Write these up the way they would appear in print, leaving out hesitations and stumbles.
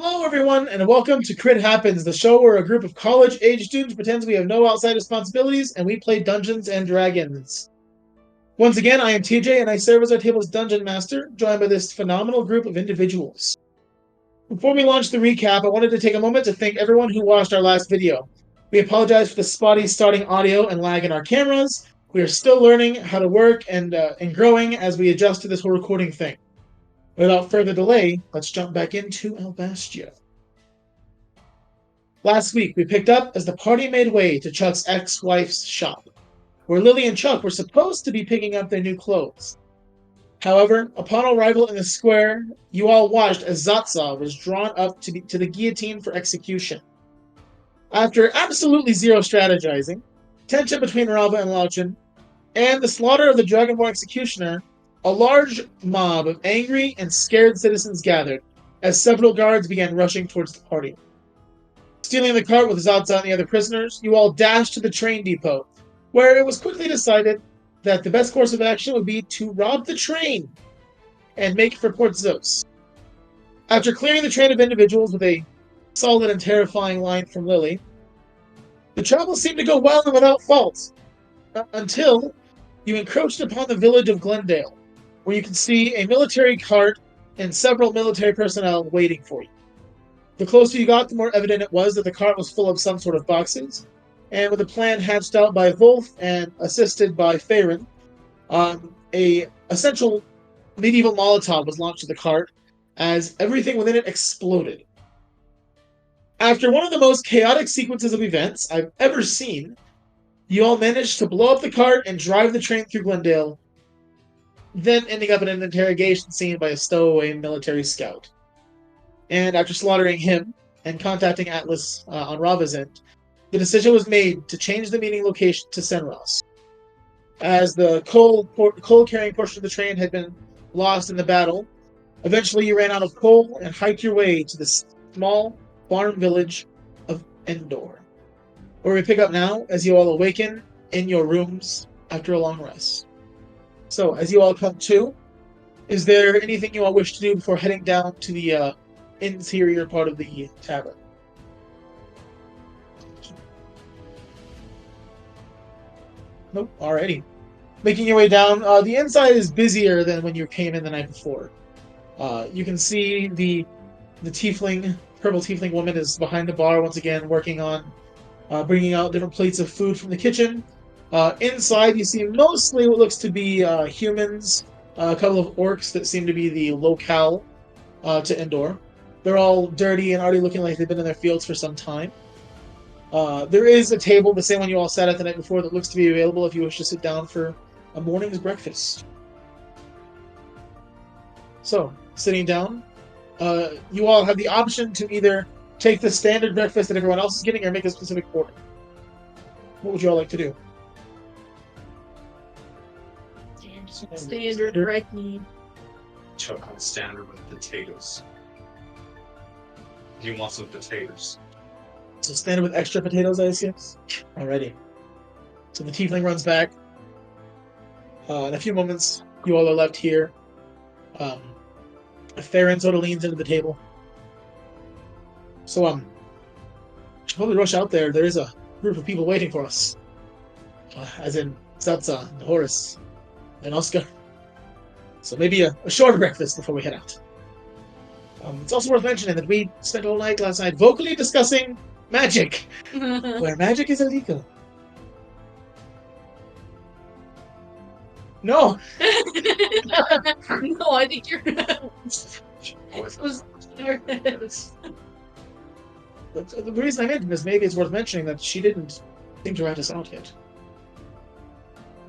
Hello, everyone, and welcome to Crit Happens, the show where a group of college-age students pretends we have no outside responsibilities and we play Dungeons and Dragons. Once again, I am TJ, and I serve as our table's dungeon master, joined by this phenomenal group of individuals. Before we launch the recap, I wanted to take a moment to thank everyone who watched our last video. We apologize for the spotty starting audio and lag in our cameras. We are still learning how to work and growing as we adjust to this whole recording thing. Without further delay, let's jump back into Albastia. Last week, we picked up as the party made way to Chuck's ex-wife's shop, where Lily and Chuck were supposed to be picking up their new clothes. However, upon arrival in the square, you all watched as Zatsa was drawn up to the guillotine for execution. After absolutely zero strategizing, tension between Rauva and Lauchen, and the slaughter of the Dragonborn executioner, a large mob of angry and scared citizens gathered as several guards began rushing towards the party. Stealing the cart with Zatsa and the other prisoners, you all dashed to the train depot, where it was quickly decided that the best course of action would be to rob the train and make for Port Zos. After clearing the train of individuals with a solid and terrifying line from Lily, the travel seemed to go well and without fault, until you encroached upon the village of Glendale, where you could see a military cart and several military personnel waiting for you. The closer you got, the more evident it was that the cart was full of some sort of boxes, and with a plan hatched out by Wulf and assisted by Farron, a essential medieval Molotov was launched to the cart as everything within it exploded. After one of the most chaotic sequences of events I've ever seen, you all managed to blow up the cart and drive the train through Glendale, then ending up in an interrogation scene by a stowaway military scout. And after slaughtering him and contacting Atlas on Rauva's end, the decision was made to change the meeting location to Senros. As the coal-carrying portion of the train had been lost in the battle, eventually you ran out of coal and hiked your way to the small farm village of Endor, where we pick up now as you all awaken in your rooms after a long rest. So, as you all come to, is there anything you all wish to do before heading down to the interior part of the tavern? Nope. Alrighty. Making your way down, the inside is busier than when you came in the night before. You can see the purple tiefling woman is behind the bar once again, working on bringing out different plates of food from the kitchen. Inside, you see mostly what looks to be humans, a couple of orcs that seem to be the locale to Endor. They're all dirty and already looking like they've been in their fields for some time. There is a table, the same one you all sat at the night before, that looks to be available if you wish to sit down for a morning's breakfast. So, sitting down, you all have the option to either take the standard breakfast that everyone else is getting or make a specific order. What would you all like to do? Standard red meat. Chuck on standard with potatoes. You want some potatoes? So standard with extra potatoes, I assume? Alrighty. So the tiefling runs back. In a few moments, you all are left here. Farron sort of leans into the table. So, should probably rush out there. There is a group of people waiting for us. As in Zatsa, and Horace, and Oscar. So maybe a shorter breakfast before we head out. It's also worth mentioning that we spent all night last night vocally discussing magic, where magic is illegal. No! No, I think you're. The reason I mentioned is maybe it's worth mentioning that she didn't seem to rat us out yet.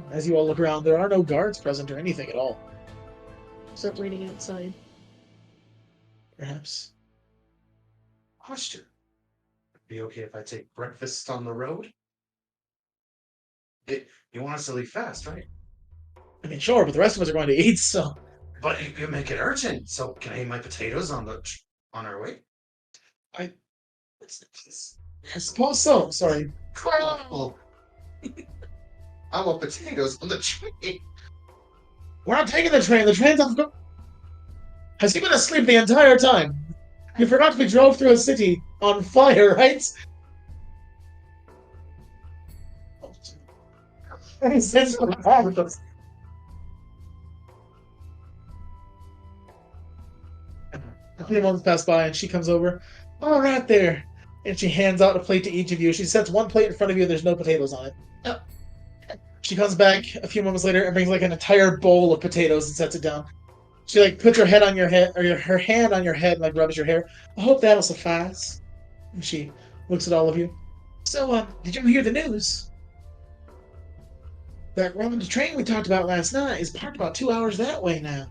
As you all look around, there are no guards present or anything at all. Start waiting outside. Perhaps. Question. Be okay if I take breakfast on the road? You want us to leave fast, right? I mean, sure, but the rest of us are going to eat, so... But you make it urgent, so can I eat my potatoes on our way? I suppose so. Sorry. Cool. I want potatoes on the train. We're not taking the train. The train's on... Has he been asleep the entire time? You forgot we drove through a city on fire, right? Since what happened. A few moments pass by and she comes over. All right there. And she hands out a plate to each of you. She sets one plate in front of you and there's no potatoes on it. Oh. She comes back a few moments later and brings like an entire bowl of potatoes and sets it down. She like puts her head on your head or her hand on your head and like rubs your hair. I hope that'll suffice. And she looks at all of you. So, did you hear the news? That Roman train we talked about last night is parked about 2 hours that way now.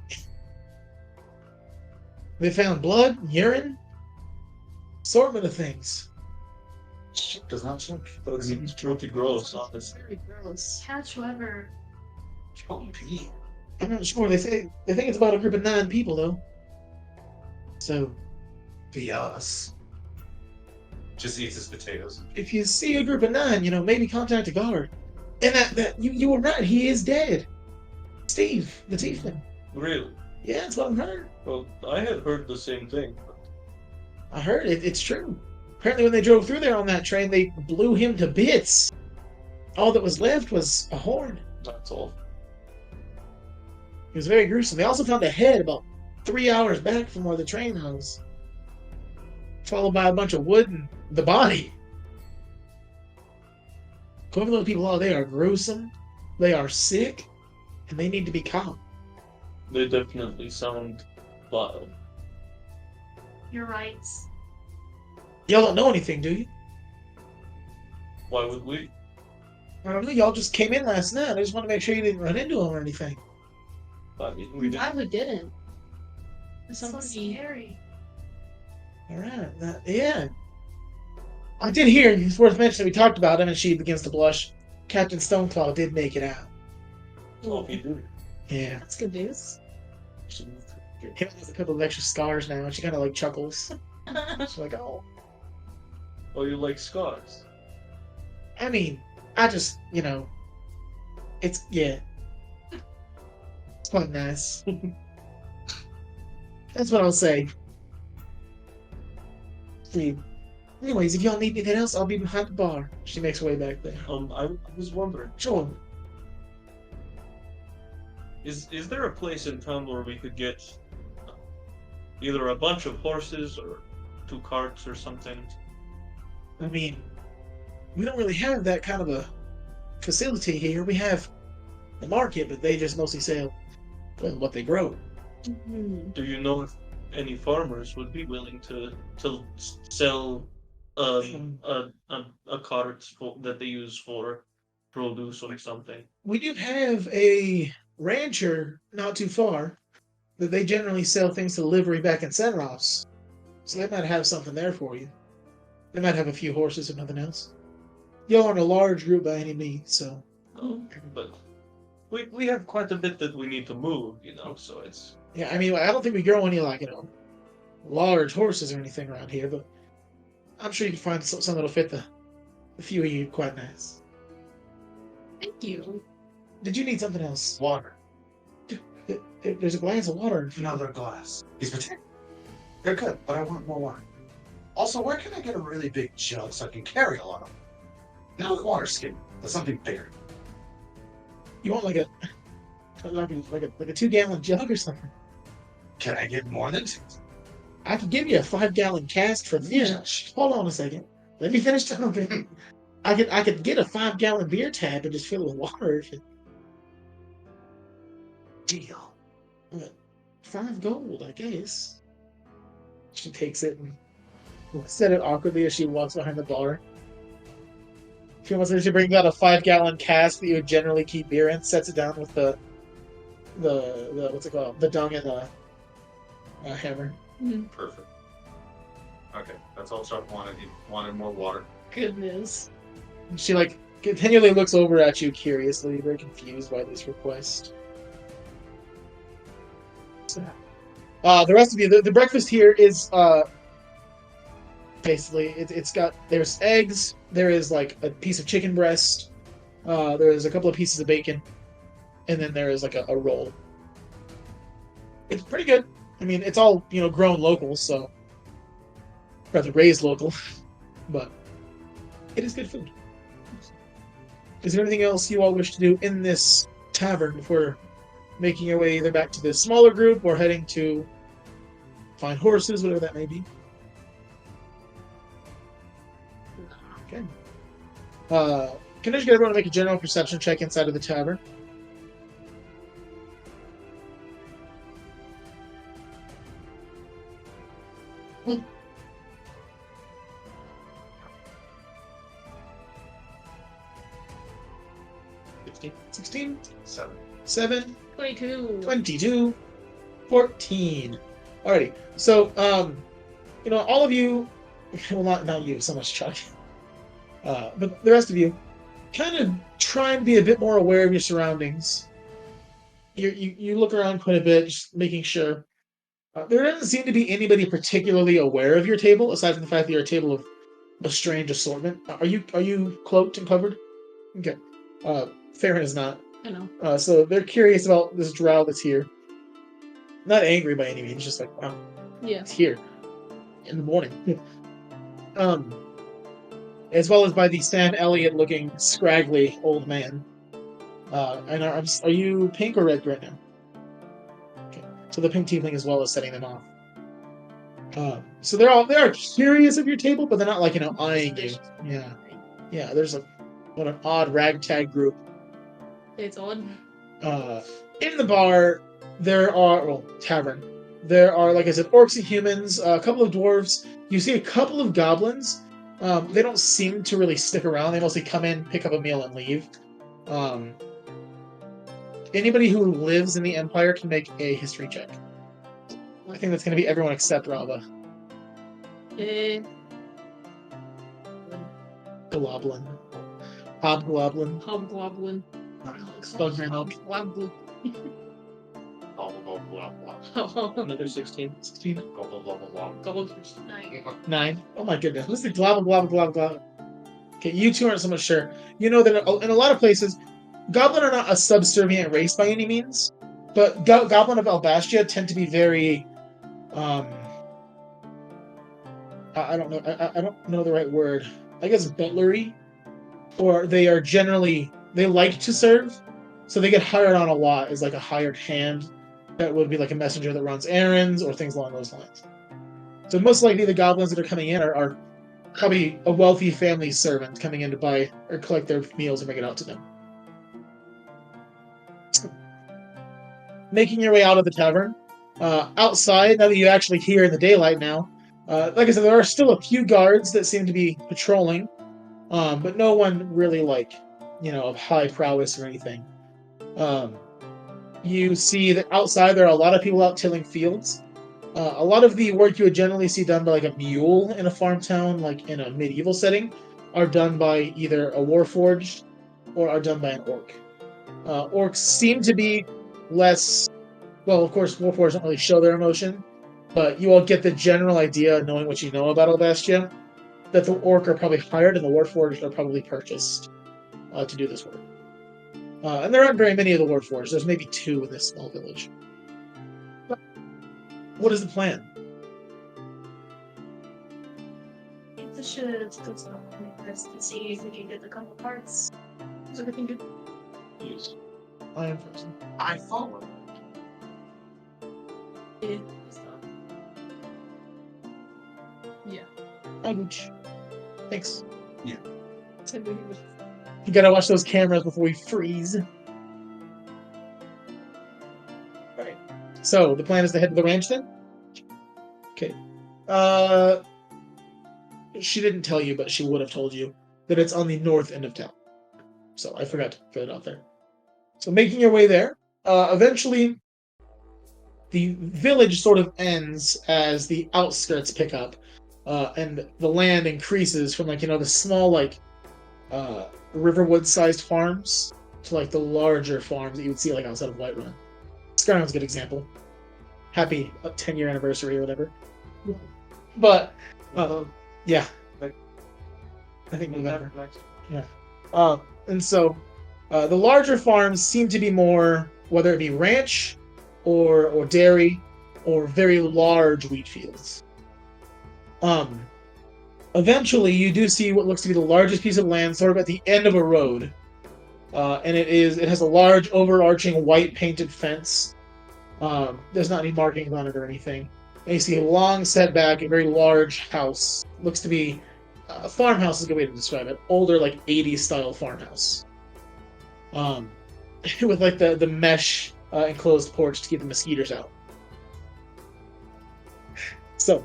They found blood, urine, assortment of things. Does not look. It's pretty gross, honestly. Very gross. Catch whoever. I'm not sure. They think it's about a group of 9 people though. So, Be us. Just eats his potatoes. if you see a group of 9, maybe contact a guard. And that you were right. He is dead. Steve, the tiefling. Really? Yeah, that's what I heard. Well, I had heard the same thing. I heard it. It's true. Apparently, when they drove through there on that train, they blew him to bits. All that was left was a horn. That's all. It was very gruesome. They also found a head about 3 hours back from where the train was, followed by a bunch of wood and the body. Whoever those people are, they are gruesome, they are sick, and they need to be caught. They definitely sound vile. You're right. Y'all don't know anything, do you? Why would we? I don't know. Y'all just came in last night. I just want to make sure you didn't run into them or anything. I mean, we didn't. We didn't. It's so Somebody- scary. All right. Yeah. I did hear, it's worth mentioning, we talked about him, and she begins to blush. Captain Stoneclaw did make it out. Oh, he did. Yeah. That's good news. He has a couple of extra scars now, and she kind of like chuckles. She's like, oh. Oh, you like scars? I mean, I just, it's, yeah. It's quite nice. That's what I'll say. See. Anyways, if y'all need anything else, I'll be behind the bar. She makes her way back there. I was wondering, Sure. is there a place in town where we could get either a bunch of horses or 2 carts or something? I mean, we don't really have that kind of a facility here. We have the market, but they just mostly sell what they grow. Mhm. Do you know if any farmers would be willing to sell a cart that they use for produce or something? We do have a rancher not too far that they generally sell things to delivery back in Senros. So they might have something there for you. They might have a few horses or nothing else. Y'all aren't a large group by any means, so. No, but we have quite a bit that we need to move, so it's... Yeah, I mean, I don't think we grow any, large horses or anything around here, but I'm sure you can find some that'll fit the few of you quite nice. Thank you. Did you need something else? Water. There's a glass of water in front of Another glass. These potatoes. They're good, but I want more water. Also, where can I get a really big jug so I can carry a lot of them? Not a water skin, but something bigger. you. Want like a 2-gallon jug or something? Can I get more than 2? I could give you a 5-gallon cask for beer. Yes. Hold on a second. Let me finish talking. I could get a 5-gallon beer tab and just fill it with water. If it, Deal. 5 gold, I guess. She takes it and set it awkwardly as she walks behind the bar. A few months later, she brings out a 5-gallon cask that you would generally keep beer in, sets it down with the what's it called? The dung and the hammer. Perfect. Okay, that's all Chuck wanted. He wanted more water. Goodness. She continually looks over at you curiously, very confused by this request. The rest of you, the breakfast here is basically there's eggs, there is a piece of chicken breast, there is a couple of pieces of bacon, and then there is a roll. It's pretty good. I mean, it's all grown local, so rather raised local, but it is good food. Is there anything else you all wish to do in this tavern before making your way either back to the smaller group or heading to find horses, whatever that may be? Okay. Can I just get everyone to make a general perception check inside of the tavern? Fifteen. 16, 7. 7, 22. 22, 14. Alrighty. So, all of you, well, not you so much, Chuck, but the rest of you, kind of try and be a bit more aware of your surroundings. You look around quite a bit, just making sure. There doesn't seem to be anybody particularly aware of your table, aside from the fact that you're a table of a strange assortment. Are you cloaked and covered? Okay. Farron is not. I know. So they're curious about this drow that's here. Not angry by any means, just like, wow, Yeah. it's here in the morning. As well as by the Sam Elliott-looking, scraggly old man. And are you pink or red right now? Okay, so the pink tiefling as well is setting them off. So they are curious of your table, but they're not like eyeing you. Yeah. There's what an odd ragtag group. It's odd. In the bar, tavern. There are, like I said, orcs and humans, a couple of dwarves. You see a couple of goblins. They don't seem to really stick around. They mostly come in, pick up a meal, and leave. Anybody who lives in the Empire can make a history check. I think that's going to be everyone except Rauva. Globlin. Hobgoblin. Hobgoblin. Spellgram help. Hobgoblin. Blah, blah, blah, blah, blah. Another 16. 16. Blah, blah, blah, blah, blah. 9. Oh my goodness. Who's the globble, globble, globble, globble? Okay, you two aren't so much sure. You know that in a lot of places, Goblin are not a subservient race by any means, but Goblin of Albastia tend to be very, I don't know. I don't know the right word. I guess butlery, or they are generally they like to serve, so they get hired on a lot as like a hired hand. That would be like a messenger that runs errands or things along those lines. So most likely the goblins that are coming in are probably a wealthy family servant coming in to buy or collect their meals and bring it out to them. Making your way out of the tavern, outside, now that you're actually here in the daylight now, like I said, there are still a few guards that seem to be patrolling, but no one really of high prowess or anything. You see that outside there are a lot of people out tilling fields. A lot of the work you would generally see done by like a mule in a farm town, like in a medieval setting, are done by either a warforged or are done by an orc. Orcs seem to be less, well, of course, warforged don't really show their emotion, but you all get the general idea, knowing what you know about Albastia, that the orc are probably hired and the warforged are probably purchased to do this work. And there aren't very many of the warforged. There's maybe 2 in this small village. What is the plan? We should go something like this to see if we can get a couple parts. Is everything good? Yes. I am frozen. I follow. Yeah. Ouch. Thanks. Yeah. You gotta watch those cameras before we freeze. Right. So, the plan is to head to the ranch then? Okay. She didn't tell you, but she would have told you that it's on the north end of town. So, I forgot to put it out there. So, making your way there, eventually, the village sort of ends as the outskirts pick up, and the land increases from, the small, Riverwood-sized farms to, the larger farms that you would see, outside of Whiterun. Skyrim's a good example. Happy 10-year anniversary or whatever. But, yeah. I think November. Yeah. And so, the larger farms seem to be more, whether it be ranch or dairy or very large wheat fields. Eventually, you do see what looks to be the largest piece of land, sort of at the end of a road, and it has a large, overarching white painted fence. There's not any markings on it or anything. And you see a long setback, a very large house. Looks to be a farmhouse is a good way to describe it. Older, like 80s style farmhouse. With like the mesh enclosed porch to keep the mosquitoes out. So,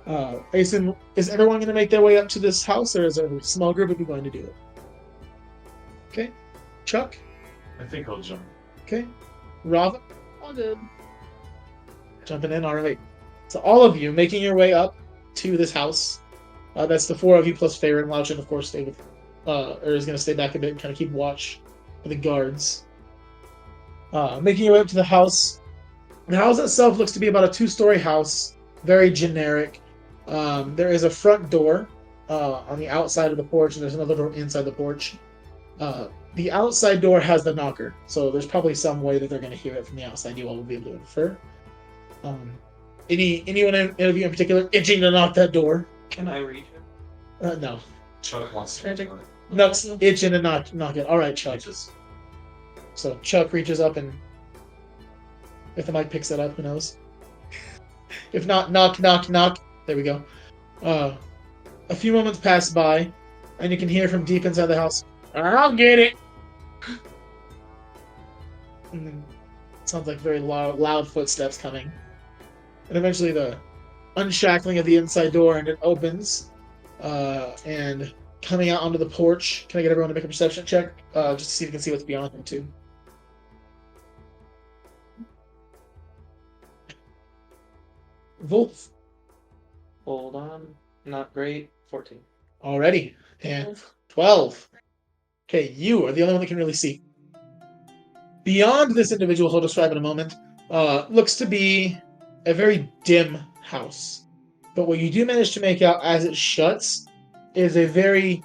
I assume, is everyone going to make their way up to this house, or is a small group of you going to do it? Okay. Chuck? I think I'll jump. Okay. Rauva? All good. Jumping in, alright. So all of you making your way up to this house. That's the four of you plus Fair and Lauchen, of course, stay with, or is going to stay back a bit and kind of keep watch for the guards. Making your way up to the house. The house itself looks to be about a 2-story house, very generic. There is a front door on the outside of the porch, and there's another door inside the porch. The outside door has the knocker, so there's probably some way that they're going to hear it from the outside. You all will be able to infer. Anyone of you in particular itching to knock that door? Can I read him? No. Chuck wants to. Magic. No, itching to knock it. All right, Chuck. Just So Chuck reaches up, and if the mic picks that up, who knows? If not, knock, knock, knock. There we go. A few moments pass by, and you can hear from deep inside the house, "I'll get it!" And then it sounds like very loud footsteps coming. And eventually the unshackling of the inside door, and it opens, and coming out onto the porch. Can I get everyone to make a perception check? Just to see if you can see what's beyond them, too. Wulf. Hold on. Not great. 14. Already. And 12. Okay, you are the only one that can really see. Beyond this individual, who I'll describe in a moment, looks to be a very dim house. But what you do manage to make out as it shuts is a very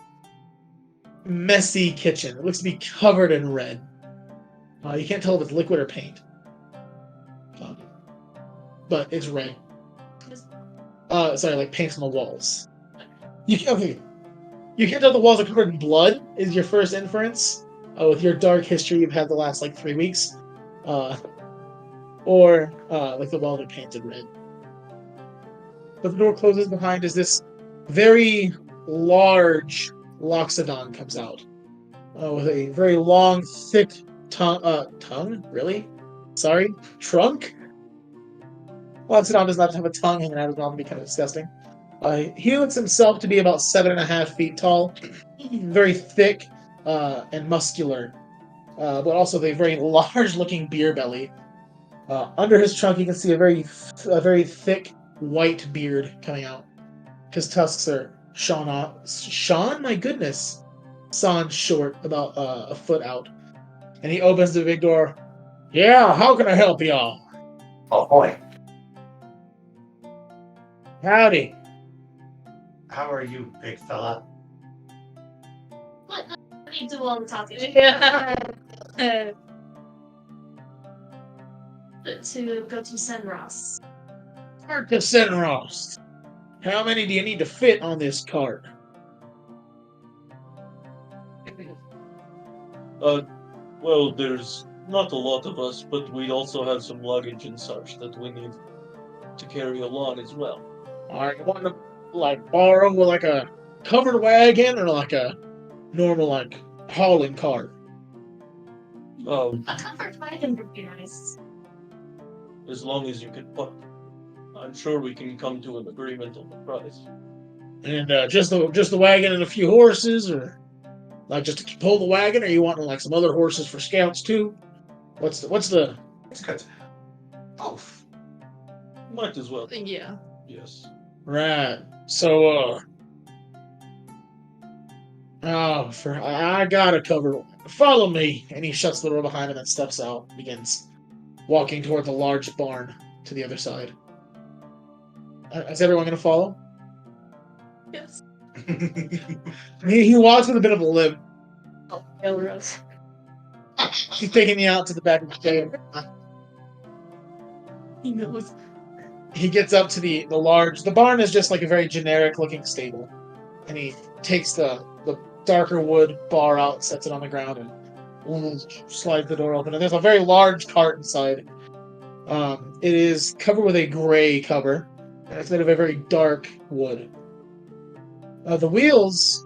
messy kitchen. It looks to be covered in red. You can't tell if it's liquid or paint. But it's red. Sorry, like paint on the walls. You can't tell the walls are covered in blood, is your first inference. With your dark history you've had the last, 3 weeks. Or the walls are painted red. But the door closes behind as this very large Loxodon comes out. With a very long, thick tongue? Really? Sorry? Trunk? Loxodon does not have a tongue hanging out of his mouth, be kind of disgusting. He looks himself to be about 7.5 feet tall, very thick and muscular, but also with a very large-looking beer belly. Under his trunk, you can see a very thick white beard coming out. His tusks are shorn, my goodness, sawn short, about a foot out. And he opens the big door. "Yeah, how can I help y'all?" oh boy. "Howdy." How are you, big fella? What do you do all the talking? Yeah. To go to Senros. "Cart to Senros. How many do you need to fit on this cart?" Well, there's not a lot of us, but we also have some luggage and such that we need to carry along as well. Alright, you want to, borrow a covered wagon or a normal, hauling cart? Um, A covered wagon would be nice. as long as you can put, I'm sure we can come to an agreement on the price. And just the wagon and a few horses, or just to pull the wagon, or you want some other horses for scouts too? What's the It's good. Both. Might as well. Yeah. Yes. right? So I got a covered. Follow me, and he shuts the door behind him and steps out, begins walking toward the large barn to the other side. Is everyone going to follow? Yes. He walks with a bit of a limp. Oh, Elros. He's taking me out to the back of the stable. He knows. He gets up to the barn is just a very generic looking stable. And he takes the darker wood bar out, sets it on the ground, and slides the door open. And there's a very large cart inside. It is covered with a gray cover, and it's made of a very dark wood. The wheels,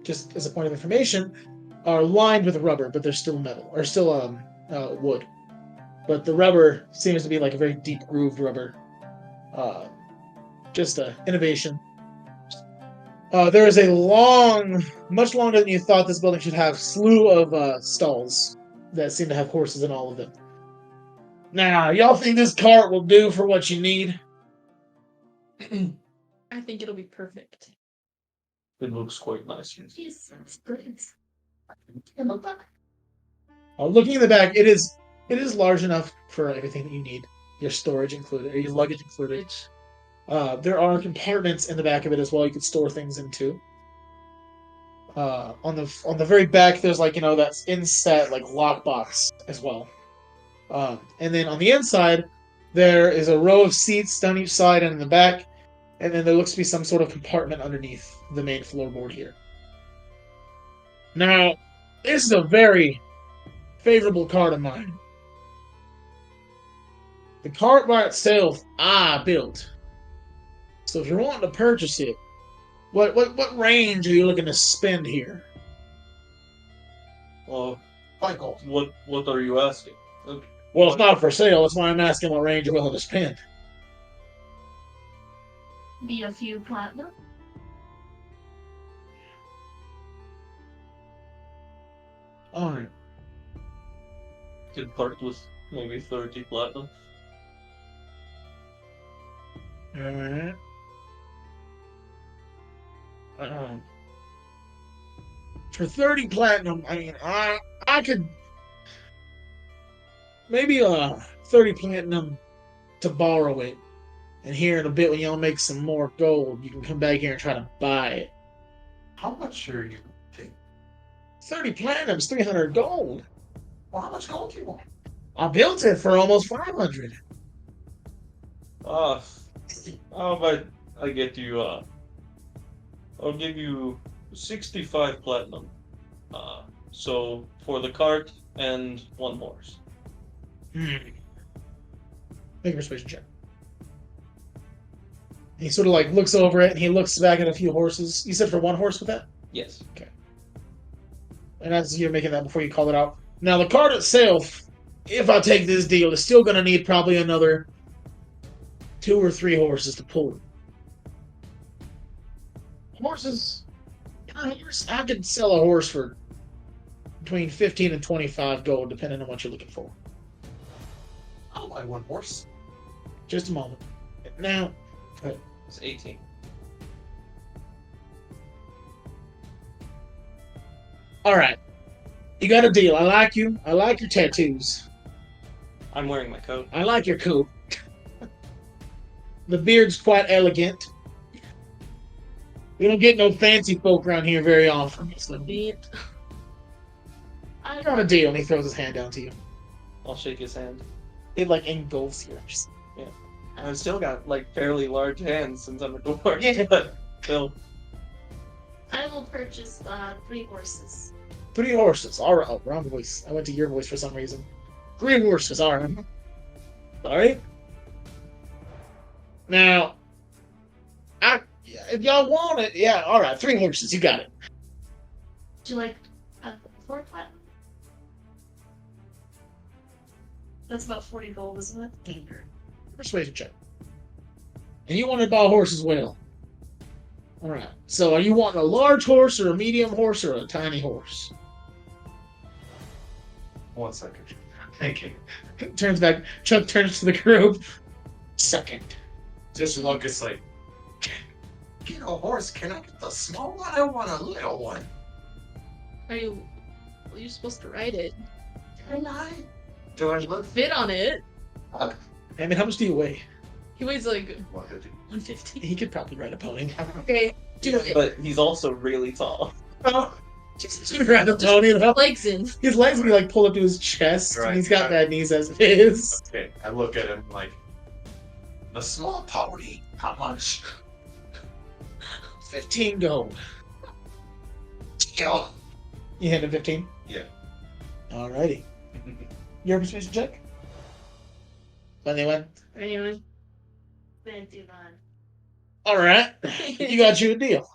just as a point of information, are lined with rubber, but they're still metal, or still wood. But the rubber seems to be like a very deep grooved rubber. Just an innovation. There is a long, much longer than you thought this building should have, slew of stalls that seem to have horses in all of them. Now, y'all think this cart will do for what you need? I think it'll be perfect. It looks quite nice. Yes, that's great. Looking in the back, it is large enough for everything that you need. Your storage included, or your luggage included. There are compartments in the back of it as well. You could store things into. On the very back, there's that's inset lockbox as well. And then on the inside, there is a row of seats down each side and in the back, and then there looks to be some sort of compartment underneath the main floorboard here. Now, this is a very favorable cart of mine. The cart by itself, I built. So if you're wanting to purchase it, what range are you looking to spend here? Well, Michael, what are you asking? Well, it's not for sale. That's why I'm asking what range you're willing to spend. Be a few platinum. Alright. Could part with maybe 30 platinum. Alright. For 30 platinum, I mean, I could maybe 30 platinum to borrow it, and here in a bit when y'all make some more gold, you can come back here and try to buy it. how much are you thinking? 30 platinum's 300 gold. Well, how much gold do you want? I built it for almost 500. How about I get you, I'll give you 65 platinum. So for the cart and one horse. Make a persuasion check. He sort of looks over it and he looks back at a few horses. You said for one horse with that? Yes. And as you're making that before you call it out. Now the cart itself, if I take this deal, is still going to need probably another 2 or 3 horses to pull it. Horses, I could sell a horse for between 15 and 25 gold, depending on what you're looking for. I'll buy one horse. Just a moment. Now, It's 18. all right. You got a deal. I like you. I like your tattoos. I'm wearing my coat. I like your coat. The beard's quite elegant. We don't get no fancy folk around here very often. So I got a deal, and he throws his hand down to you. I'll shake his hand. It engulfs you. I've still got fairly large hands since I'm a dwarf. Yeah. But still. I will purchase 3 horses. 3 horses. All right. Oh, wrong voice. I went to your voice for some reason. 3 horses. All right. Sorry. Now, if y'all want it, yeah. All right. 3 horses. You got it. Would you like 4 platinum? That's about 40 gold, isn't it? Persuasion check. And you want to buy a horse as well. All right. So, are you wanting a large horse, or a medium horse, or a tiny horse? 1 second. Thank you. Turns back. Chuck turns to the group. Second. Just look, it's get a horse. Can I get the small one? I want a little one. Well, you're supposed to ride it. Can I? Do I look? Fit on it. I mean, how much do you weigh? He weighs 150. 150. He could probably ride a pony. Okay. But he's also really tall. Oh, just ride a pony. Legs in. His legs would be pulled up to his chest, and Right. he's got bad knees as it is. Okay, I look at him the small pony. How much? 15 gold. Go. You hand him 15? Yeah. Alrighty. Your persuasion check? Anyone? Anyway. 29. Alright. You got you a deal.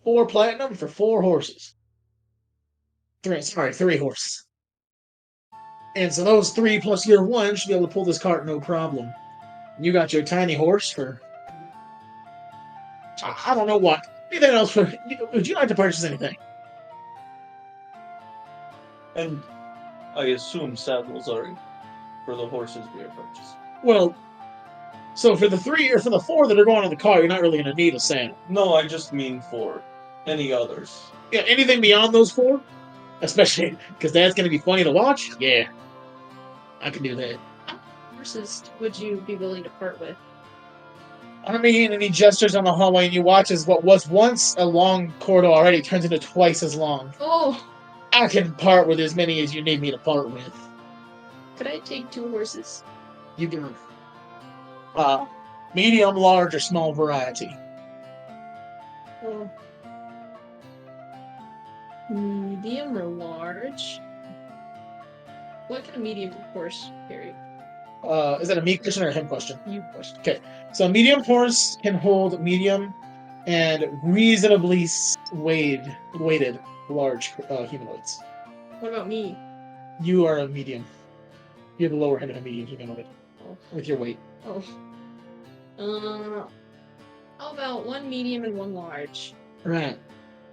4 platinum for 4 horses. 3 horses. And so those 3 plus your 1 should be able to pull this cart no problem. You got your tiny horse for... I don't know what. Anything else for... Would you like to purchase anything? And I assume saddles are for the horses we are purchasing. Well, so for the 3 or for the 4 that are going on the car, you're not really going to need a saddle. No, I just mean for any others. Yeah, anything beyond those 4, especially because that's going to be funny to watch. Yeah, I can do that. Horses would you be willing to part with? I mean, and he gestures on the hallway, and you watch as what was once a long corridor already turns into twice as long. Oh! I can part with as many as you need me to part with. Could I take 2 horses? You can, medium, large, or small variety. Oh. Medium or large? What can a medium horse carry? Is that a me question or a him question? You question. Okay, so a medium horse can hold medium and reasonably weighted large humanoids. What about me? You are a medium. You have the lower end of a medium humanoid Oh. with your weight. Oh. How about 1 medium and 1 large? Right.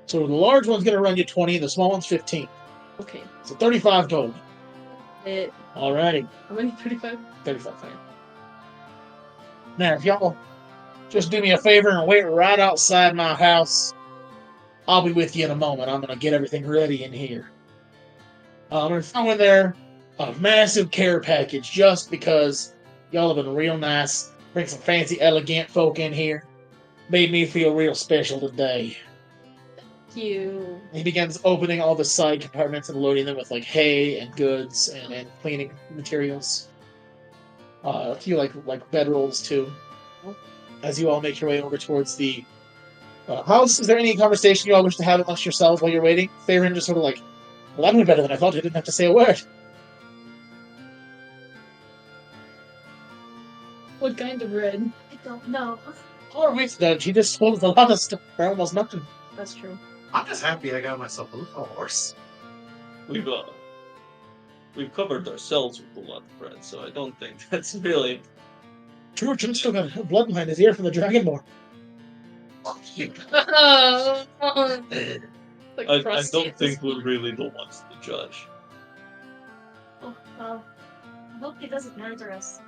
So the large one's going to run you 20, and the small one's 15. Okay. So 35 gold. Alrighty. How many? 35? 35 fine. Now, if y'all just do me a favor and wait right outside my house, I'll be with you in a moment. I'm going to get everything ready in here. I'm going to throw in there a massive care package just because y'all have been real nice. Bring some fancy, elegant folk in here. Made me feel real special today. You. He begins opening all the side compartments and loading them with like hay and goods and cleaning materials. A few like bedrolls too. As you all make your way over towards the house, is there any conversation you all wish to have amongst yourselves while you're waiting? Favorite just sort of like, well, that went better than I thought. I didn't have to say a word. What kind of bread? I don't know. Or we've done. She just told us a lot of stuff for almost nothing. That's true. I'm just happy I got myself a little horse. We've covered ourselves with a lot of bread, so I don't think that's really. George still got blood behind his ear from the Dragonborn. Like I crusty don't at this think we're point. really the ones to judge. Oh, well. I hope he doesn't murder us.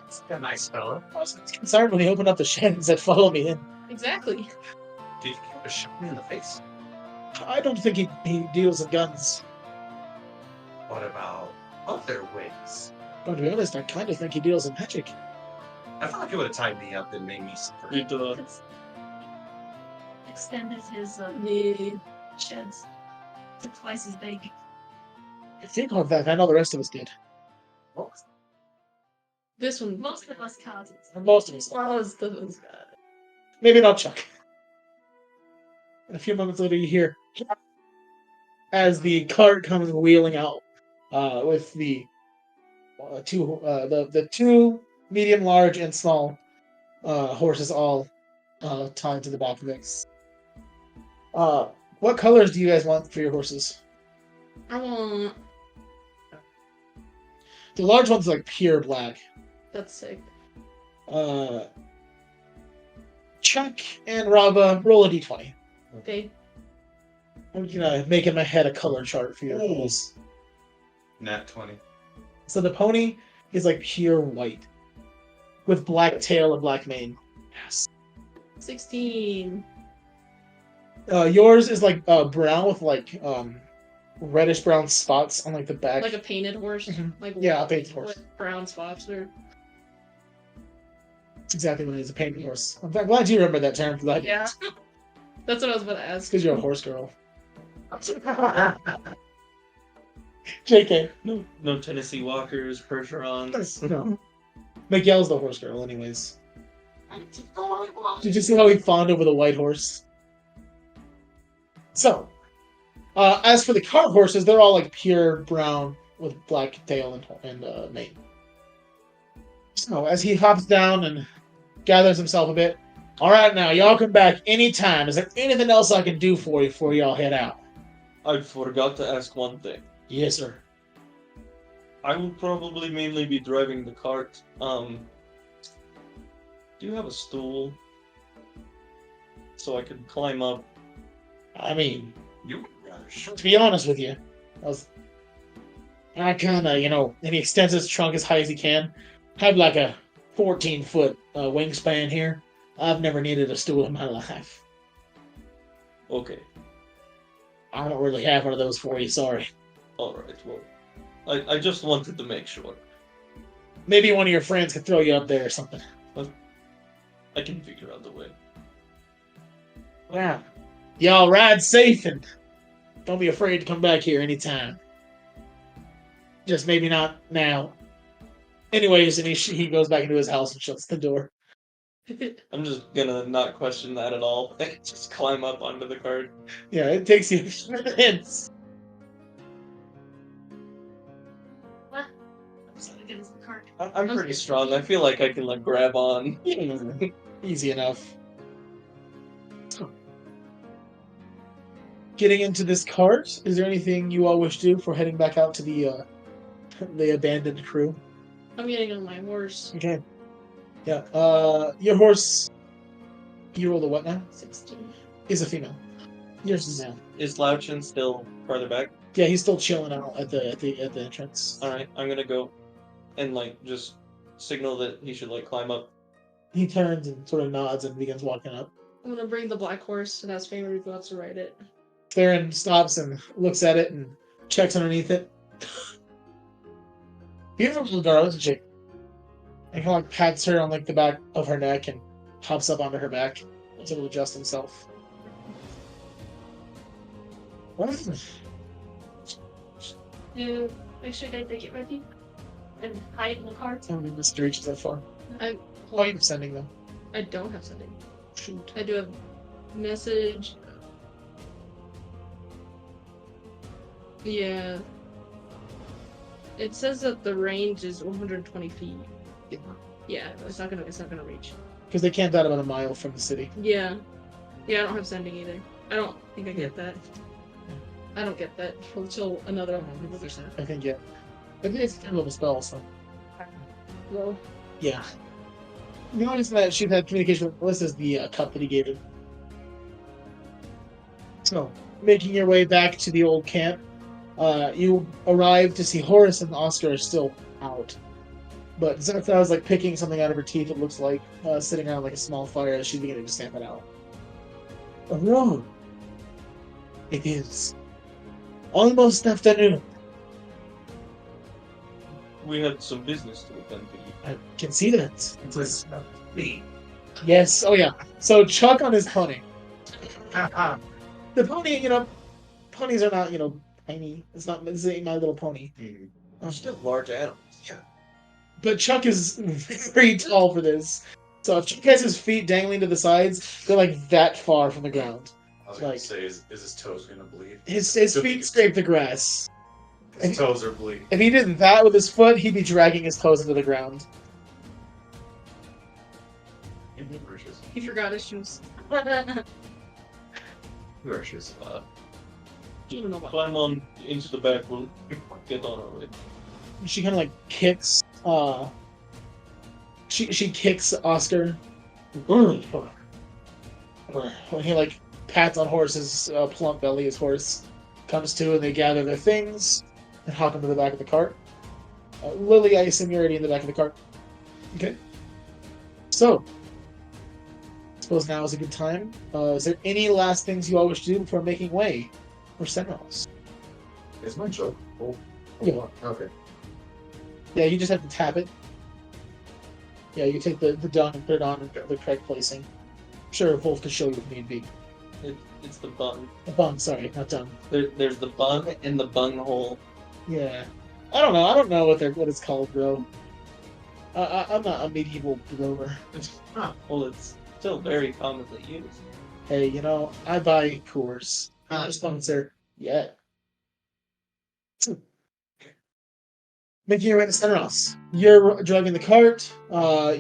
He's a nice fella. I was concerned when he opened up the shed and said, "Follow me in." Exactly. Did you give a shot me in the face? I don't think he deals in guns. What about other ways? But to be honest, I kind of think he deals in magic. I feel like it would have tied me up and made me suffer. It, It's extended his Yeah. sheds to twice as big. I think of that. I know the rest of us did. What was This one. Most of us can't. Most of us. Most of us got it. Maybe not Chuck. And a few moments later, you hear as the cart comes wheeling out with the two medium, large, and small horses all tied to the back of it. What colors do you guys want for your horses? I want. The large one's like pure black. That's sick. Chuck and Rauva, roll a d20. Okay. I'm gonna make in my head a color chart for your horses. Nat 20. So the pony is like pure white with black tail and black mane. Yes. 16. Yours is like brown with like reddish brown spots on like the back. Like a painted horse. Mhm. Like Yeah, a painted horse. with brown spots or. That's exactly what it is, a painted horse. I'm glad you remember that term because I Yeah. That's what I was about to ask. because you're a horse girl. JK. no Tennessee Walkers, Percherons. No. Miguel's the horse girl, anyways. Did you see how he fawned over the white horse? So, as for the cart horses, they're all like pure brown with black tail and mane. So, as he hops down and gathers himself a bit, all right, now y'all come back anytime. Is there anything else I can do for you before y'all head out? I forgot to ask one thing. Yes, sir. I will probably mainly be driving the cart. Do you have a stool? So I could climb up. I mean, You would rather show to be honest with you, I kind of, and he extends his trunk as high as he can. I have like a 14-foot wingspan here. I've never needed a stool in my life. Okay. I don't really have one of those for you, sorry. Alright, well. I just wanted to make sure. Maybe one of your friends could throw you up there or something. I can figure out the way. Yeah. Y'all ride safe and don't be afraid to come back here anytime. Just maybe not now. Anyways, and he goes back into his house and shuts the door. I'm just gonna not question that at all. Just climb up onto the cart. Yeah, it takes you a few minutes. What? I'm so against the cart. I'm pretty strong. I feel like I can like grab on. Easy enough. Getting into this cart, is there anything you all wish to do before heading back out to the abandoned crew? I'm getting on my horse. Okay. Yeah. Your horse. You rolled a what now? 16. Is a female. Yours is male. Is Lauchin still farther back? Yeah, he's still chilling out at the entrance. Alright, I'm gonna go and like just signal that he should like climb up. He turns and sort of nods and begins walking up. I'm gonna bring the black horse and ask Famer to go out to ride it. Theron stops and looks at it and checks underneath it. Beautiful little girl, isn't she? And kind of like pats her on like the back of her neck and hops up onto her back to adjust himself. What is this? Do make sure that they get ready and hide in the cart. How many Mr. reaches that far? I Oh, you're sending them. I don't have sending. Shoot. I do have message. Yeah. It says that the range is 120 feet. Yeah. Yeah, it's not gonna reach. Because they camped out about a mile from the city. Yeah. Yeah, I don't have sending either. I don't think I get that. I don't get that until another 100%. I think, yeah. I think it's kind of a spell, so. Well, Yeah. You notice that she's had communication with Melissa's the cup that he gave her. So, making your way back to the old camp, you arrive to see Horace and Oscar are still out. But Zetha is like picking something out of her teeth, it looks like, sitting around like a small fire as she's beginning to stamp it out. Oh no! It is almost afternoon. We had some business to attend to. I can see that. It was me. Yes, oh yeah. So Chuck on his pony. The pony, ponies are not, tiny. This ain't My Little Pony. They're still large animals. Yeah. But Chuck is very tall for this. So if Chuck has his feet dangling to the sides, they're like that far from the ground. I was gonna Like- say, is his toes gonna bleed? His feet scrape the grass. His toes are bleeding. If he did that with his foot, he'd be dragging his toes into the ground. he forgot his shoes. Who are shoes? You don't know about Climb on into the back. We'll get on our way. She kind of like kicks. She kicks Oscar. When he like pats on Horace's plump belly, his horse comes to, and they gather their things and hop into the back of the cart. Lily, I assume you're already in the back of the cart. Okay. So, I suppose now is a good time. Is there any last things you all wish to do before making way for Sentinels? Is my joke? Oh, Yeah. Okay. Yeah, you just have to tap it. Yeah, you take the dung and put it on the correct placing. I'm sure Wulf could show you if need be. It's the bung. A bung, sorry, not dung. There's the bung in the bung hole. Yeah. I don't know what it's called, bro. I'm not a medieval blower. Well, it's still very commonly used. Hey, I buy Coors. Not a sponsor yet. Making your way to Centeros. You're driving the cart.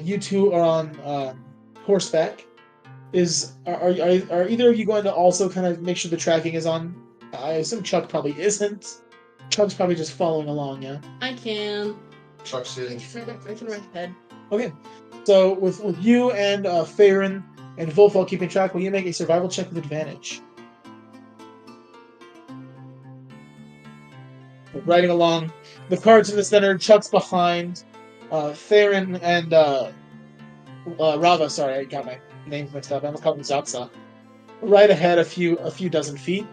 You two are on horseback. Are either of you going to also kind of make sure the tracking is on? I assume Chuck probably isn't. Chuck's probably just following along, yeah. I can. Chuck's I in. can run ahead. Okay. So with you and Farron and Wulf all keeping track, will you make a survival check with advantage? Riding along, the cart's in the center. Chuck's behind. Farron and Rauva. Sorry, I got my names mixed up. I almost called him Zatsa. Right ahead, a few dozen feet.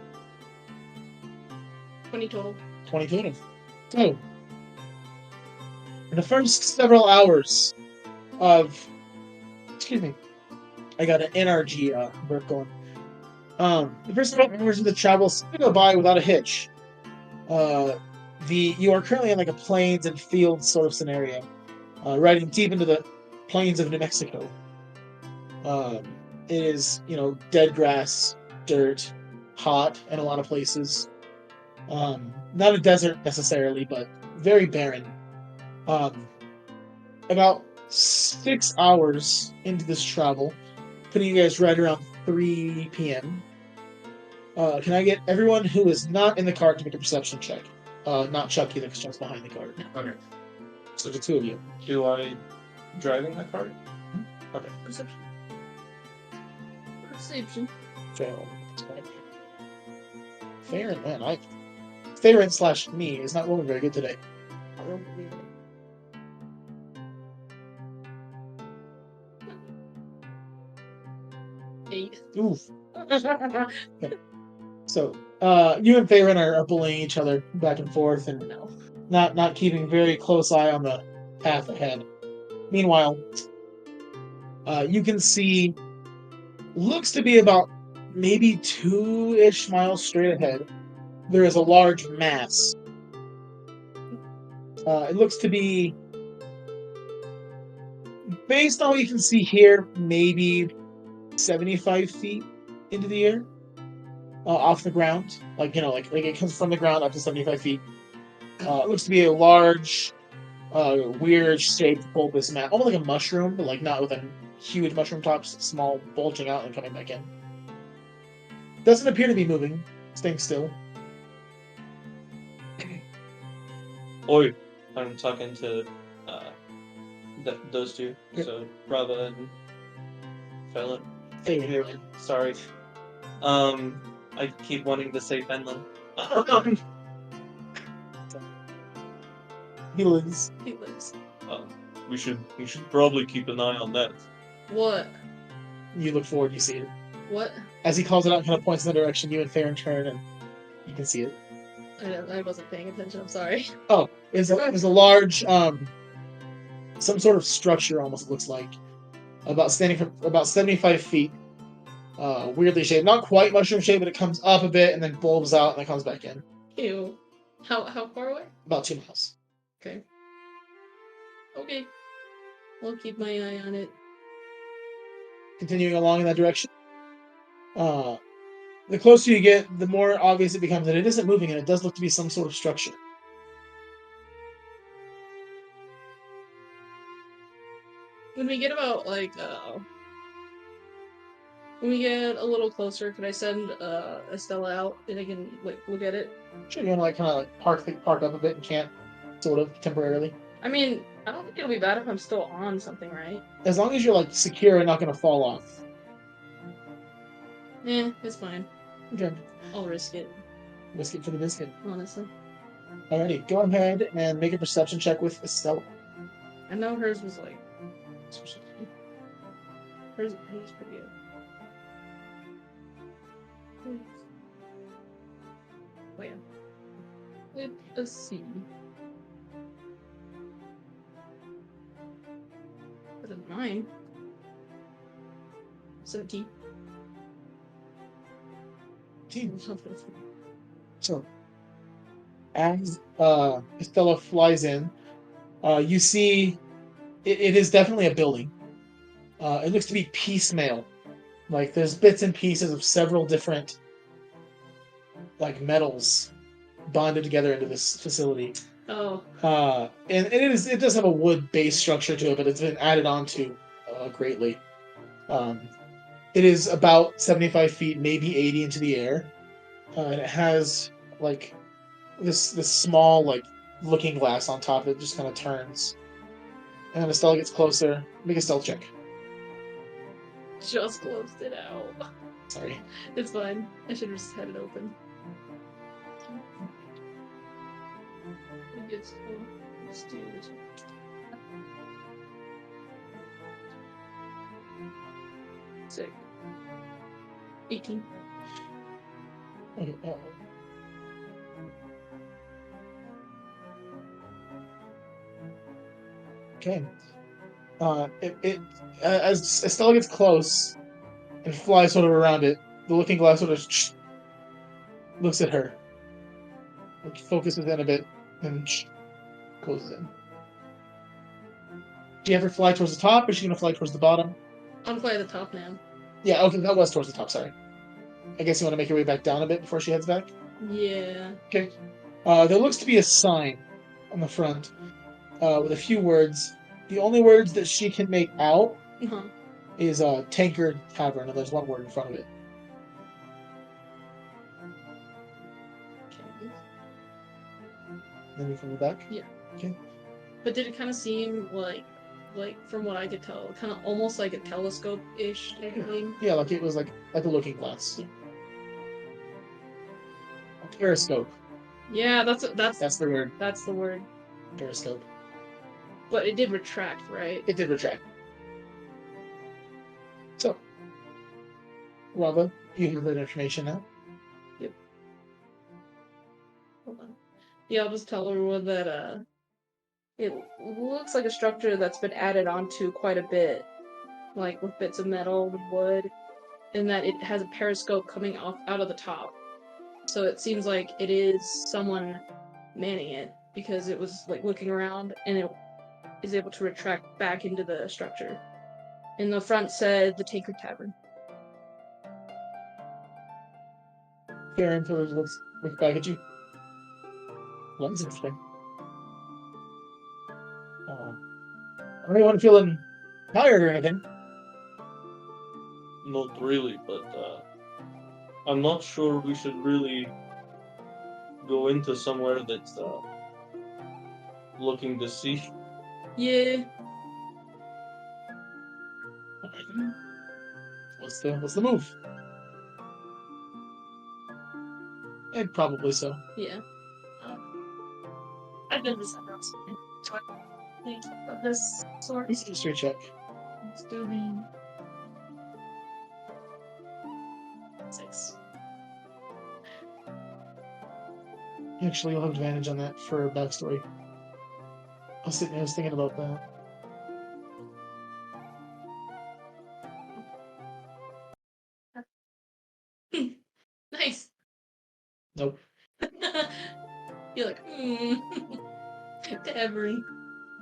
20 total. 22. So, in the first several hours of, excuse me, I got an NRG work going. The first several hours of the travel seem to go by without a hitch. You are currently in like a plains and fields sort of scenario, riding deep into the plains of New Mexico. It is, dead grass, dirt, hot in a lot of places. Not a desert necessarily, but very barren. About 6 hours into this travel, putting you guys right around 3 p.m. Can I get everyone who is not in the cart to make a perception check? Not Chuck either, because Chuck's behind the cart. Okay. So the two of you. Do I driving the cart? Okay. Perception. Perception. Farron, man, Farron/me is not rolling very good today. I don't believe it. 8. Oof. So, you and Farron are bullying each other back and forth and No. not keeping very close eye on the path ahead. Meanwhile, you can see, looks to be about maybe 2-ish miles straight ahead. There is a large mass. It looks to be, based on what you can see here, maybe 75 feet into the air, off the ground. Like it comes from the ground up to 75 feet. It looks to be a large, weird-shaped bulbous mass, almost like a mushroom, but like not with a huge mushroom top, small, bulging out and coming back in. Doesn't appear to be moving, staying still. Oi, I'm talking to those two. Yep. So Rauva and Felon. Farron. Sorry. I keep wanting to say Fenlon. He lives. He lives. We should probably keep an eye on that. What? You look forward, you see it. What? As he calls it out and kind of points in the direction, you and Farron turn and you can see it. I wasn't paying attention. I'm sorry. Oh, it's a large, some sort of structure almost, it looks like. Standing from about 75 feet. Weirdly shaped. Not quite mushroom shaped, but it comes up a bit and then bulbs out and then comes back in. Ew. How far away? About 2 miles. Okay. Okay. I'll keep my eye on it. Continuing along in that direction. The closer you get, the more obvious it becomes that it isn't moving and it does look to be some sort of structure. When we get about when we get a little closer, could I send Estella out and I can look at it? Sure, you want to kind of park up a bit and camp, sort of temporarily. I mean, I don't think it'll be bad if I'm still on something, right? As long as you're secure and not going to fall off. It's fine. Okay. I'll risk it, Biscuit for the biscuit. honestly. Alrighty, go ahead and make a perception check with Estella. I know hers was hers pretty good. Oh yeah. With a C. Better than mine. 17. So, as Estella flies in, you see It is definitely a building. It looks to be piecemeal. Like there's bits and pieces of several different like metals bonded together into this facility. Oh, And it does have a wood base structure to it, but it's been added on to greatly. It is about 75 feet, maybe 80 into the air, and it has like this small like looking glass on top that just kind of turns. And Estella gets closer. Make a stealth check. just closed it out. Sorry. It's fine. I should have just had it open. Let's do this one. Sick. 18. Okay, okay. As Estella gets close and flies sort of around it, the looking glass sort of looks at her, which focuses in a bit, and closes in. Do you ever fly towards the top, or is she gonna fly towards the bottom? I'll fly at the top now. Yeah, okay, that was towards the top. Sorry. I guess you want to make your way back down a bit before she heads back. Yeah. Okay. There looks to be a sign on the front with a few words. The only words that she can make out Uh-huh. is Tankard Tavern, and there's one word in front of it. Okay. Then you can go back. Yeah. Okay. But did it kind of seem like from what I could tell, kind of almost like a telescope-ish type of thing? Yeah, like it was like a looking glass. Yeah. A periscope. Yeah, that's That's the word. that's the word. Periscope. But it did retract, right? It did retract. So, Rauva, you have that information now. Hold on. Yeah, I'll just tell everyone that it looks like a structure that's been added onto quite a bit, like with bits of metal and wood, and that it has a periscope coming off out of the top. So it seems like it is someone manning it because it was like looking around and it is able to retract back into the structure. In the front said the Tankard Tavern. Karen sort of looks back at you. Well, that's interesting. Anyone feeling tired or anything? Not really, but I'm not sure we should really go into somewhere that's looking to see. Yeah. What's the move? Probably so. Yeah. I've been this house. So I think of this sort. Let's do a straight check. Let's do the 6. Actually, you'll have advantage on that for backstory. I was thinking about that. nice. Nope. You're like, Tavern.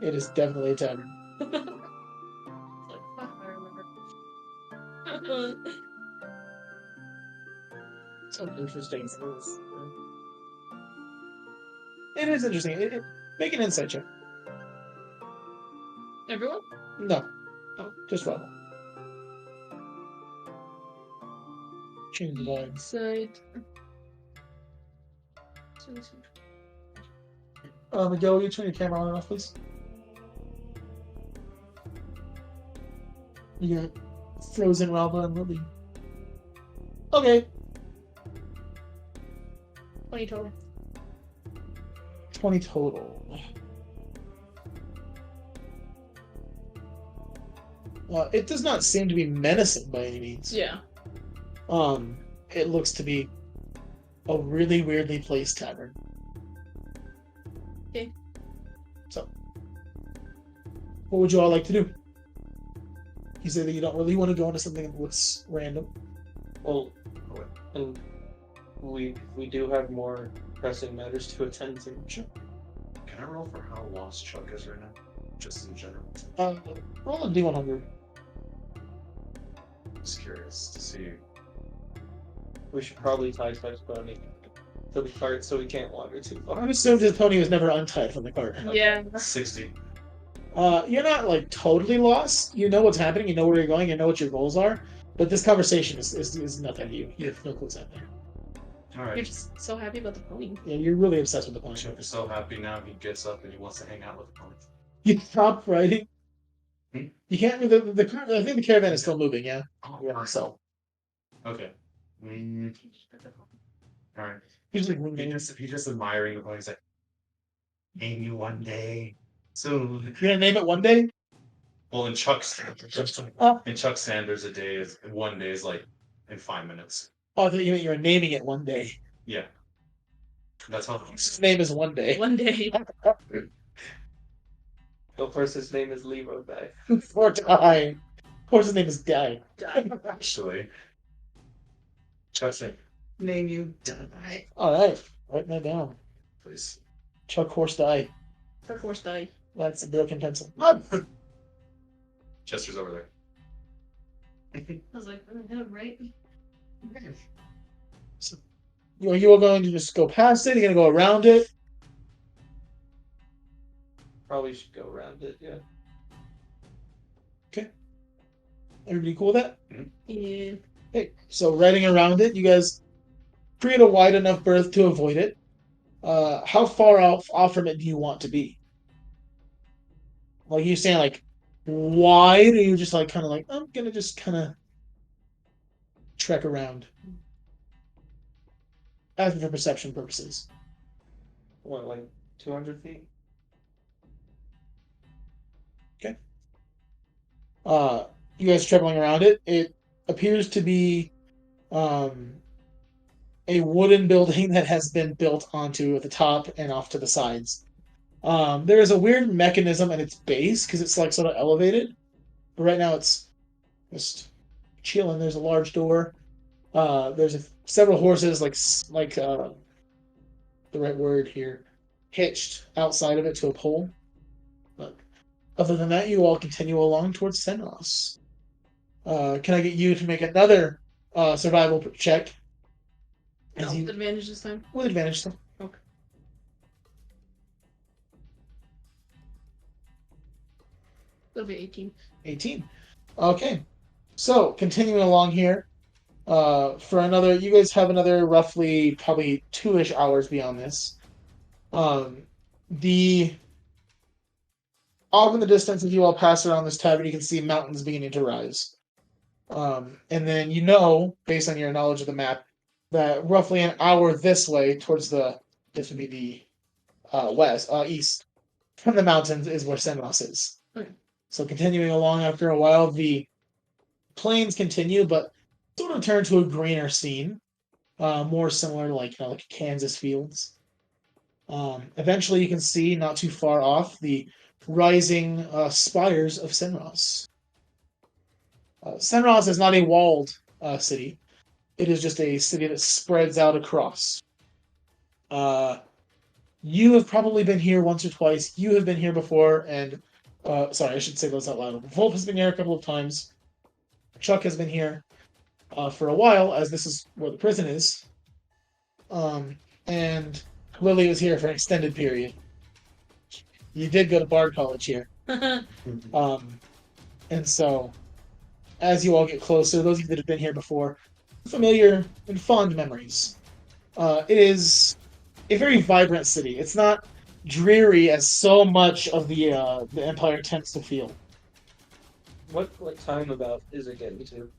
It is definitely a tavern. Like, fuck, I remember. So interesting. It is interesting. Make an insight check. Everyone? No. Oh. Just Rauva. Change the vibes. Side. Miguel, will you turn your camera on and off, please? You got frozen Rauva and Lily. Okay. 20 total. 20 total. It does not seem to be menacing by any means. Yeah. It looks to be a really weirdly placed tavern. Okay. So, what would you all like to do? You say that you don't really want to go into something that looks random. Well, and we do have more pressing matters to attend to. Sure. Can I roll for how lost Chuck is right now? just in general? Roll a D100. Just curious to see. We should probably tie Spice Pony to the cart so we can't wander too far. I'm assuming the pony was never untied from the cart. Yeah. 60. You're not like totally lost. You know what's happening. You know where you're going. You know what your goals are. But this conversation is nothing to you. You have no clue what's happening. All You're right. just so happy about the pony. Yeah, you're really obsessed with the pony. Chip is so happy now. He gets up and he wants to hang out with the pony. You stop riding. Hmm? You can't. I think the caravan is still moving. Yeah. Yeah. So Okay. All right. he's like, He's just admiring the pony. He's like, name you one day soon. you're gonna name it one day. Well, in Chuck Sanders, one day is like in 5 minutes. Oh, I thought you meant you were naming it one day. Yeah. That's how His name is one day. One day. The horse's name is Levo Bay. Or Die. Horse's name is Die. actually. Chuck saying, name you die. All right, writing that down. Please. Chuck Horse Die. Her horse died. That's a broken pencil. Chester's over there. I was like, right? So, you are going to just go past it. You're gonna go around it. Probably should go around it, yeah. Everybody cool with that? Yeah. Okay, so riding around it, you guys create a wide enough berth to avoid it. How far off from it do you want to be? Like, you saying like wide, or you just like kind of like, I'm gonna just kind of trek around. Asking for perception purposes. What, like 200 feet? You guys traveling around it. It appears to be a wooden building that has been built onto at the top and off to the sides. There is a weird mechanism at its base because it's like sort of elevated. But right now it's just chilling. There's a large door. There's several horses like the right word here, hitched outside of it to a pole. But other than that, you all continue along towards Senros. Can I get you to make another survival check? No, As you- with advantage this time. with advantage, still. Okay. It'll be 18. 18. Okay. So, continuing along here, for another, you guys have another roughly probably 2-ish hours beyond this. The off in the distance, as you all pass around this tavern, you can see mountains beginning to rise. And then you know, based on your knowledge of the map, that roughly an hour this way towards this would be the east from the mountains is where Senros is. Okay. So continuing along after a while, the plains continue, but sort of turn to a greener scene, more similar to like Kansas fields. Eventually, you can see not too far off the rising spires of Senros. Senros is not a walled city. It is just a city that spreads out across. You have probably been here once or twice. You have been here before, and sorry, I should say those out loud. Wulf has been here a couple of times. Chuck has been here for a while, as this is where the prison is. And Lily was here for an extended period. You did go to Bard College here. And so, as you all get closer, those of you that have been here before, familiar and fond memories. It is a very vibrant city. It's not dreary as so much of the Empire tends to feel. What time about is it getting to?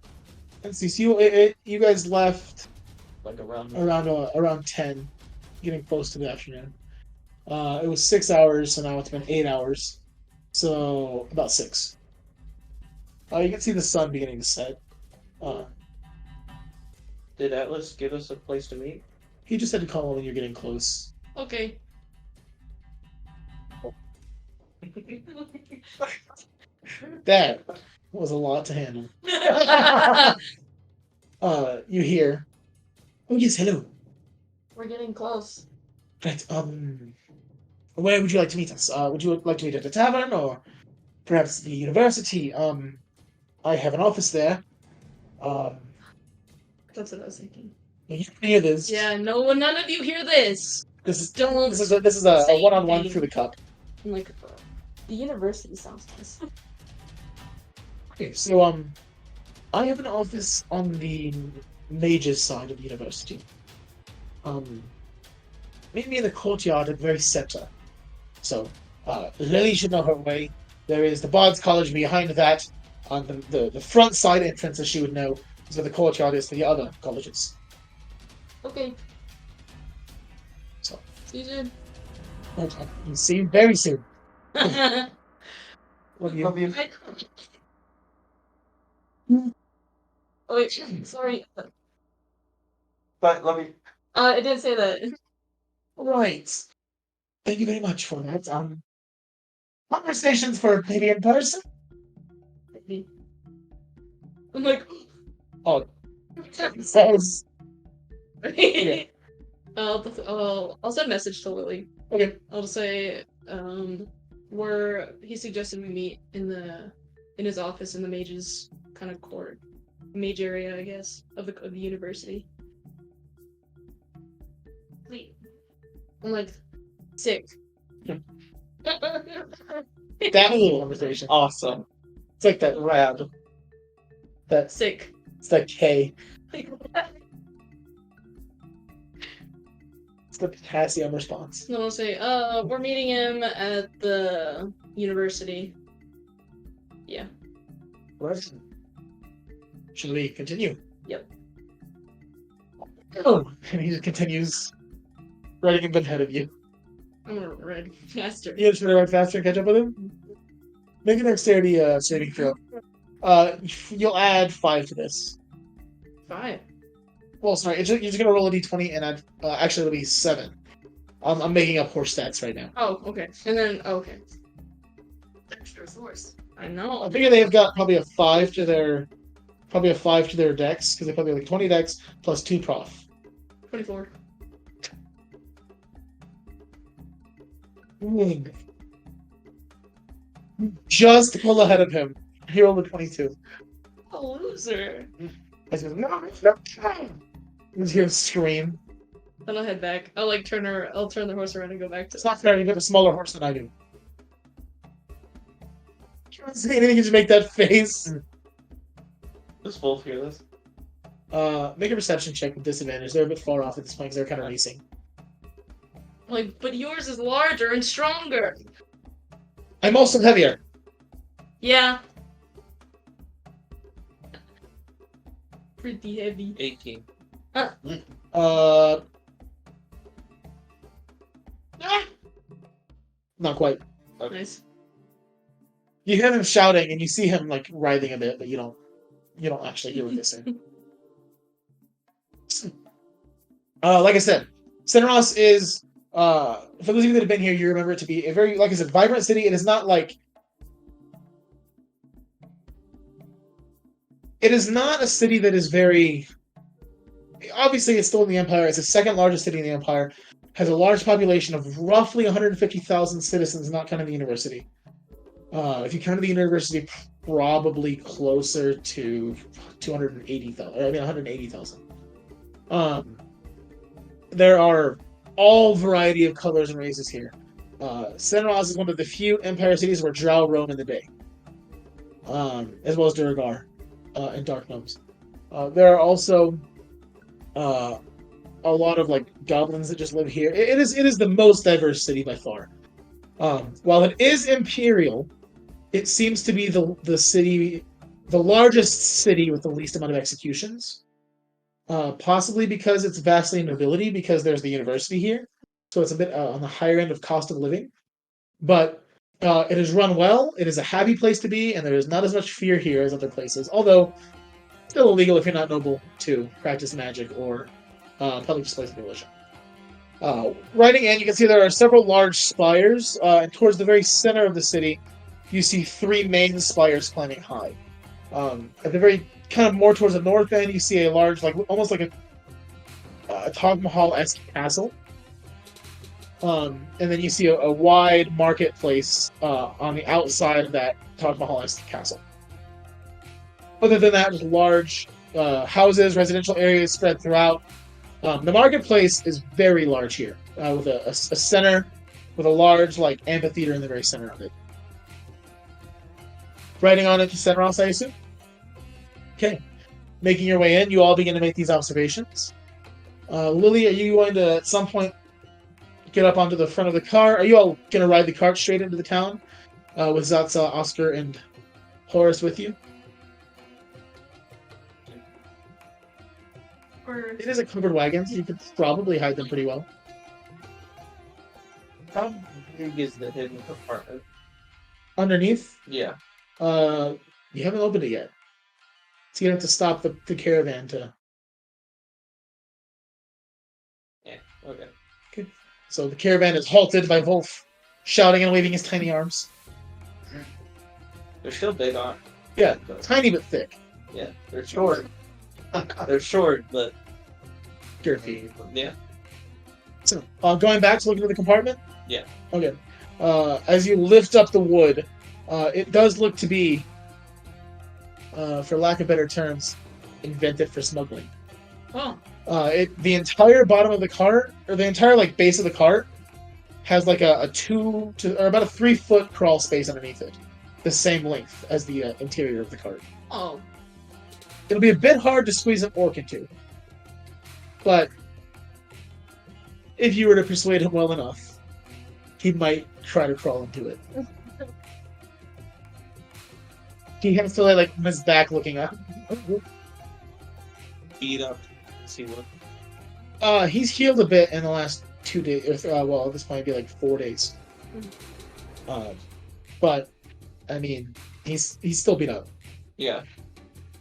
Let's see. So you guys left Like around around 10, getting close to the afternoon. It was 6 hours, so now it's been 8 hours. So about 6. You can see the sun beginning to set. Did Atlas give us a place to meet? He just had to call when you're getting close. Okay. That was a lot to handle. You hear? Oh yes, hello. We're getting close. Right. Where would you like to meet us? Would you like to meet at the tavern or perhaps the university? I have an office there. Um, That's what I was thinking. you can hear this. Yeah, no, none of you hear this. This is Don't. this is a say one-on-one anything. through the cup. I'm like, the university sounds nice. Okay, so I have an office on the mage's side of the university. Maybe in the courtyard at the very center. So, Lily should know her way. There is the Bard's College behind that. On the front side entrance, as she would know, is where the courtyard is for the other colleges. Okay. So. See you soon. Okay, you see you very soon. I- Love you. oh wait, sorry. But love you. I didn't say that. Right. Thank you very much for that. Conversations for maybe in person? I'm like, Oh, says. I'll send a message to Lily. Okay. I'll just say, where he suggested we meet in his office in the mage's kind of court, mage area, I guess, of the university. Wait, I'm like, sick. That little conversation. Awesome. It's like that rad. That's Sick. it's that K. It's the potassium response. And I'll say, we're meeting him at the university. Yeah. Right. Should we continue? Yep. Oh, and he just continues riding a bit ahead of you. I'm gonna ride faster. You just want to ride faster and catch up with him? Make a dexterity saving throw. You'll add 5 to this. 5. Well, sorry, you're just gonna roll a d20 and add. Actually, it'll be 7. I'm making up horse stats right now. Oh, okay. And then, okay. extra force. I know. I figure they've got probably a 5 to their dex because they probably have like 20 dex plus 2 prof. 24. Just pull ahead of him. He rolled a 22. A loser. I said, no. You hear him scream. Then I'll head back. I'll turn the horse around and go back to. It's not fair. You got a smaller horse than I do. Can't say anything. You just make that face. Does Wulf hear this? Make a perception check with disadvantage. They're a bit far off at this point because they're kind of racing. Like, but yours is larger and stronger. I'm also heavier. Yeah. Pretty heavy. 18. Not quite. Okay. Nice. You hear him shouting, and you see him like writhing a bit, but you don't actually hear what they're saying. Like I said, Cineros is for those of you that have been here, you remember it to be a very, like I said, vibrant city. It is not like it is not a city that is very. Obviously, it's still in the Empire. It's the second largest city in the Empire. Has a large population of roughly 150,000 citizens, not counting the university. If you count the university, probably closer to 280,000. I mean, 180,000. There are all variety of colors and races here. Cineros is one of the few Empire cities where Drow roam in the day, as well as Dyrr and Dark Gnomes. There are also a lot of like goblins that just live here. It is the most diverse city by far. While it is imperial, it seems to be the largest city with the least amount of executions. Possibly because it's vastly in nobility, because there's the university here, so it's a bit on the higher end of cost of living. But it is run well. It is a happy place to be, and there is not as much fear here as other places. Although still illegal if you're not noble to practice magic or public displays of religion. Riding in, you can see there are several large spires, and towards the very center of the city, you see 3 main spires climbing high. At the very kind of more towards the north end, you see a large, like almost like a Taj Mahal-esque castle. And then you see a wide marketplace on the outside of that Taj Mahal-esque castle. Other than that, there's large houses, residential areas spread throughout. The marketplace is very large here, with a center with a large amphitheater in the very center of it. Riding on it to Senros, I assume? Okay. Making your way in, you all begin to make these observations. Lily, are you going to, at some point, get up onto the front of the car? Are you all going to ride the cart straight into the town with Zatsa, Oscar, and Horace with you? Or It is a covered wagon, so you could probably hide them pretty well. How big is the hidden compartment? Underneath, Yeah. you haven't opened it yet. So you have to stop the caravan to... Yeah. Okay. So the caravan is halted by Wulf, shouting and waving his tiny arms. They're still big on. Yeah, tiny but thick. Yeah. They're short. They're short, but Girthy. yeah. So, going back to looking at the compartment? Yeah. Okay. As you lift up the wood, it does look to be, for lack of better terms, invented for smuggling. Oh, The entire bottom of the cart, or the entire base of the cart, has a 2 to or about a 3-foot crawl space underneath it, the same length as the interior of the cart. oh, It'll be a bit hard to squeeze an orc into, but if you were to persuade him well enough, he might try to crawl into it. He has to lay on his back looking up. Beat up. See what? He's healed a bit in the last 2 days. Well, this might be 4 days. But I mean, he's still beat up. Yeah.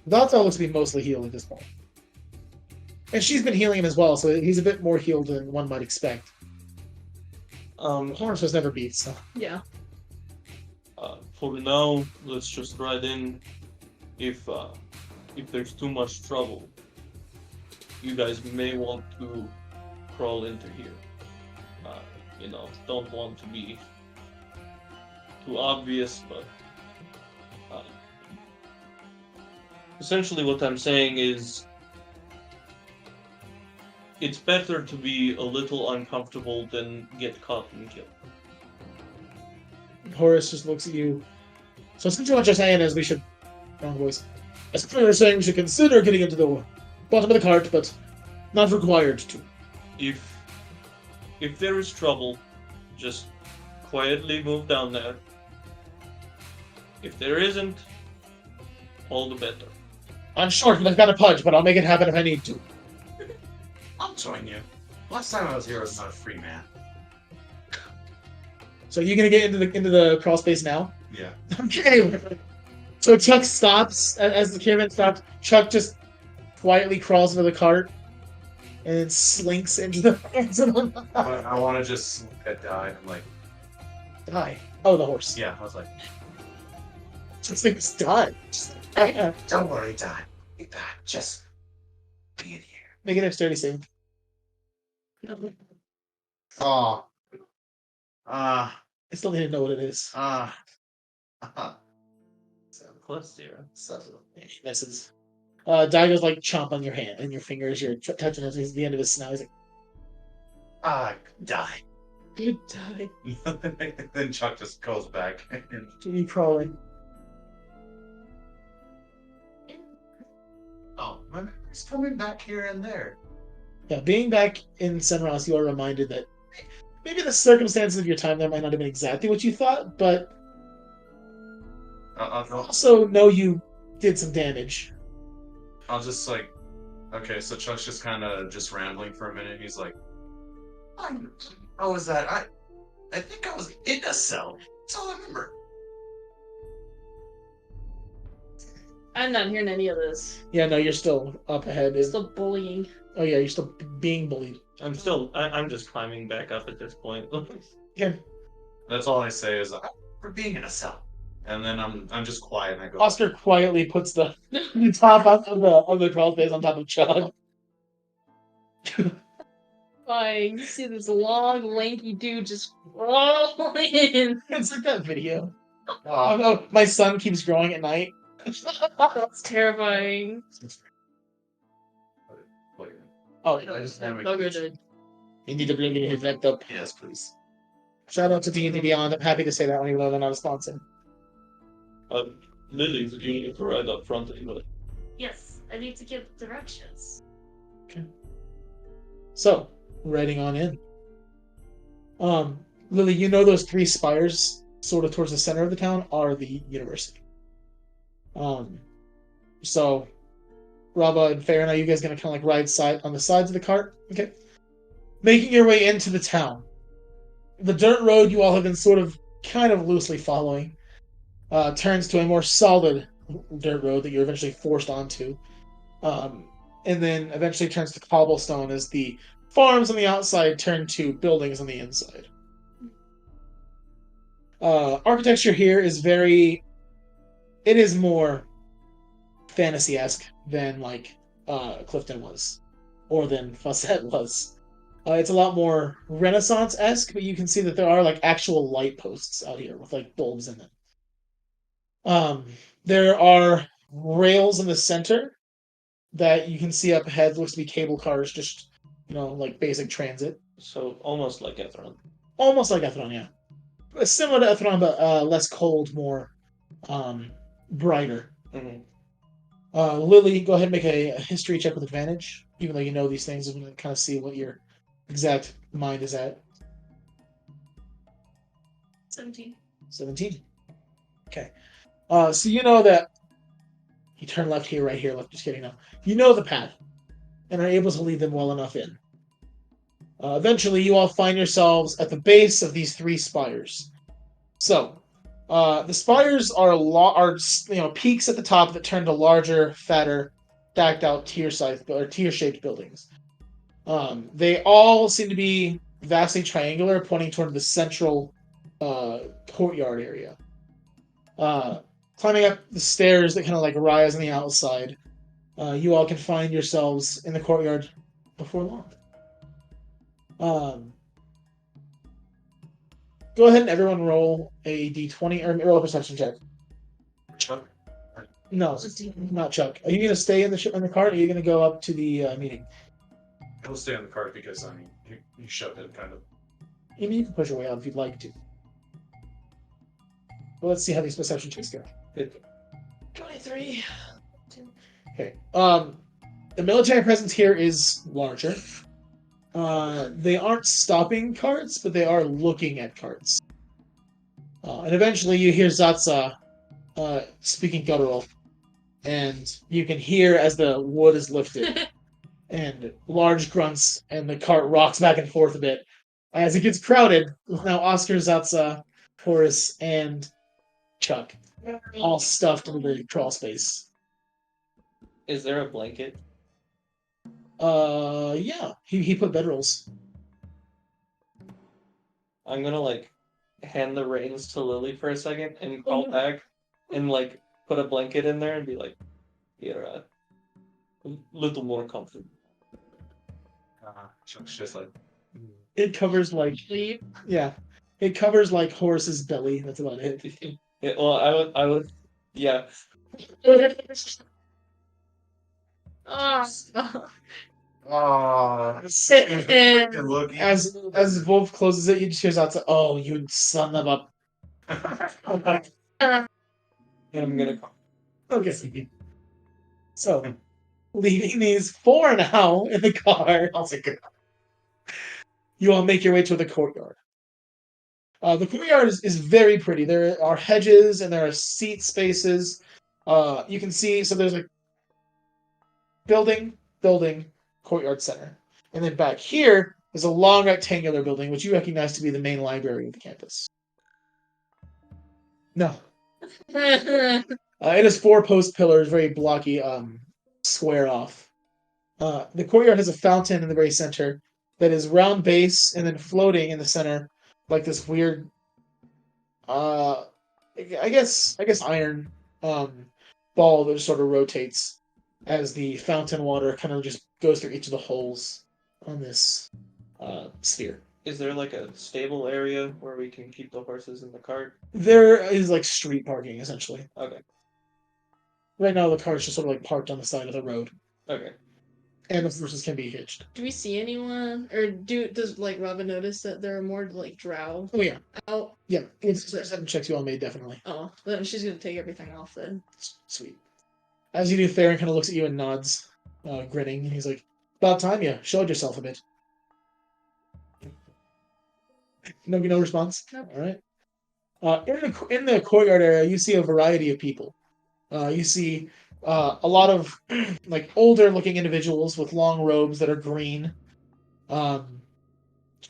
Zatsa looks to be mostly healed at this point. And she's been healing him as well, so he's a bit more healed than one might expect. Horace was never beat, so... yeah. For now, let's just ride in. If there's too much trouble, you guys may want to crawl into here. Don't want to be too obvious, but essentially what I'm saying is it's better to be a little uncomfortable than get caught and killed. Horace just looks at you. So essentially what you're saying is we should... Wrong voice. Essentially you're saying we should consider getting into the bottom of the cart, but not required to. If there is trouble, just quietly move down there. If there isn't, all the better. I'm short and I've got a punch, but I'll make it happen if I need to. I'll join you. Last time I was here, I was not a free man. So you gonna get into the crawl space now? Yeah. Okay. So Chuck stops as the caravan stops. Chuck just quietly crawls into the cart and then slinks into the hands of the I want to just die. I'm like, die. Oh, the horse. yeah. I was like, This thing's done. don't worry, die. Be back. Just be in here. Make an dexterity save. Oh. I still need to know what it is. Plus 0. So he misses. Daigo's chomp on your hand and your fingers. You're touching the end of his snout. He's like, Die. good die. Then Chuck just goes back. Continue crawling. Oh, my memory's coming back here and there. Yeah, being back in Senros, you are reminded that maybe the circumstances of your time there might not have been exactly what you thought, but I'll also know you did some damage. just okay, so Chuck's just kind of just rambling for a minute. He's like, how was that? I think I was in a cell. That's all I remember. I'm not hearing any of this. Yeah, no, you're still up ahead. Still bullying. Oh yeah, you're still being bullied. I'm just climbing back up at this point. Yeah. That's all I say is for being in a cell. And then I'm just quiet and I go, Oscar quietly puts the top of the crawl space on top of Chug. Fine. You see this long, lanky dude just rolling. It's like that video. Oh no, my son keeps growing at night. That's terrifying. Oh, I just never. So good. you need to bring in his laptop. Yes, please. Shout out to D&D Beyond. I'm happy to say that one, even though they're not a sponsor. Lily, you need to ride up front anyway. Yes, I need to give directions. So, riding on in. Lily, you know those three spires, sort of towards the center of the town, are the university. So, Rauva and Farron, are you guys gonna kind of like ride on the sides of the cart? Okay. Making your way into the town. The dirt road you all have been sort of kind of loosely following turns to a more solid dirt road that you're eventually forced onto. And then eventually turns to cobblestone as the farms on the outside turn to buildings on the inside. Architecture here is it is more fantasy-esque than like Clifton was, or than Fawcett was. It's a lot more Renaissance-esque, but you can see that there are like actual light posts out here with like bulbs in them. There are rails in the center that you can see up ahead. Looks to be cable cars, just like basic transit. So almost like Ethron. Almost like Ethron, yeah. Similar to Ethron, but less cold, more brighter. Mm-hmm. Lily, go ahead and make a history check with advantage, even though you know these things. I'm going to kind of see what your exact mind is at. 17. 17. Okay. So you know that you turn left here, right here, left. Just kidding. No, you know the path, and are able to lead them well enough in. Eventually, you all find yourselves at the base of these three spires. So, the spires are peaks at the top that turn to larger, fatter, stacked out tier-shaped buildings. They all seem to be vastly triangular, pointing toward the central courtyard area. Climbing up the stairs that kind of like rise on the outside, you all can find yourselves in the courtyard before long. Go ahead and everyone roll a d20 or roll a perception check. Chuck? No, not Chuck. Are you going to stay in the cart, or are you going to go up to the meeting? He'll stay on the cart because you shoved it kind of. I mean, you can push your way out if you'd like to. Well, let's see how these perception checks go. 23. Okay. The military presence here is larger. They aren't stopping carts, but they are looking at carts. And eventually you hear Zatsa speaking guttural, and you can hear as the wood is lifted, and large grunts, and the cart rocks back and forth a bit. As it gets crowded, with now Oscar, Zatsa, Horace, and Chuck, all stuffed into the crawl space. Is there a blanket? Yeah. He put bedrolls. I'm gonna like hand the reins to Lily for a second and call back and like put a blanket in there and be like, "You're a little more comfortable." Chuck's just like. It covers like Sleep. yeah. It covers like Horace's belly. That's about it. Yeah, well, I would, yeah. Oh, And looking. As Wolf closes it, you just hear out, "Oh, you son of a." And I'm gonna call. Okay. So, leaving these four now in the car, I'll take it. you all make your way to the courtyard. The courtyard is very pretty. There are hedges and there are seat spaces. You can see, so there's a building, courtyard center. And then back here is a long rectangular building, which you recognize to be the main library of the campus. No. It has four post pillars, very blocky, square off. The courtyard has a fountain in the very center that is round base and then floating in the center like this weird, I guess iron ball that just sort of rotates as the fountain water kind of just goes through each of the holes on this sphere. Is there like a stable area where we can keep the horses in the cart? There is like street parking essentially. Okay. Right now, the car's just sort of like parked on the side of the road, Okay. and the horses can be hitched. Do we see anyone, or does like Rauva notice that there are more like drow Oh yeah, out? yeah. It's 7 checks you all made definitely. Oh, then she's gonna take everything off then. Sweet. As you do, Theron kind of looks at you and nods, grinning, and he's like, "About time you showed yourself a bit." No response. Nope. All right. In the courtyard area, you see a variety of people. You see a lot of like older looking individuals with long robes that are green. A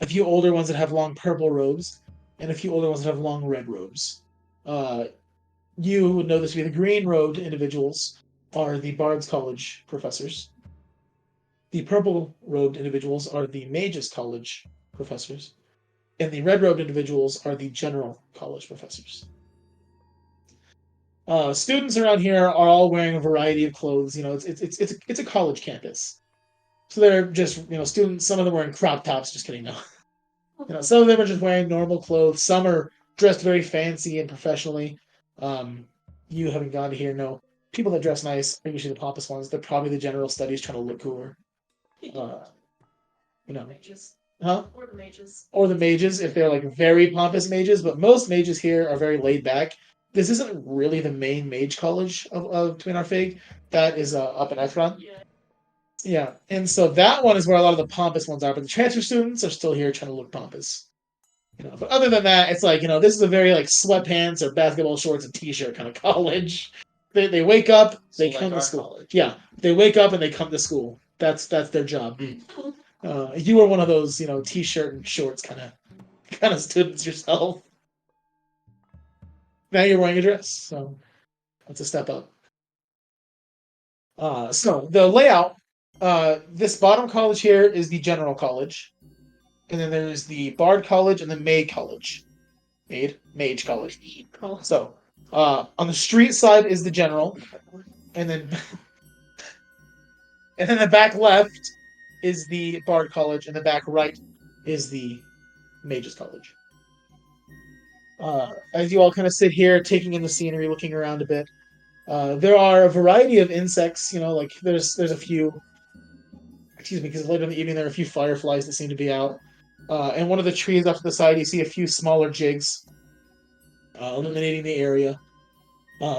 few older ones that have long purple robes, and a few older ones that have long red robes. You would know this to be the green robed individuals are the Bard's College professors. The purple robed individuals are the Mages College professors. And the red robed individuals are the General College professors. Students around here are all wearing a variety of clothes. It's a college campus, so they're just students. Some of them wearing crop tops. Just kidding, no. Some of them are just wearing normal clothes. Some are dressed very fancy and professionally. You haven't gone to here, no. People that dress nice are usually the pompous ones. They're probably the general studies trying to look cooler. Mages. Huh? Or the mages. Or the mages, if they're like very pompous mages, but most mages here are very laid back. This isn't really the main mage college of Twin Arfig. That is up in Ephron. Yeah. Yeah, and so that one is where a lot of the pompous ones are, but the transfer students are still here trying to look pompous. But other than that, it's like, this is a very like sweatpants or basketball shorts and t-shirt kind of college. They wake up, they So come like to school. college. Yeah, they wake up and they come to school. That's their job. You were one of those, t-shirt and shorts kind of students yourself. Now you're wearing a dress, so that's a step up. So the layout, this bottom college here is the general college, and then there's the Bard College and the Mage College. Mage College. So on the street side is the general, and then the back left is the Bard College, and the back right is the Mages College. As you all kind of sit here, taking in the scenery, looking around a bit, there are a variety of insects. Like there's a few. Excuse me, because later in the evening there are a few fireflies that seem to be out. And one of the trees off to the side, you see a few smaller jigs illuminating the area.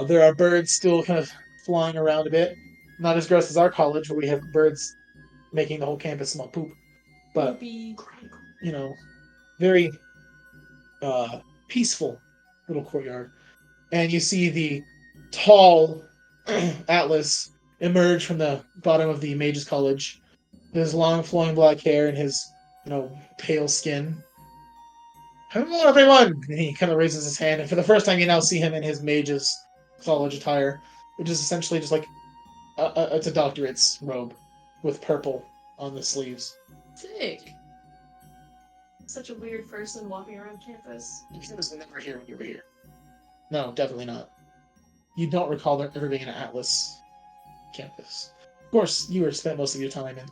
There are birds still kind of flying around a bit. Not as gross as our college, where we have birds making the whole campus smell poop. But, very peaceful little courtyard. And you see the tall Atlas emerge from the bottom of the Mages College with his long flowing black hair and his, pale skin. Hello, everyone! And he kind of raises his hand, and for the first time you now see him in his Mages College attire, which is essentially just like it's a doctorate's robe with purple on the sleeves. Sick. Such a weird person walking around campus. He was never here when you were here. No, definitely not. You don't recall there ever being an Atlas campus. Of course, you spent most of your time in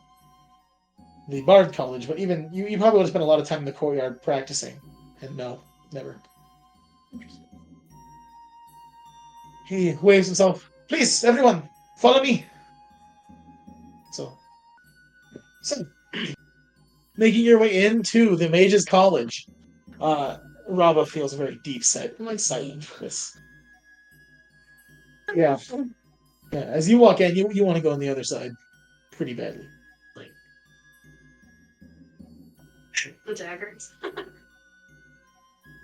the Bard College, but even you probably would have spent a lot of time in the courtyard practicing. And no, never. He waves himself. Please, everyone, follow me. So, making your way into the Mages College, Rauva feels a very deep excitement for this. Yeah. As you walk in, you want to go on the other side pretty badly. The daggers.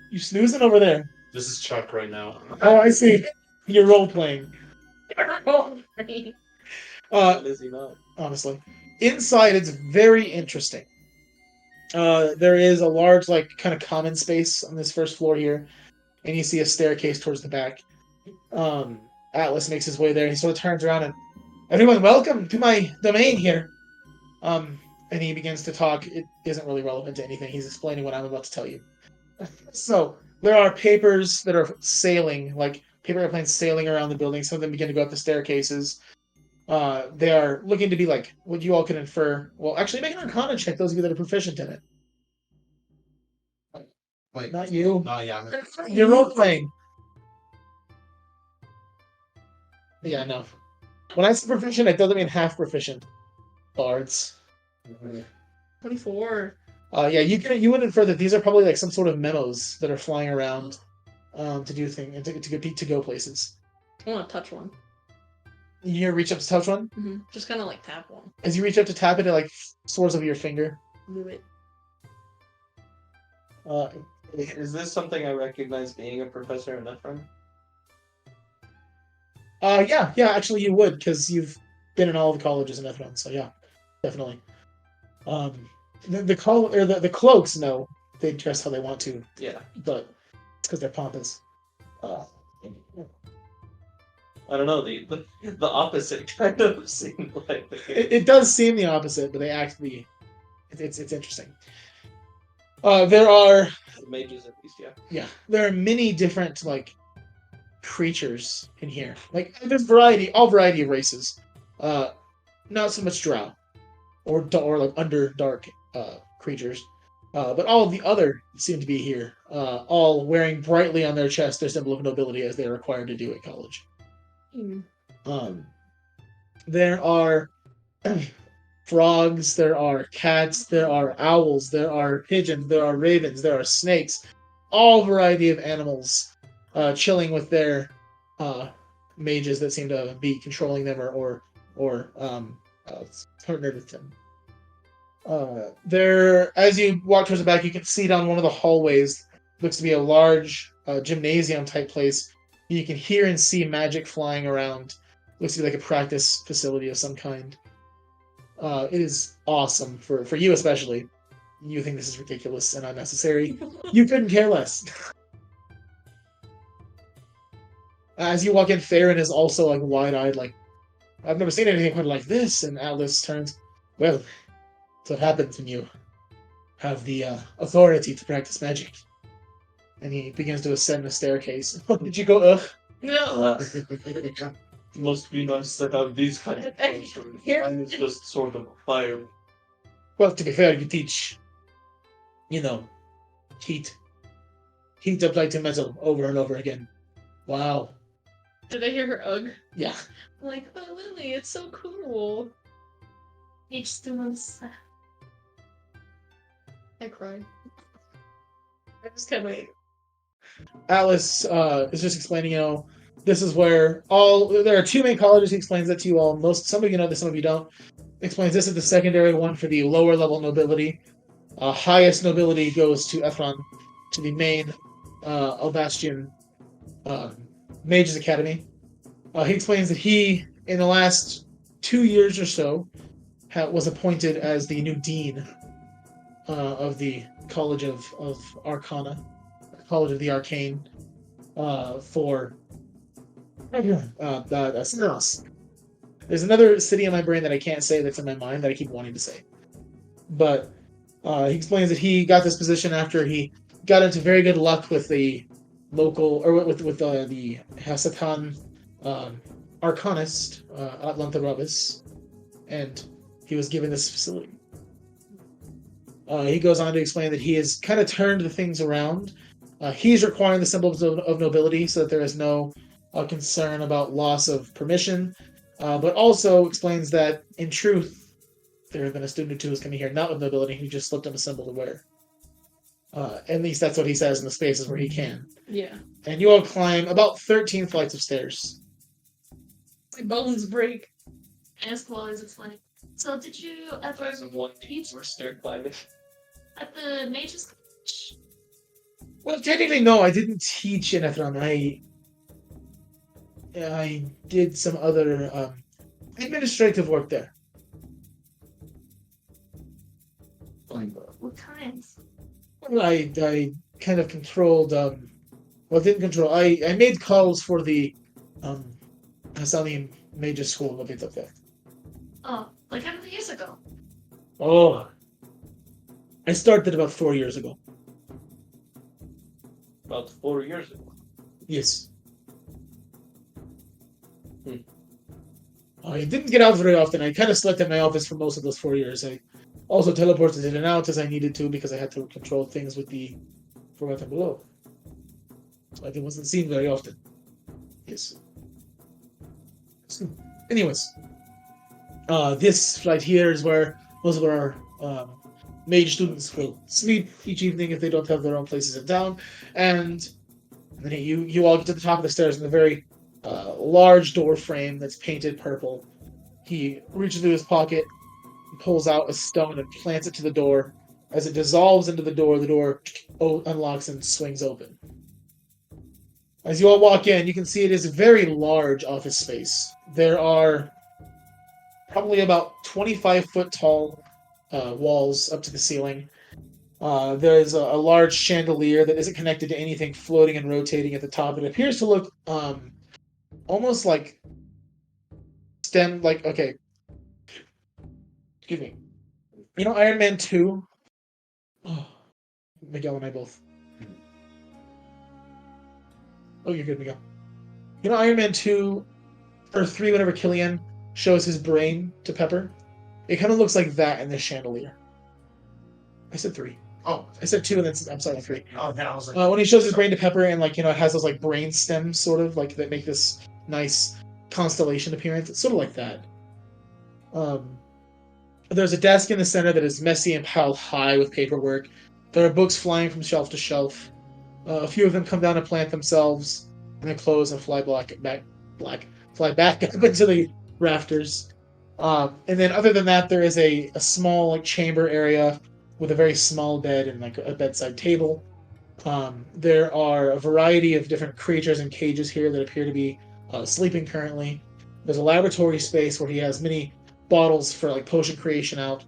You snoozing over there? This is Chuck right now. Oh, I see. You're role playing. Is he not? Honestly, inside it's very interesting. There is a large, kind of common space on this first floor here, and you see a staircase towards the back. Atlas makes his way there, and he sort of turns around and, everyone, welcome to my domain here. And he begins to talk. It isn't really relevant to anything. He's explaining what I'm about to tell you. So, there are papers that are sailing, like paper airplanes sailing around the building. Some of them begin to go up the staircases. They are looking to be like what you all can infer. Well, actually, make an Arcana check, those of you that are proficient in it. Wait, Not you. no, yeah. You're role playing. Yeah, no. When I say proficient, it doesn't mean half proficient. Bards. 24. Yeah, you would infer that these are probably like some sort of memos that are flying around, to do things and to go places. I want to touch one. You reach up to touch one. Just kind of like tap one. As you reach up to tap it, it like soars over your finger. Do it. Is this something I recognize being a professor in Ephraim? Yeah, actually you would, because you've been in all the colleges in Ethron, so yeah, definitely. The cloaks know they dress how they want to, Yeah. but it's because they're pompous. I don't know, the opposite kind of seemed like the case. It does seem the opposite, but they actually, it's interesting. There are Mages at least, yeah. Yeah, there are many different like creatures in here. Like there's all variety of races. Not so much drow or like underdark creatures, but all of the other seem to be here. All wearing brightly on their chest their symbol of nobility, as they are required to do at college. There are frogs, there are cats, there are owls, there are pigeons, there are ravens, there are snakes, all variety of animals chilling with their mages that seem to be controlling them or partnered with them. There, as you walk towards the back, you can see down one of the hallways. Looks to be a large gymnasium type place. You can hear and see magic flying around. Looks to be like a practice facility of some kind. It is awesome for you especially. You think this is ridiculous and unnecessary. You couldn't care less. As you walk in, Farron is also like wide-eyed, like, I've never seen anything quite like this. And Atlas turns, well, that's what happens when you have the authority to practice magic. And he begins to ascend the staircase. Did you go, ugh? No. Must be nice to have these kind of things. Mine is just sort of fire. Well, to be fair, you teach, heat applied to metal over and over again. Wow. Did I hear her ugh? Yeah. I'm like, oh, Lily, it's so cool. Each student's. I cried. I just kind of like. Atlas is just explaining, this is where there are two main colleges. He explains that to you all. Some of you know this, some of you don't. Explains this is the secondary one for the lower level nobility. Highest nobility goes to Ephron, to the main Albastian Mages Academy. He explains that he, in the last 2 years or so, was appointed as the new dean of the College of Arcana, College of the Arcane, for something else. There's another city in my brain that I can't say that's in my mind that I keep wanting to say. But he explains that he got this position after he got into very good luck with the local, or with the Hasatan Arcanist, Atlanta Ravis, and he was given this facility. He goes on to explain that he has kind of turned the things around. He's requiring the symbols of nobility so that there is no concern about loss of permission, but also explains that, in truth, there have been a student or two who's coming here not with nobility who just slipped him a symbol to wear. At least that's what he says in the spaces where he can. Yeah. And you all climb about 13 flights of stairs. My bones break. As well as it's like. So did you ever teach We're stair climbing. at the Mages College? Well, technically, no, I didn't teach in Ethron. I did some other administrative work there. What kind? Well, I kind of controlled. Didn't control. I made calls for the Hassanian Mages School located up there. Oh, like how many years ago? Oh, I started about 4 years ago. About 4 years ago. Yes. I didn't get out very often. I kind of slept in my office for most of those 4 years. I also teleported in and out as I needed to because I had to control things with the Forgotten Below. Like it wasn't seen very often. Yes. So, anyways, this right here is where most of our mage students will sleep each evening if they don't have their own places in town. And then you all get to the top of the stairs in a very large door frame that's painted purple. He reaches into his pocket, pulls out a stone, and plants it to the door. As it dissolves into the door unlocks and swings open. As you all walk in, you can see it is a very large office space. There are probably about 25-foot tall walls up to the ceiling. There's a large chandelier that isn't connected to anything floating and rotating at the top. It appears to look almost like okay. Excuse me. You know Iron Man 2? Oh, Miguel and I both. Oh, you're good, Miguel. You know Iron Man 2 or 3 whenever Killian shows his brain to Pepper? It kind of looks like that in this chandelier. I said 3. Oh, I said 2 and then I'm sorry, 3. oh, yeah, I was like, When he shows his brain to Pepper and it has those brain stems sort of that make this nice constellation appearance. It's sort of like that. There's a desk in the center that is messy and piled high with paperwork. There are books flying from shelf to shelf. A few of them come down and plant themselves, and then close and fly back up into the rafters. And then other than that, there is a small chamber area with a very small bed and a bedside table. There are a variety of different creatures in cages here that appear to be sleeping currently. There's a laboratory space where he has many bottles for potion creation out.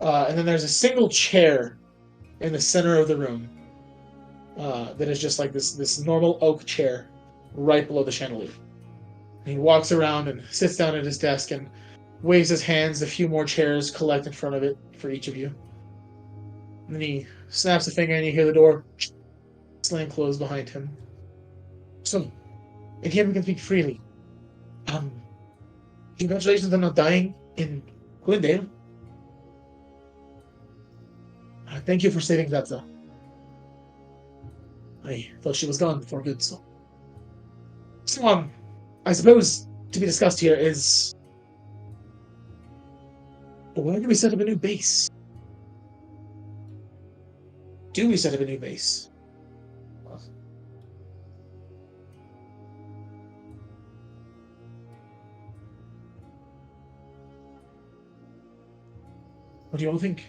And then there's a single chair in the center of the room that is just this normal oak chair right below the chandelier. And he walks around and sits down at his desk and waves his hands. A few more chairs collect in front of it for each of you. And then he snaps a finger and you hear the door slam close behind him. So, in here we can speak freely. Congratulations on not dying in Glendale. Thank you for saving Gatza. I thought she was gone for good, so. So, I suppose to be discussed here is where do we set up a new base? Do we set up a new base? What do you all think?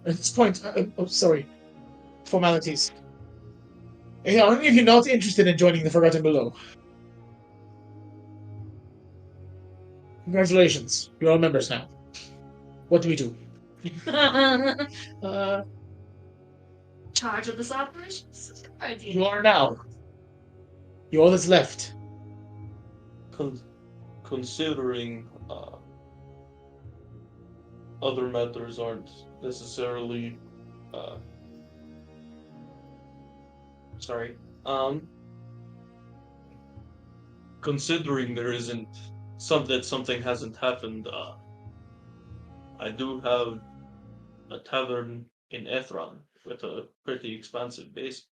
At this point, sorry. Formalities. Are any of you not interested in joining the Forgotten Below? Congratulations. You're all members now. What do we do? Charge of this operation? This is a good idea. You are now. You're all that's left. Considering other matters aren't necessarily considering there isn't something hasn't happened, I do have a tavern in Ethron with a pretty expansive base.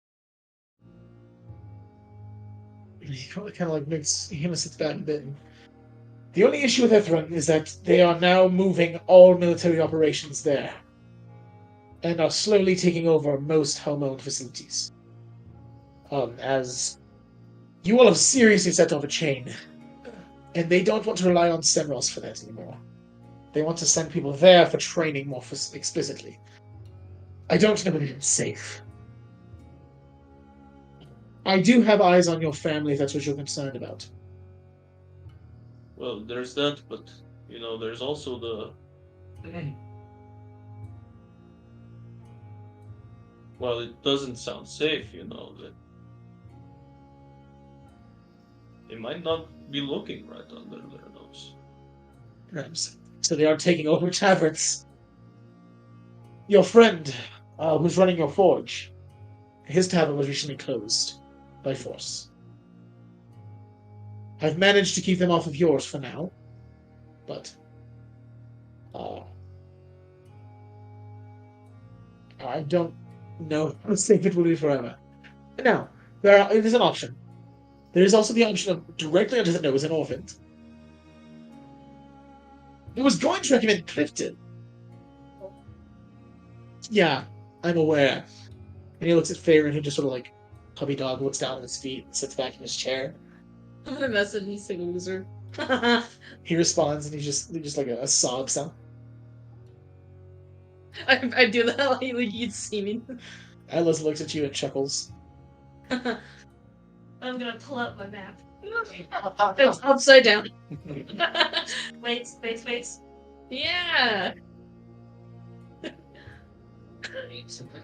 He kind of sits back a bit. The only issue with Ethron is that they are now moving all military operations there, and are slowly taking over most home-owned facilities. As you all have seriously set off a chain, and they don't want to rely on Semros for that anymore. They want to send people there for training more explicitly. I don't know if it's safe. I do have eyes on your family if that's what you're concerned about. Well, there's that, but there's also the well, it doesn't sound safe, that they might not be looking right under their nose. Perhaps. So they are taking over taverns. Your friend, who's running your forge, his tavern was recently closed by force. I've managed to keep them off of yours for now, but I don't No, save it will be forever. Now, it is an option. There is also the option of directly under the nose and orphaned. I was going to recommend Clifton. Yeah, I'm aware. And he looks at Faerun, who just sort of like puppy dog looks down at his feet and sits back in his chair. I'm gonna message and say loser. He responds, and he's just like a sob sound. I do that like you'd see me. Atlas looks at you and chuckles. I'm gonna pull up my map. It's upside down. Wait. Yeah.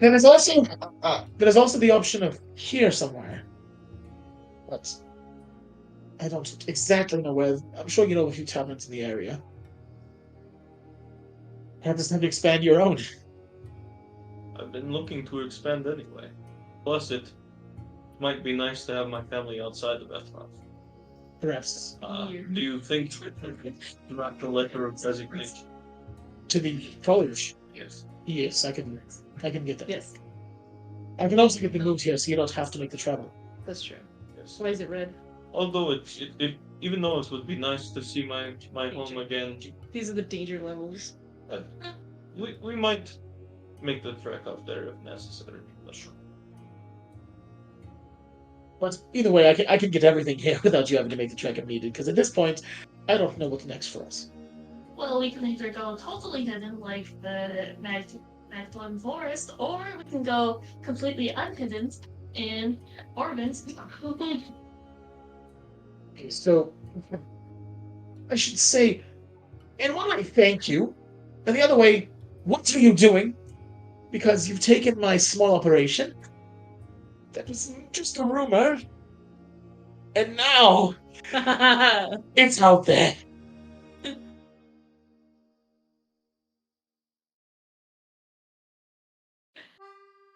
There's also the option of here somewhere. But I don't exactly know where. I'm sure you know a few taverns in the area. Perhaps it's time to expand your own. I've been looking to expand anyway. Plus, it might be nice to have my family outside of Ethnaf. Perhaps Do you think you have the letter of resignation? to the college. Yes. Yes, I can get that. Yes, I can also get them moved here, so you don't have to make the travel. that's true. Yes. Why is it red? Although even though it would be nice to see my home again, These are the danger levels. we might make the trek up there if necessary. That's sure. But either way, I can get everything here without you having to make the trek if needed. Because at this point, I don't know what's next for us. Well, we can either go totally hidden like the Magdalene Forest, or we can go completely unhidden in Orbit. Okay, so I should say, in one way, thank you, and the other way, what are you doing? Because you've taken my small operation. That was just a rumor. And now it's out there.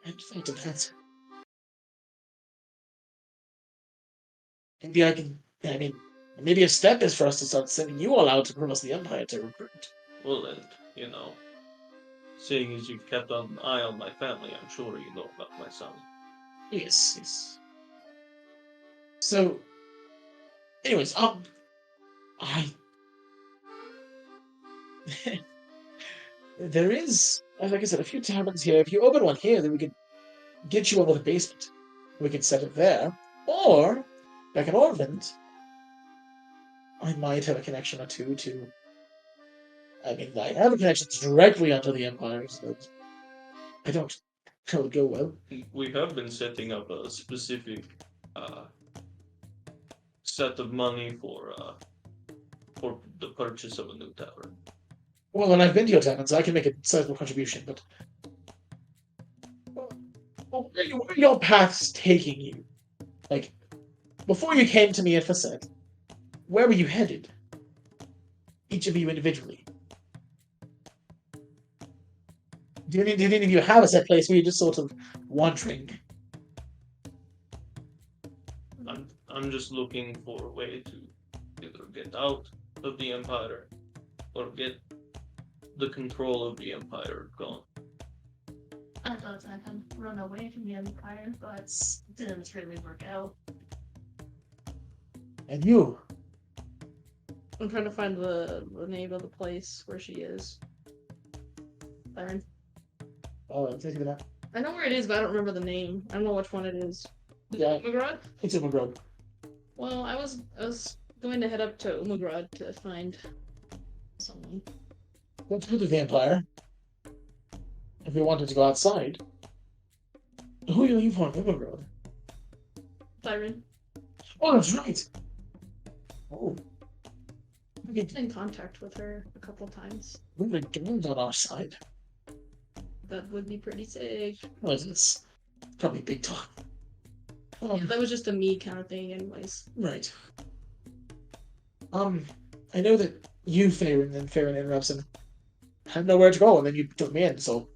And thought of that. Maybe maybe a step is for us to start sending you all out across the Empire to recruit. Well, and seeing as you've kept an eye on my family, I'm sure you know about my son. Yes. So, anyways, there is, like I said, a few taverns here. If you open one here, then we could get you over the basement. We could set it there. Or, back in Orvand, I might have a connection or two to... I have a connection directly onto the Empire, so I don't know it would go well. We have been setting up a specific set of money for the purchase of a new tower. Well, when I've been to your taverns, I can make a sizable contribution, but... where are your paths taking you? Like, before you came to me at Facet, where were you headed? Each of you individually. Do any of you have a set place where you're just sort of wandering? I'm just looking for a way to either get out of the Empire or get the control of the Empire gone. I thought I could run away from the Empire, but it didn't really work out. And you? I'm trying to find the name of the place where she is. Byron. Oh, I'm taking that. I know where it is, but I don't remember the name. I don't know which one it is. Yeah. Umagrad? It's in Magrod. Well, I was going to head up to Umagrad to find someone. Let's go to the Empire. If we wanted to go outside. Who are you looking for in Umagrod? Byron. Oh, that's right! Oh. I've been in contact with her a couple times. We have guns on our side. That would be pretty sick. Well, it's probably big talk. Yeah, that was just a me kind of thing anyways. Right. I know that you, Farron, and Farron interrupts him, had nowhere to go, and then you took me in, so...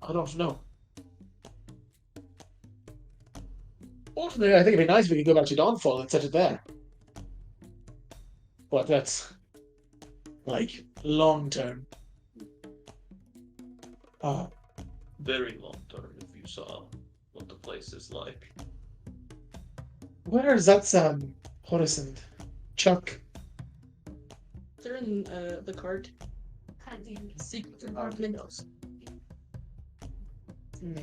I don't know. Ultimately, I think it'd be nice if we could go back to Dawnfall and set it there. But that's... like, long term. Uh, Very long term if you saw what the place is like. where is that Horace and Chuck? They're in the cart. God damn it. Secret compartment.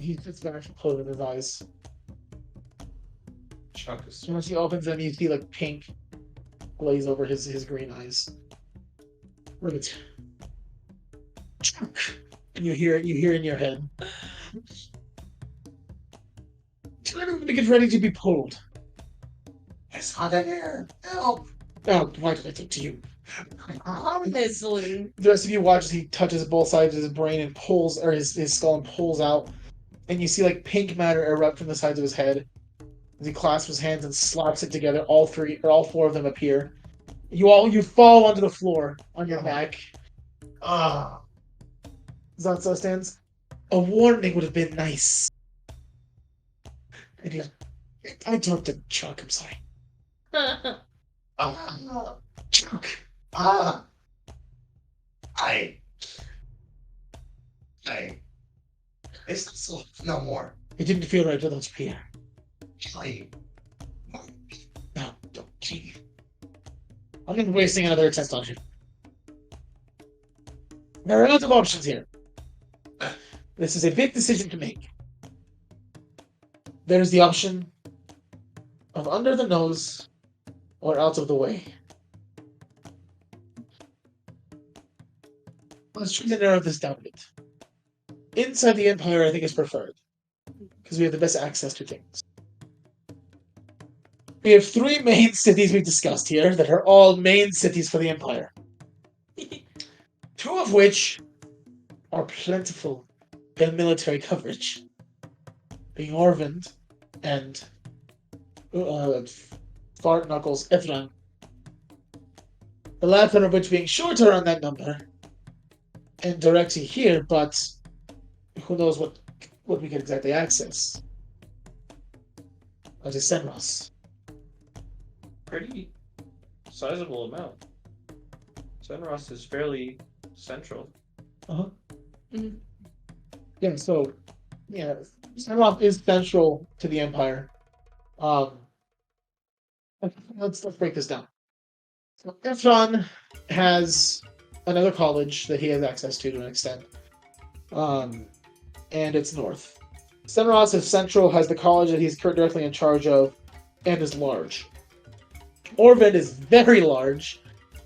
He sits back, closing his eyes. Chuck is. Once he opens them, you see like pink glaze over his green eyes. Right. Chuck. And you hear in your head. Tell everyone to get ready to be pulled. It's hot in here. Help! Oh, why did I think to you? Honestly. The rest of you watch as he touches both sides of his brain and pulls, or his skull and pulls out. And you see like pink matter erupt from the sides of his head. As he clasps his hands and slaps it together, all four of them appear. You fall onto the floor on your back. Ah. Zatso stands. A warning would have been nice. And he, I talked to Chuck, I'm sorry. Chuck. It's so no more. It didn't feel right without you here. Like, No, don't cheat. I'm not wasting another attempt on you. There are lots of options here. This is a big decision to make. There's the option of under the nose or out of the way. Let's try to narrow this down a bit. Inside the Empire, I think is preferred, because we have the best access to things. We have 3 main cities we discussed here that are all main cities for the Empire. 2 of which are plentiful in military coverage, being Orvand and Fart Knuckles Ithran. The latter of which being shorter on that number, and directly here, but who knows what we can exactly access. That is Senros. Pretty sizable amount. Senros is fairly central. Uh-huh. Mhm. Yeah, so, yeah, Senros is central to the Empire. Let's break this down. So Efron has another college that he has access to an extent. And it's north. Senros is central, has the college that he's directly in charge of, and is large. Orvin is very large,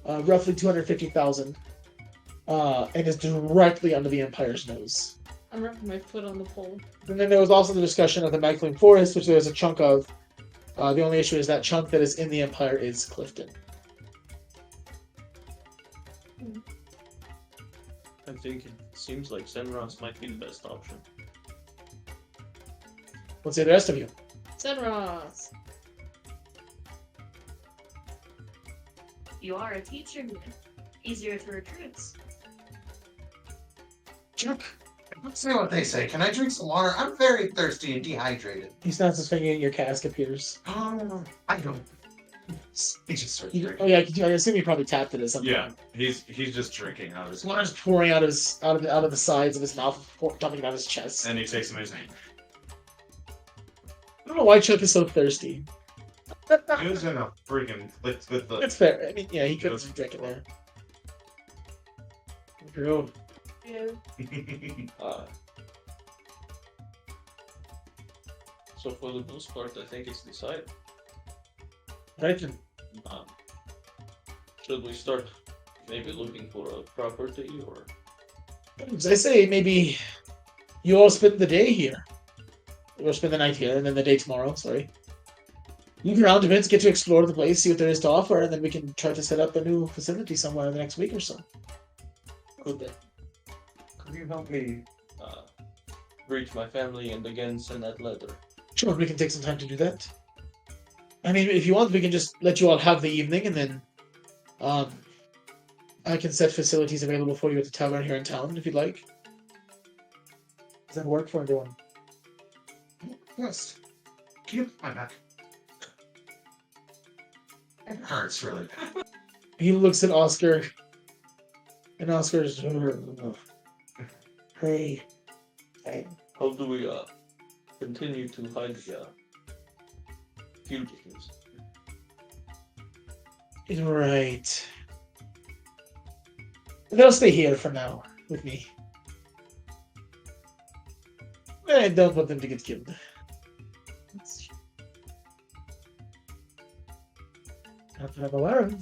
roughly 250,000, and is directly under the Empire's nose. I'm wrapping my foot on the pole. And then there was also the discussion of the Magdalene Forest, which there's a chunk of. The only issue is that chunk that is in the Empire is Clifton. I think it seems like Senros might be the best option. What say the rest of you? Senros. You are a teacher, easier to recruits. Chuck, let's see what they say. Can I drink some water? I'm very thirsty and dehydrated. He snaps his finger and your cask appears. Oh, I don't. He just starts Oh drinking. yeah, I assume you probably tapped it at some Yeah, point. he's just drinking out of his Water's pouring out of the sides of his mouth, dumping it out his chest. and he takes him in his hand. I don't know why Chuck is so thirsty. He was in a freaking with the. It's fair. I mean, yeah, he could have been drinking there. True. Yeah. Uh, so for the most part, I think it's decided. Right then. Um, should we start maybe looking for a property or? As I say, maybe you all spend the day here. Or spend the night here, and then the day tomorrow, sorry. Look around a bit, get to explore the place, see what there is to offer, and then we can try to set up a new facility somewhere in the next week or so. Could you help me reach my family and again send that letter? Sure, we can take some time to do that. I mean, if you want, we can just let you all have the evening, and then I can set facilities available for you at the tavern here in town, if you'd like. Does that work for everyone? Yes. Can you put my back? It hurts really. He looks at Oscar, and Oscar's, hey, How do we continue to hide the fugitives? Right. They'll stay here for now with me. I don't want them to get killed. Not that I'm aware of.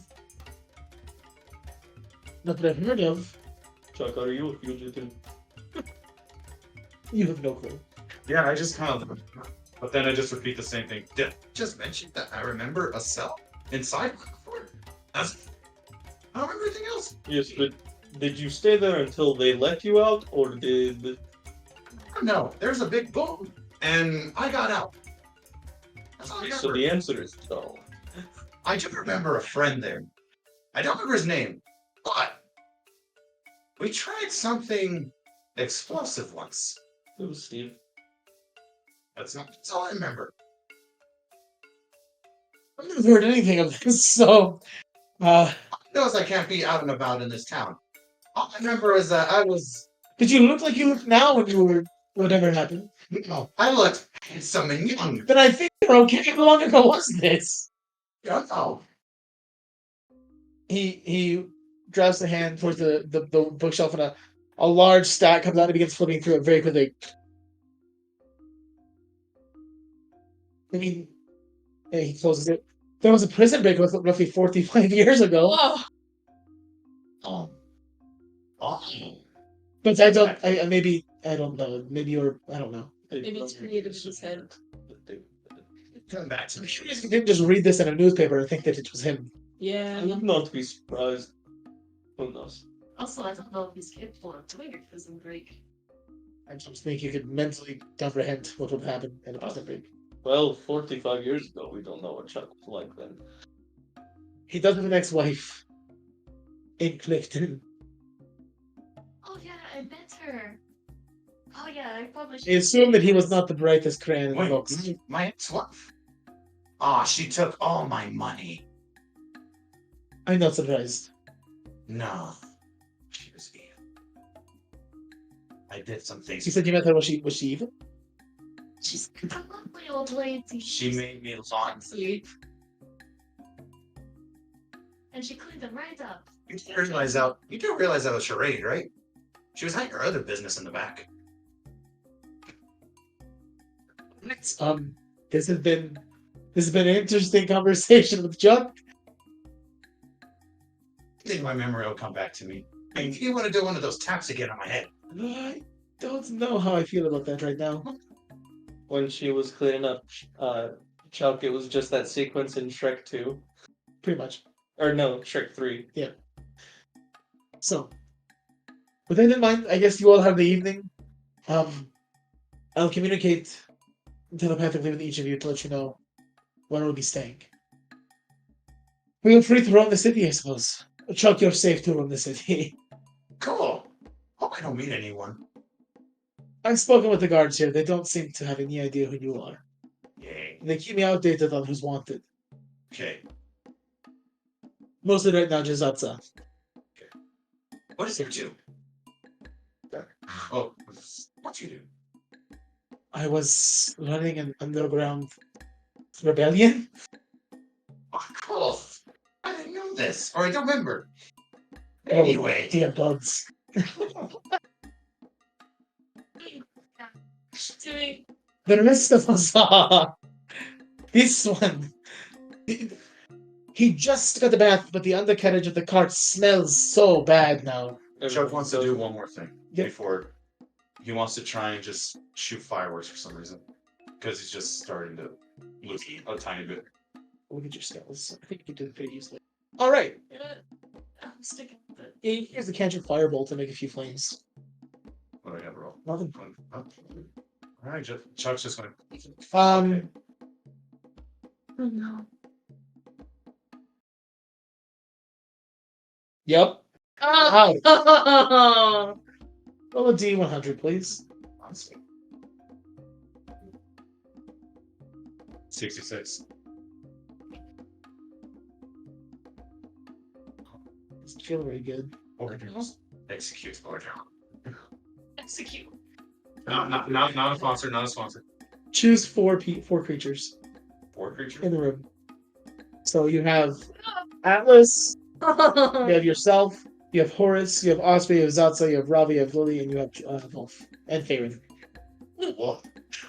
Not that I've heard of. Chuck, are you a fugitive? You have no clue. Yeah, I just kind of. But then I just repeat the same thing. Did I just mention that I remember a cell inside my fort? That's. I don't remember anything else. Yes, but did you stay there until they let you out, or did... No, there's a big boom, and I got out. That's all I remember. So the answer is no. I do remember a friend there. I don't remember his name, but we tried something explosive once. It was Steve. That's all I remember. I've never heard anything of this, so All I know is I can't be out and about in this town. All I remember is that I was. did you look like you look now when you were whatever happened? No, I looked handsome and young. Then I think you're okay. How long ago was this? Yeah, no. He drives the hand towards the bookshelf and a large stack comes out and begins flipping through it very quickly. I mean, yeah, he closes it. There was a prison break roughly 45 years ago. Oh, Oh. Oh. But I don't. Maybe I don't know. Maybe you're. I don't know. maybe it's creative in his head. Come back to me. You didn't just read this in a newspaper and think that it was him. Yeah. I would not be surprised. Who knows? Also, I don't know if he's capable of doing a prison break. I just think you could mentally comprehend what would happen in a prison break. Well, 45 years ago, we don't know what Chuck was like then. He does have an ex-wife in Clifton. Oh yeah, I met her. Oh yeah, I probably should. I assume that he was not the brightest crayon in the Wait, books. my ex-wife? Ah, she took all my money. I'm not surprised. No. She was evil. I did some things. You said you met her. Was she evil? She's a lovely old lady. She made me laundry. And she cleaned them right up. You do realize that was charade, right? She was having her other business in the back. This has been an interesting conversation with Chuck. I think my memory will come back to me. If you want to do one of those taps again on my head. I don't know how I feel about that right now. When she was cleaning up Chuck, it was just that sequence in Shrek 2. Pretty much. Or no, Shrek 3. So, with that in mind, I guess you all have the evening. I'll communicate telepathically with each of you to let you know where we'll be staying. Feel free to roam the city, I suppose. Chuck, you're safe to roam the city. Cool. Hope I don't meet anyone. I've spoken with the guards here. They don't seem to have any idea who you are. Yay. They keep me outdated on who's wanted. Okay. Mostly right now, Jizatsa. What does it do? Oh, what you do? I was running an underground rebellion. Oh, cool. I didn't know this, or I don't remember. Oh, Anyway, dear gods. Doing The rest of us are. This one. He just got a bath, but the undercarriage of the cart smells so bad now. Chuck wants to do one more thing Yep. before he wants to try and just shoot fireworks for some reason. Because he's just starting to lose a tiny bit. Look at your skills. I think you did it pretty easily. Alright. I'm sticking with it. Here's the cantrip firebolt to make a few flames. What do I have to roll? Nothing. Alright, Chuck's just going. Okay. Oh no. Yep. Oh. Roll a D100, please. 66. Doesn't feel very good. Orders. Execute order. Execute. Not a sponsor. Not a sponsor. Choose four creatures 4 creatures. in the room. So you have Atlas, you have yourself, you have Horus, you have Osprey, you have Zatsa, you have Rauva, you have Lily, and you have Wulf and Faerun. Wolf.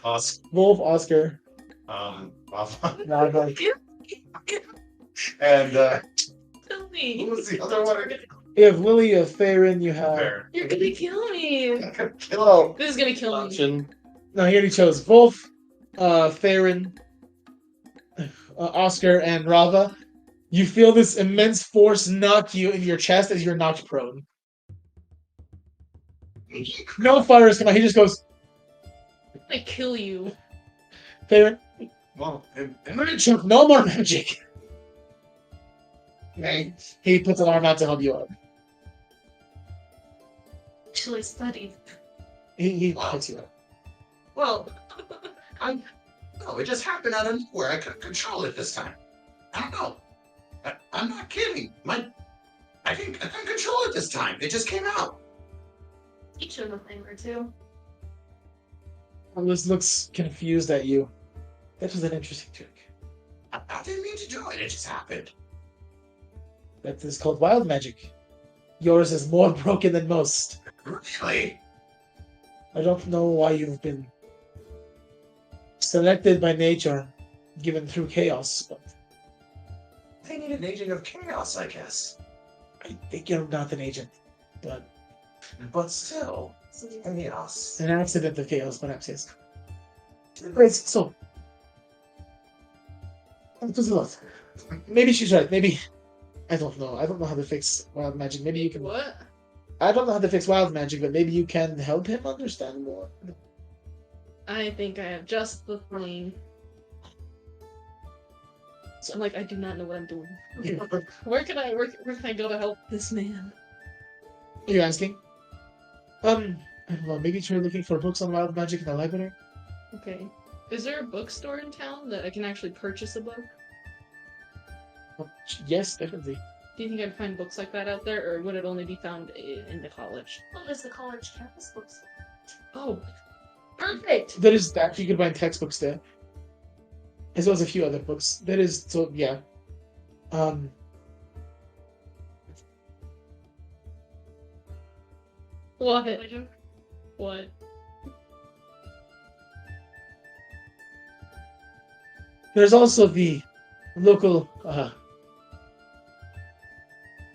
Oscar. Wolf, Oscar, Rauva. Rauva. And Kill me. who was the other one? You have Lily, you have Faerun, you have. Fair. You're gonna kill me. Kill. This is gonna kill me. Option. No, he already chose Wolf, Faerun, Oscar, and Rauva. You feel this immense force knock you in your chest as you're knocked prone. No fire is coming out. He just goes, I kill you. Faerun, Well, no more magic. Okay. He puts an arm out to help you up. Actually studied. He picks you up. well, no, it just happened out of nowhere. I couldn't control it this time. I don't know. I'm not kidding. I couldn't control it this time. It just came out. Each of a thing or two. Alice looks confused at you. That was an interesting trick. I didn't mean to do it. It just happened. That is called wild magic. Yours is more broken than most. Really? I don't know why you've been selected by nature, given through chaos, but They need an agent of chaos, I guess. I think you're not an agent, but But still, chaos. an accident of chaos, perhaps, yes. Great, so. It was a lot. Maybe she's right, maybe. I don't know. I don't know how to fix wild magic. Maybe you can. What? I don't know how to fix wild magic, but maybe you can help him understand more. I think I have just the thing. So I'm like, I do not know what I'm doing. Where can I go to help this man? Are you asking? I don't know. Maybe try looking for books on wild magic in the library. Okay. Is there a bookstore in town that I can actually purchase a book? Oh, yes, definitely. Do you think I'd find books like that out there, or would it only be found in the college? Well, there's the college campus books. Oh, perfect! There is that. You can find textbooks there. As well as a few other books. There is, so, yeah. What? What? There's also the local,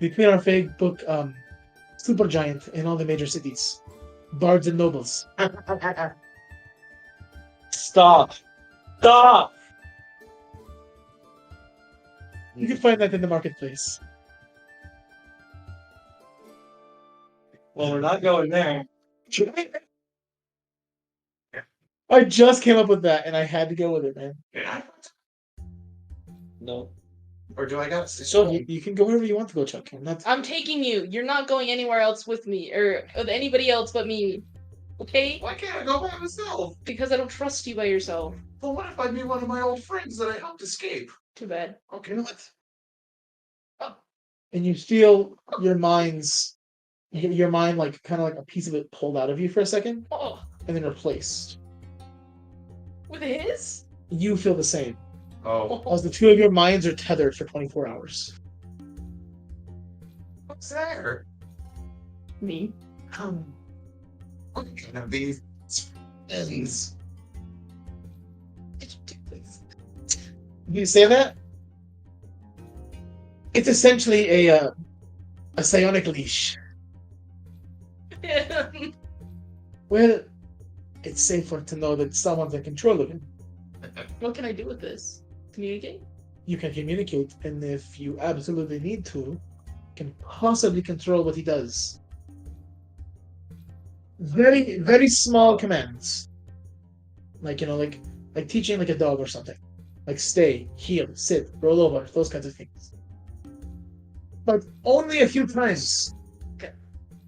the Queen Arfeg book, Supergiant in all the major cities. Bards and nobles. Stop. Stop. You can find that in the marketplace. Well, we're not going there. I just came up with that, and I had to go with it, man. Yeah. No. Or do I got So you can go wherever you want to go, Chuck. I'm taking you. You're not going anywhere else with me, or with anybody else but me. Okay? Why can't I go by myself? Because I don't trust you by yourself. Well, what if I meet one of my old friends that I helped escape? Too bad. Okay, what? And you feel your mind like kind of like a piece of it pulled out of you for a second, Oh, and then replaced. with his? You feel the same. Oh, As the two of your minds are tethered for 24 hours. what's there? Me. We're gonna be friends. You say that? It's essentially a psionic leash. Well, it's safer to know that someone's in control of him. What can I do with this? Communicate? You can communicate, and if you absolutely need to, can possibly control what he does. Very, very small commands. Like, like teaching like a dog or something. Like stay, heal, sit, roll over, those kinds of things. But only a few times. Okay.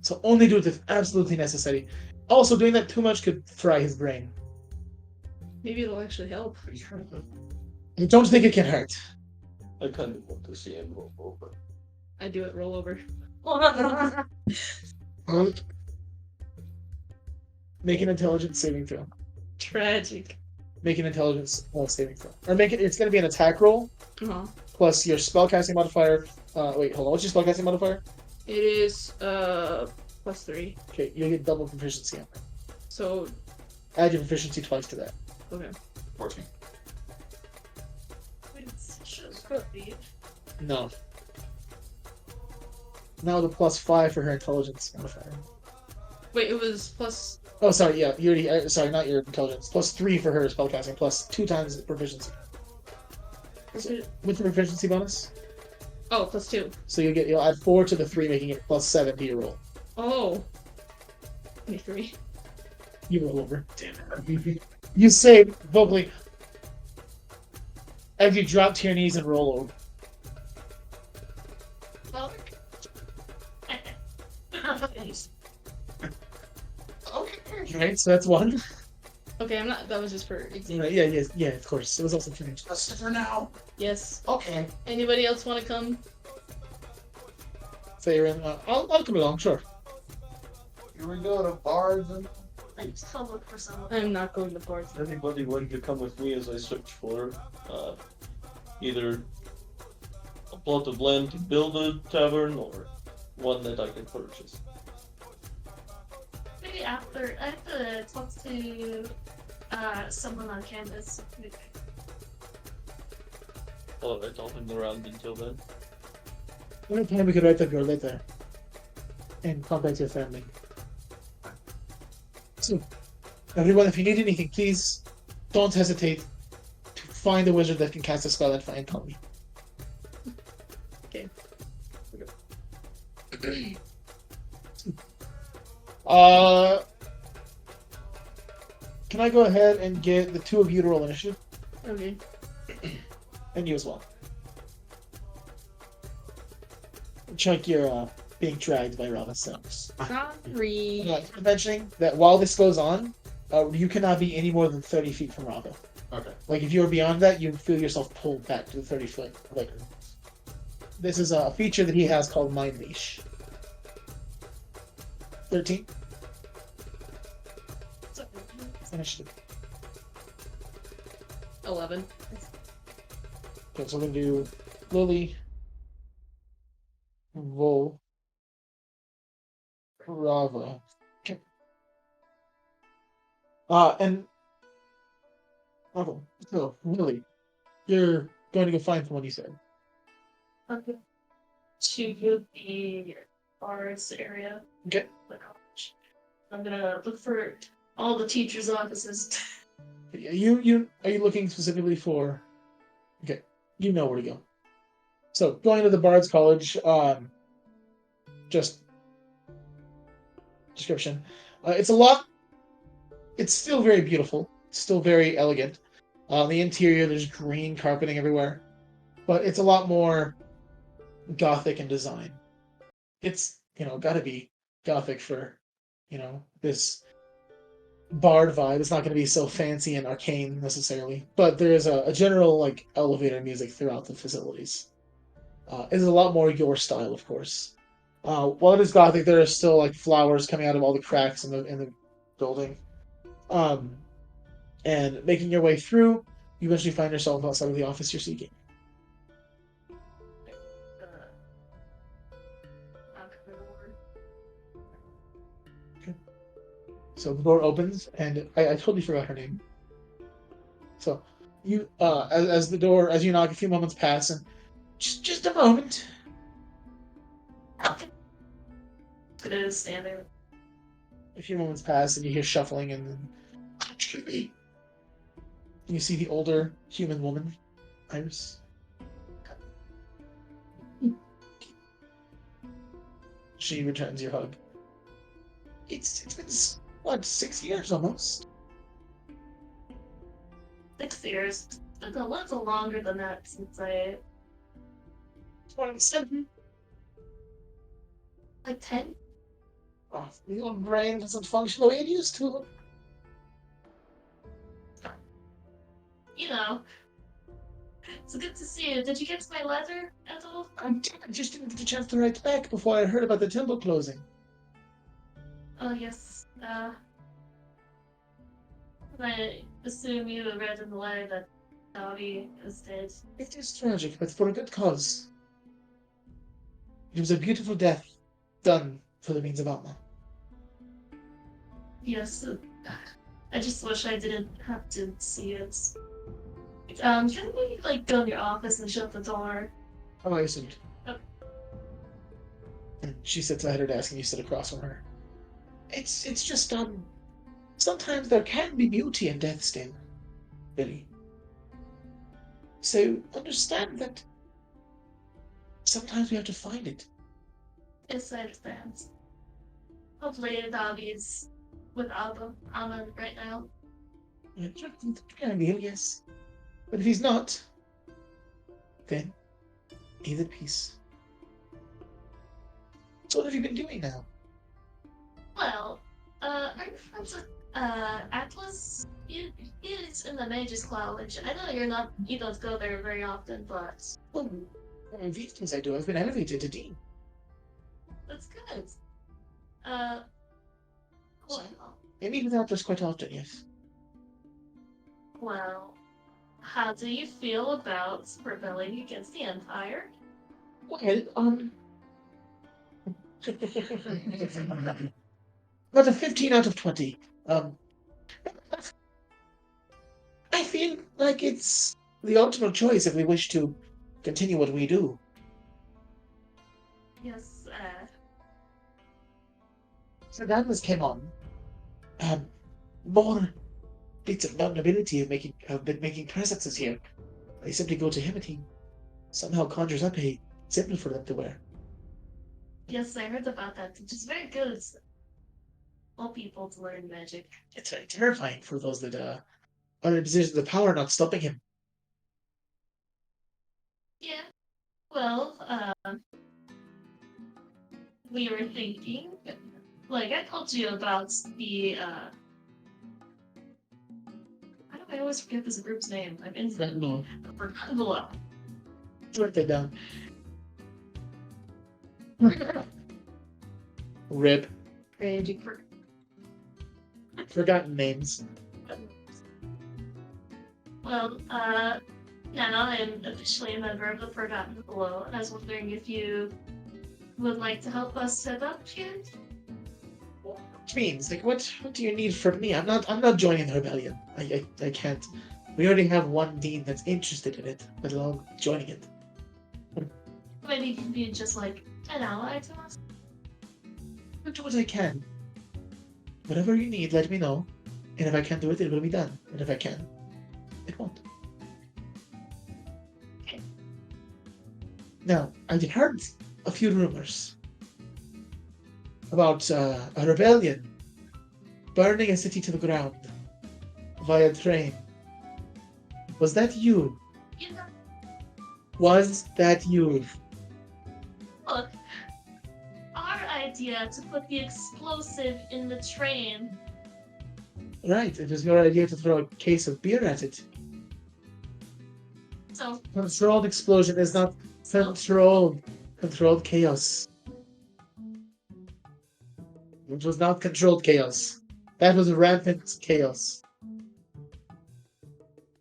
So only do it if absolutely necessary. Also, doing that too much could fry his brain. Maybe it'll actually help. I don't think it can hurt. I kind of want to see him roll over. I do it, roll over. Make an intelligence saving throw. Tragic. Make an intelligence saving throw. Or make it. It's going to be an attack roll Uh-huh. plus your spellcasting modifier. Wait, hold on. What's your spellcasting modifier? It is +3. Okay, you'll get double proficiency on that. So Add your proficiency twice to that. okay. 14. No. Now the +5 for her intelligence modifier. Wait, it was plus. Oh, sorry. Yeah, you already. Sorry, not your intelligence. +3 for her spellcasting. Plus 2 times proficiency. With the proficiency bonus, Oh, +2. so you'll add 4 to the 3, making it +7 to your roll. Oh. 23. You roll over. Damn it. You say vocally as you drop to your knees and roll over. Well, Okay. Right, so that's 1. Okay, I'm not. That was just for example. Yeah, of course. It was also finished. Just for now. Yes. Okay. Anybody else want to come? So you're in. I'll come along, sure. Here we go to bards and. let's go look for someone. I'm not going to parts. Anybody want to come with me as I search for either a plot of land to build a tavern or one that I can purchase? Maybe after I have to talk to someone on campus. Alright, I'll hang around until then. Anytime we could write up your letter and contact your family. So, everyone, if you need anything, please don't hesitate to find a wizard that can cast a spell and tell me. Okay. Can I go ahead and get the 2 of you to roll initiative? Okay. And you as well. Chuck, you're being dragged by Rauva. Sorry. I'm mentioning that while this goes on, you cannot be any more than 30 feet from Rauva. Okay. Like, if you're beyond that, you feel yourself pulled back to the 30 foot. Like, this is a feature that he has called Mind Leash. 13. Initiative. 11. Okay, so we're gonna do Lily, Vol, Rauva. Okay. And okay, so Lily, you're going to go find someone, you said. Okay. To the bars area. Okay. The college. I'm gonna look for all the teachers' offices. You are you looking specifically for? Okay, you know where to go. So going to the Bard's College. Just description. It's a lot. It's still very beautiful. It's still very elegant. The interior, there's green carpeting everywhere, but it's a lot more gothic in design. It's gotta be gothic for this bard vibe. It's not going to be so fancy and arcane necessarily, but there is a general like elevator music throughout the facilities. It's a lot more your style, of course. While it is gothic, there are still like flowers coming out of all the cracks in the building. And making your way through, you eventually find yourself outside of the office you're seeking. So the door opens, and I totally forgot her name. So you, as you knock, a few moments pass, and just a moment. Gonna stand there. A few moments pass, and you hear shuffling, and then you see the older human woman, Iris. She returns your hug. It's been what, 6 years almost? 6 years. It's been a little longer than that since I 27. like 10. Oh, your brain doesn't function the way it used to. You know. It's good to see you. Did you get my letter at all? I just didn't get a chance to write back before I heard about the temple closing. Oh yes. I assume you read in the letter that Dobby is dead. It is tragic, but for a good cause. It was a beautiful death, done for the means of Atma. Yes, I just wish I didn't have to see it. Can we like go in your office and shut the door? Oh, I assumed. Oh. And she sits at her desk and you sit across from her. It's just, sometimes there can be beauty in death still, Billy. So understand that sometimes we have to find it. Yes, I understand. Hopefully Dobby's with Alma right now. Yeah, Miguel, yes. But if he's not, then he's at peace. So what have you been doing now? Well, are you friends with Atlas? He's in the Mages College. I know you don't go there very often, but Well, these things I do, I've been elevated to Dean. that's good. Well, I meet with Atlas quite often, yes. well, how do you feel about rebelling against the Empire? Well, about a 15 out of 20. I feel like it's the optimal choice if we wish to continue what we do. Yes, So Atlas came on. More bits of nobility have been making presences here. They simply go to him and he somehow conjures up a symbol for them to wear. yes, I heard about that, which is very good. All people to learn magic. It's very terrifying for those that are in positions of power not stopping him. Yeah. Well, we were thinking, like I told you about the how do I always forget this group's name? I'm instantly forgotten below. Write that down. Rip. Tragic. Forgotten names. Well, now I'm officially a member of the Forgotten Below, and I was wondering if you would like to help us set up here. Which means, like, what do you need from me? I'm not joining the rebellion. I can't. We already have one dean that's interested in it, let alone joining it. Maybe you can be just like an ally to us. I'll do what I can. Whatever you need, let me know. And if I can't do it, it will be done. And if I can, it won't. Okay. Now, I've heard a few rumors about a rebellion burning a city to the ground via train. Was that you? You know, Was that you? look, our idea to put the explosive in the train. Right, it was your idea to throw a case of beer at it. So, Controlled explosion is not controlled chaos. It was not controlled chaos. That was rampant chaos.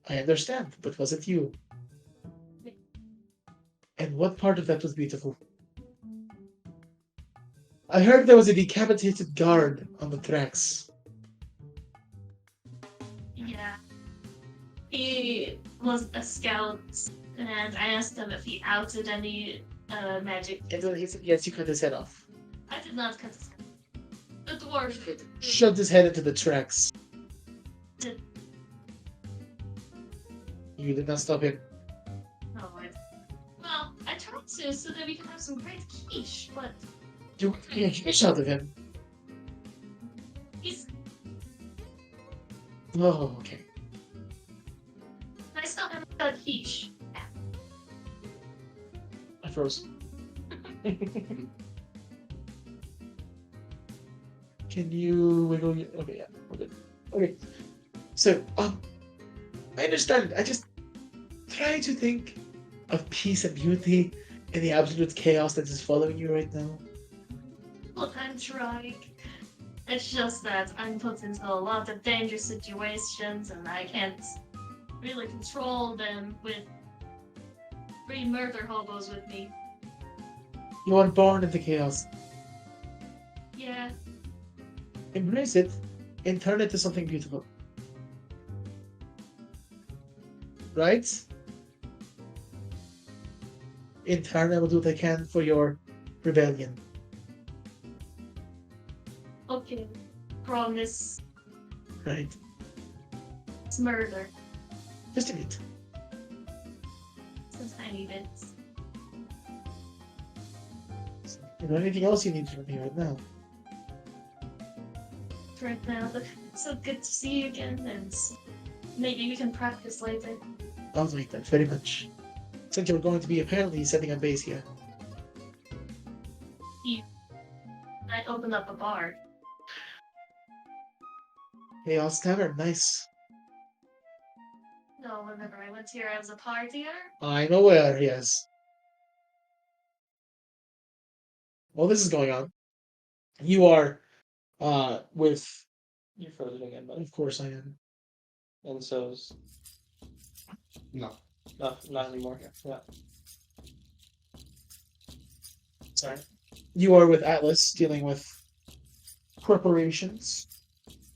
I understand, but was it you? And what part of that was beautiful? I heard there was a decapitated guard on the tracks. yeah. He was a scout, and I asked him if he outed any magic. And then he said, yes, you cut his head off. I did not cut his. The dwarf did. Shoved his head into the tracks. Did. You did not stop him. Oh, well, I tried to so that we can have some great quiche, but You got a fish out of him. he's. Oh, okay. I still haven't got quiche. I froze. Can you wiggle your... Okay, yeah, we're good. Okay. So, I understand. I just try to think of peace and beauty in the absolute chaos that is following you right now. Look, I'm trying. It's just that I'm put into a lot of dangerous situations and I can't really control them with 3 murder hobos with me. You are born into chaos. Yeah, Embrace it and turn it to something beautiful. Right? In turn, I will do what I can for your rebellion. okay. Promise. Right? It's murder. Just a bit. Some tiny bits. Is there anything else you need from me right now? Right now, but it's so good to see you again, and maybe we can practice later. I'll like that very much. Since you're going to be apparently setting a base here. I opened up a bar. Chaos Tavern, nice. No, whenever I went here, I was a partier. I'm aware, yes. While this is going on, you are with, You're frozen again, bud. of course I am. And so's No. not anymore. Yeah. Sorry. You are with Atlas, dealing with corporations.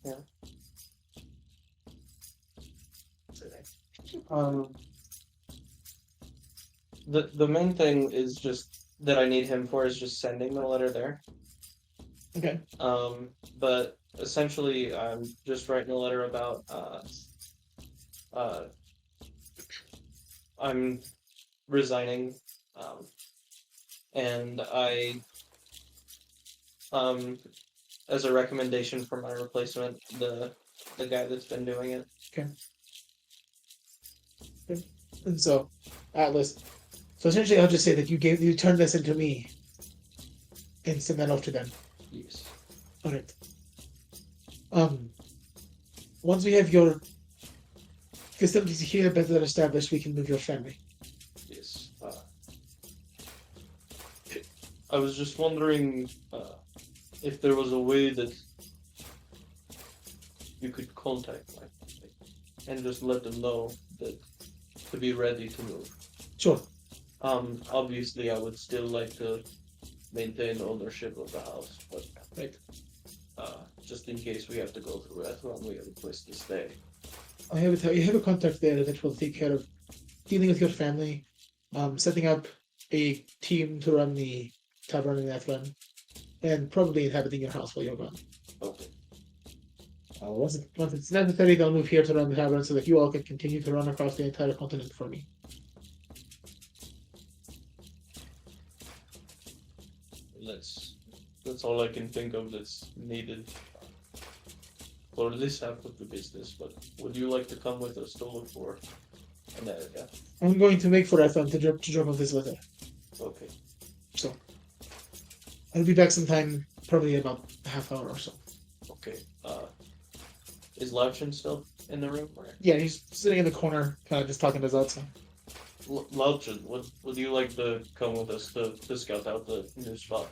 Yeah. The main thing is just that I need him for is just sending the letter there. Okay. But essentially, I'm just writing a letter about I'm resigning, and I as a recommendation for my replacement, the guy that's been doing it. And so, Atlas. So essentially, I'll just say that you turned this into me and send that off to them. Yes. All right. Once we have your facilities here better established, we can move your family. Yes. I was just wondering if there was a way that you could contact my family and just let them know that to be ready to move. Sure. Obviously, I would still like to maintain ownership of the house, but Right. just in case we have to go through that one, we have a place to stay. You have a contact there that will take care of dealing with your family, setting up a team to run the tavern in Athlon, and probably inhabiting your house while you're gone. Okay. Once it's necessary, they'll move here to run the tavern so that you all can continue to run across the entire continent for me. That's all I can think of that's needed for this half of the business. But would you like to come with us to look for an area? I'm going to make for Athlon to drop off this letter. Okay. So I'll be back sometime, probably about a half hour or so. Okay. Is Lauchin still in the room? Or? Yeah, he's sitting in the corner, kind of just talking to his outside. Lauchin, would you like to come with us to scout out the new spot?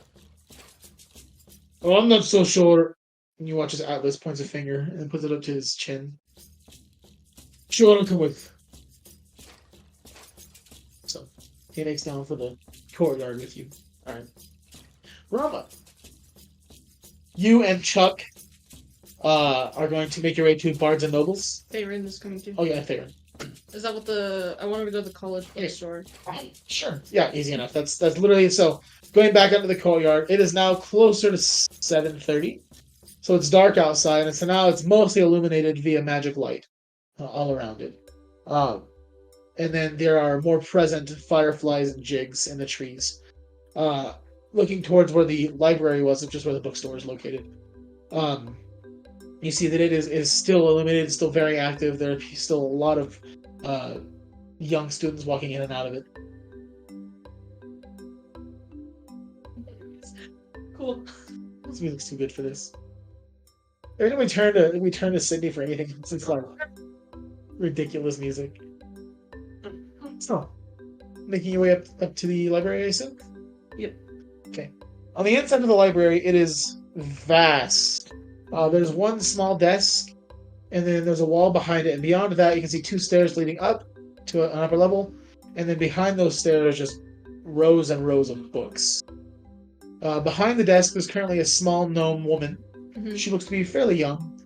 Oh, I'm not so sure. And you watch as Atlas points a finger and puts it up to his chin. Sure, I'll come with. So he makes down for the courtyard with you. Alright. Rauva, you and Chuck are going to make your way to Bards and Nobles. Faerun is coming too. Oh yeah, Faerun. Is that what I wanted to go to the college bookstore. Sure. Yeah, easy enough. That's literally so. Going back up to the courtyard, it is now closer to 7:30, so it's dark outside, and so now it's mostly illuminated via magic light all around it. And then there are more present fireflies and jigs in the trees. Looking towards where the library was, which is where the bookstore is located. You see that it is still illuminated, still very active. There are still a lot of young students walking in and out of it. Cool. This music's too good for this. Every time we turn to Sydney for anything, it's like ridiculous music. So, making your way up to the library, I assume? Yep. Okay. On the inside of the library, it is vast There's one small desk, and then there's a wall behind it, and beyond that, you can see 2 stairs leading up to an upper level, and then behind those stairs, just rows and rows of books. Behind the desk, there's currently a small gnome woman. Mhm. She looks to be fairly young.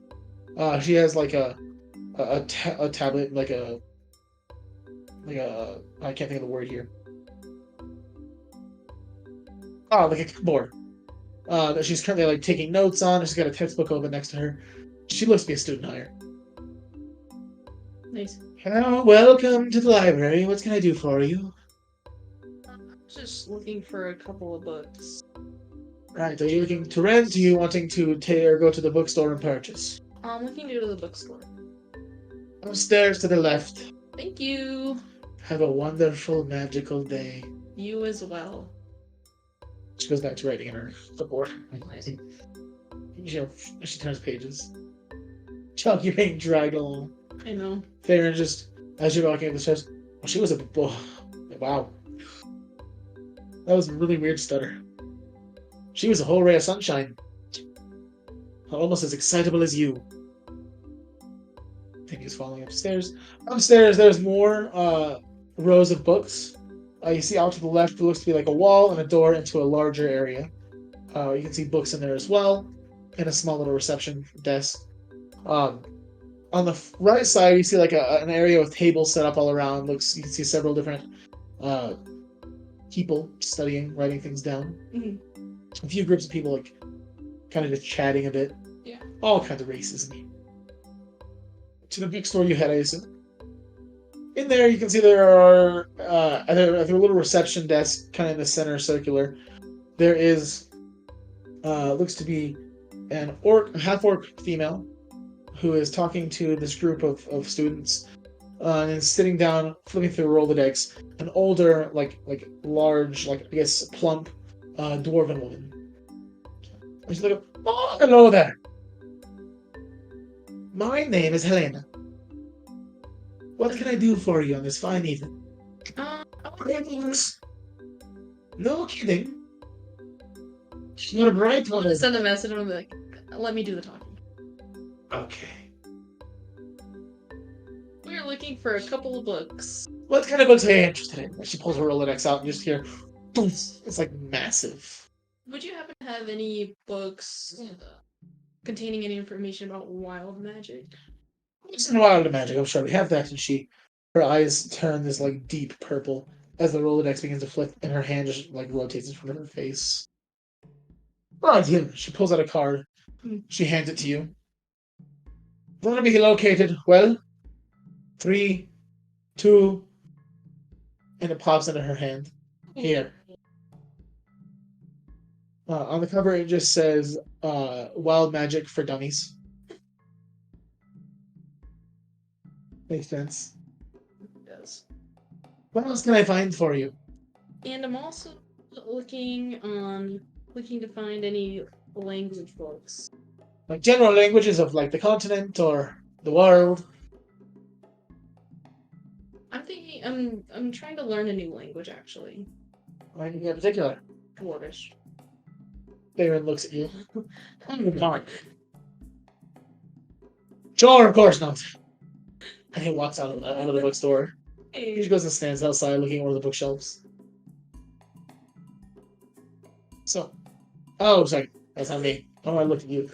She has like a tablet, like a I can't think of the word here. Like a keyboard. That she's currently like taking notes on. She's got a textbook open next to her. She looks to be a student hire. Nice. Hello, welcome to the library. What can I do for you? Just looking for a couple of books. Right, are you looking to rent? Or are you wanting to go to the bookstore and purchase? I'm looking to go to the bookstore. Upstairs to the left. Thank you. Have a wonderful, magical day. You as well. She goes back to writing in her clipboard. Nice. She turns pages. Chuck, you're being dragged along. I know. Farron just, as you're walking up the stairs, well, she was a wow. That was a really weird stutter. She was a whole ray of sunshine. Almost as excitable as you. I think he's falling upstairs. Upstairs, there's more rows of books. You see out to the left, it looks to be like a wall and a door into a larger area. You can see books in there as well, and a small little reception desk. On the right side, you see like an area with tables set up all around. You can see several different people studying, writing things down. Mhm. A few groups of people like kind of just chatting a bit. Yeah. All kinds of racism. To the bookstore you head, I assume. In there, you can see there are at a little reception desk, kind of in the center, circular. There is looks to be an half-orc female who is talking to this group of students, and sitting down, flipping through a Rolodex. An older, large, I guess plump, dwarven woman. And she's like, "Oh, hello there. My name is Helena. What can I do for you on this fine evening?" No kidding. You're a bright one. Send a message and I'll be like, let me do the talking. Okay. We're looking for a couple of books. What kind of books are you interested in? And she pulls her Rolodex out and you just hear, boom. It's like massive. Would you happen to have any books containing any information about wild magic? It's in Wild Magic, I'm sure we have that. And her eyes turn this like deep purple as the Rolodex begins to flip, and her hand just like rotates in front of her face. Right here, she pulls out a card. She hands it to you. Going to be located, 3, 2, and it pops into her hand. Here. On the cover, it just says Wild Magic for Dummies. Makes sense. It does. What else can I find for you? And I'm also looking to find any language books. Like general languages of like the continent or the world. I'm trying to learn a new language actually. Anything in particular? Dwarvish. Baron looks at you. Sure, of course not. And he walks out of the bookstore. He just goes and stands outside looking at one of the bookshelves. So, sorry, that's not me. Oh, I looked at you.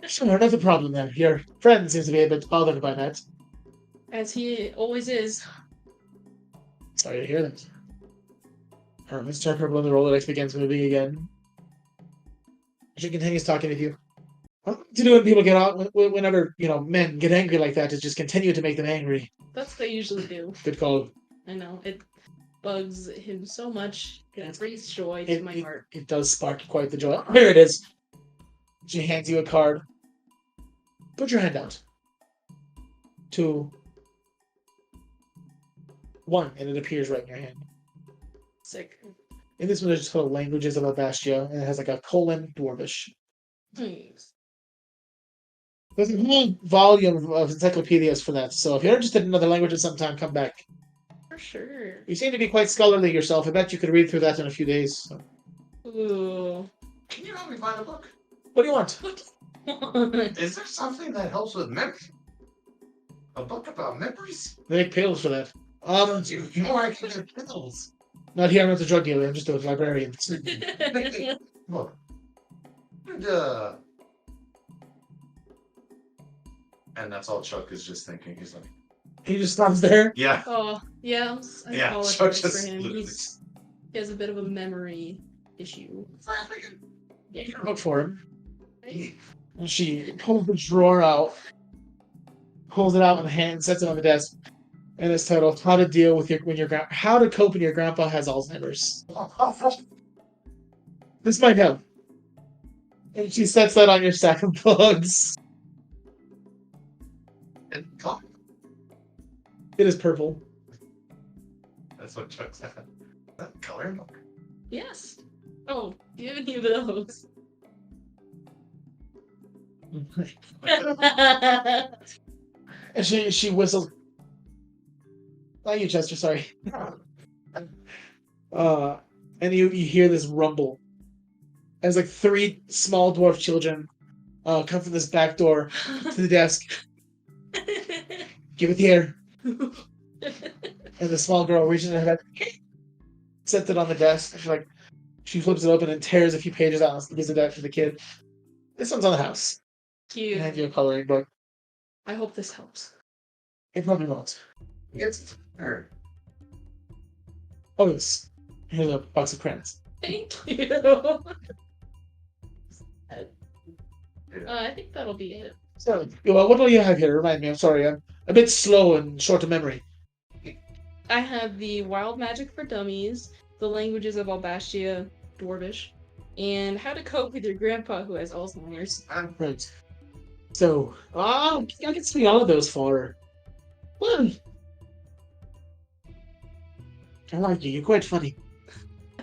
Sure, not a problem then. Your friend seems to be a bit bothered by that. As he always is. Sorry to hear that. Let's check her when the Rolodex begins moving again. She continues talking with you. What to do when people get out, whenever, men get angry like that, is just continue to make them angry. That's what they usually do. Good call. I know. It bugs him so much. It brings joy to my heart. It does spark quite the joy. Here it is. She hands you a card. Put your hand out. 2, 1, and it appears right in your hand. Sick. And this one is just called Languages of Albastia, and it has like a colon Dwarvish. Thanks. There's a whole volume of encyclopedias for that, so if you're interested in another language at some time, come back. For sure. You seem to be quite scholarly yourself. I bet you could read through that in a few days. So. Ooh. Can you help me find a book? What do you want? Is there something that helps with memory? A book about memories? They make pills for that. More I can get pills. Not here. I'm not a drug dealer. I'm just a librarian. Look. And, and that's all Chuck is just thinking. He's like, He just stops there. yeah. Oh, yeah. I Yeah, apologize Chuck for just him. literally. He has a bit of a memory issue. You can look for him. And she pulls the drawer out, pulls it out in the hand, sets it on the desk, and it's titled "How to Deal with How to Cope When Your Grandpa Has Alzheimer's." This might help. And she sets that on your stack of books. And oh, It is purple. that's what Chuck said. That color? Yes. Oh, do you have any of those? And she whistles. Not you, Chester. Sorry. And you hear this rumble as like 3 small dwarf children come from this back door to the desk. Give it here. And the small girl reaches in her head, sets it on the desk. She flips it open and tears a few pages out and gives it back to the kid. This one's on the house. Cute. And I have you a coloring book. I hope this helps. It probably won't. It's her. Oh, yes. Here's a box of crayons. Thank you. I think that'll be it. So, well, what do you have here? Remind me. I'm sorry. I'm a bit slow and short of memory. I have the Wild Magic for Dummies, the Languages of Albastia, Dwarvish, and How to Cope with Your Grandpa Who Has Alzheimer's. Right. So, I can see all of those for. Well, I like you. You're quite funny.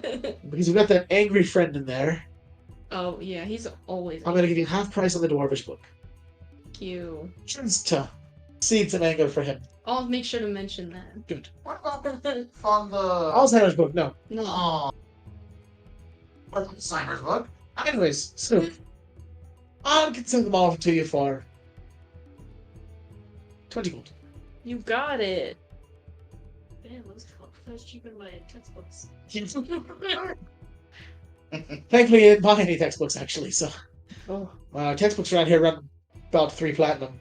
Because you've got that angry friend in there. Oh, yeah, he's always I'm going to give you half price on the Dwarvish book. cute. Just to seed some anger for him. I'll make sure to mention that. Good. What about on the Alzheimer's book, no. No. Oh. What Alzheimer's book? Anyways, so I can send them all to you for 20 gold. You got it. Damn, that's cheaper than my textbooks. Thankfully, I didn't buy any textbooks, actually, so. Oh. Textbooks around here run about 3 platinum.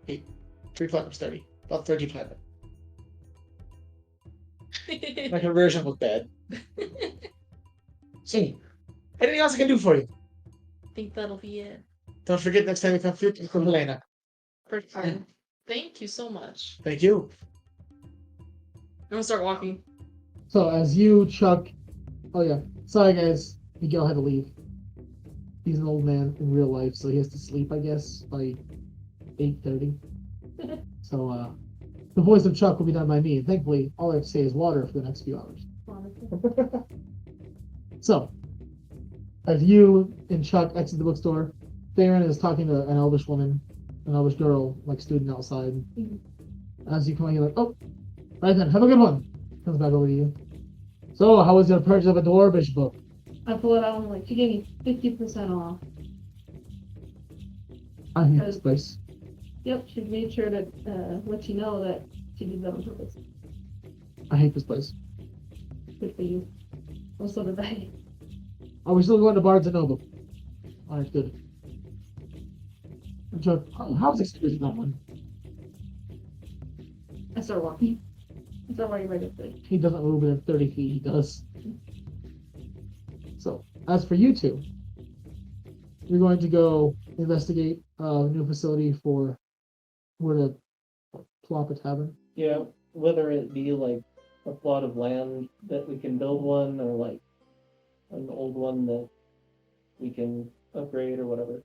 3 platinum's 30. About 30 platinum. My conversion was bad. So, anything else I can do for you? I think that'll be it. Don't forget next time you come through from Helena. For sure. Thank you so much. Thank you. I'm gonna start walking. So as you, Chuck... Oh yeah. Sorry guys. Miguel had to leave. He's an old man in real life, so he has to sleep, I guess, by 8:30. So, the voice of Chuck will be done by me, and thankfully, all I have to say is water for the next few hours. So, as you and Chuck exit the bookstore, Theron is talking to an elvish woman, an elvish girl, like student outside. As you come out, you're like, oh, right then, have a good one. Comes back over to you. So, how was your purchase of a Dwarvish book? I pull it out and like, she gave me 50% off. I hate this place. Yep, she made sure to let you know that she did that on purpose. I hate this place. Good for you. Also did I. Are we still going to Barnes and Noble? Alright, good. And Chuck, how's the experience that one? I start walking. I start walking right up there. He doesn't move within 30 feet, he does. So, as for you two, you're going to go investigate a new facility for where to plop a tavern. Yeah, whether it be like a plot of land that we can build one, or like an old one that we can upgrade or whatever.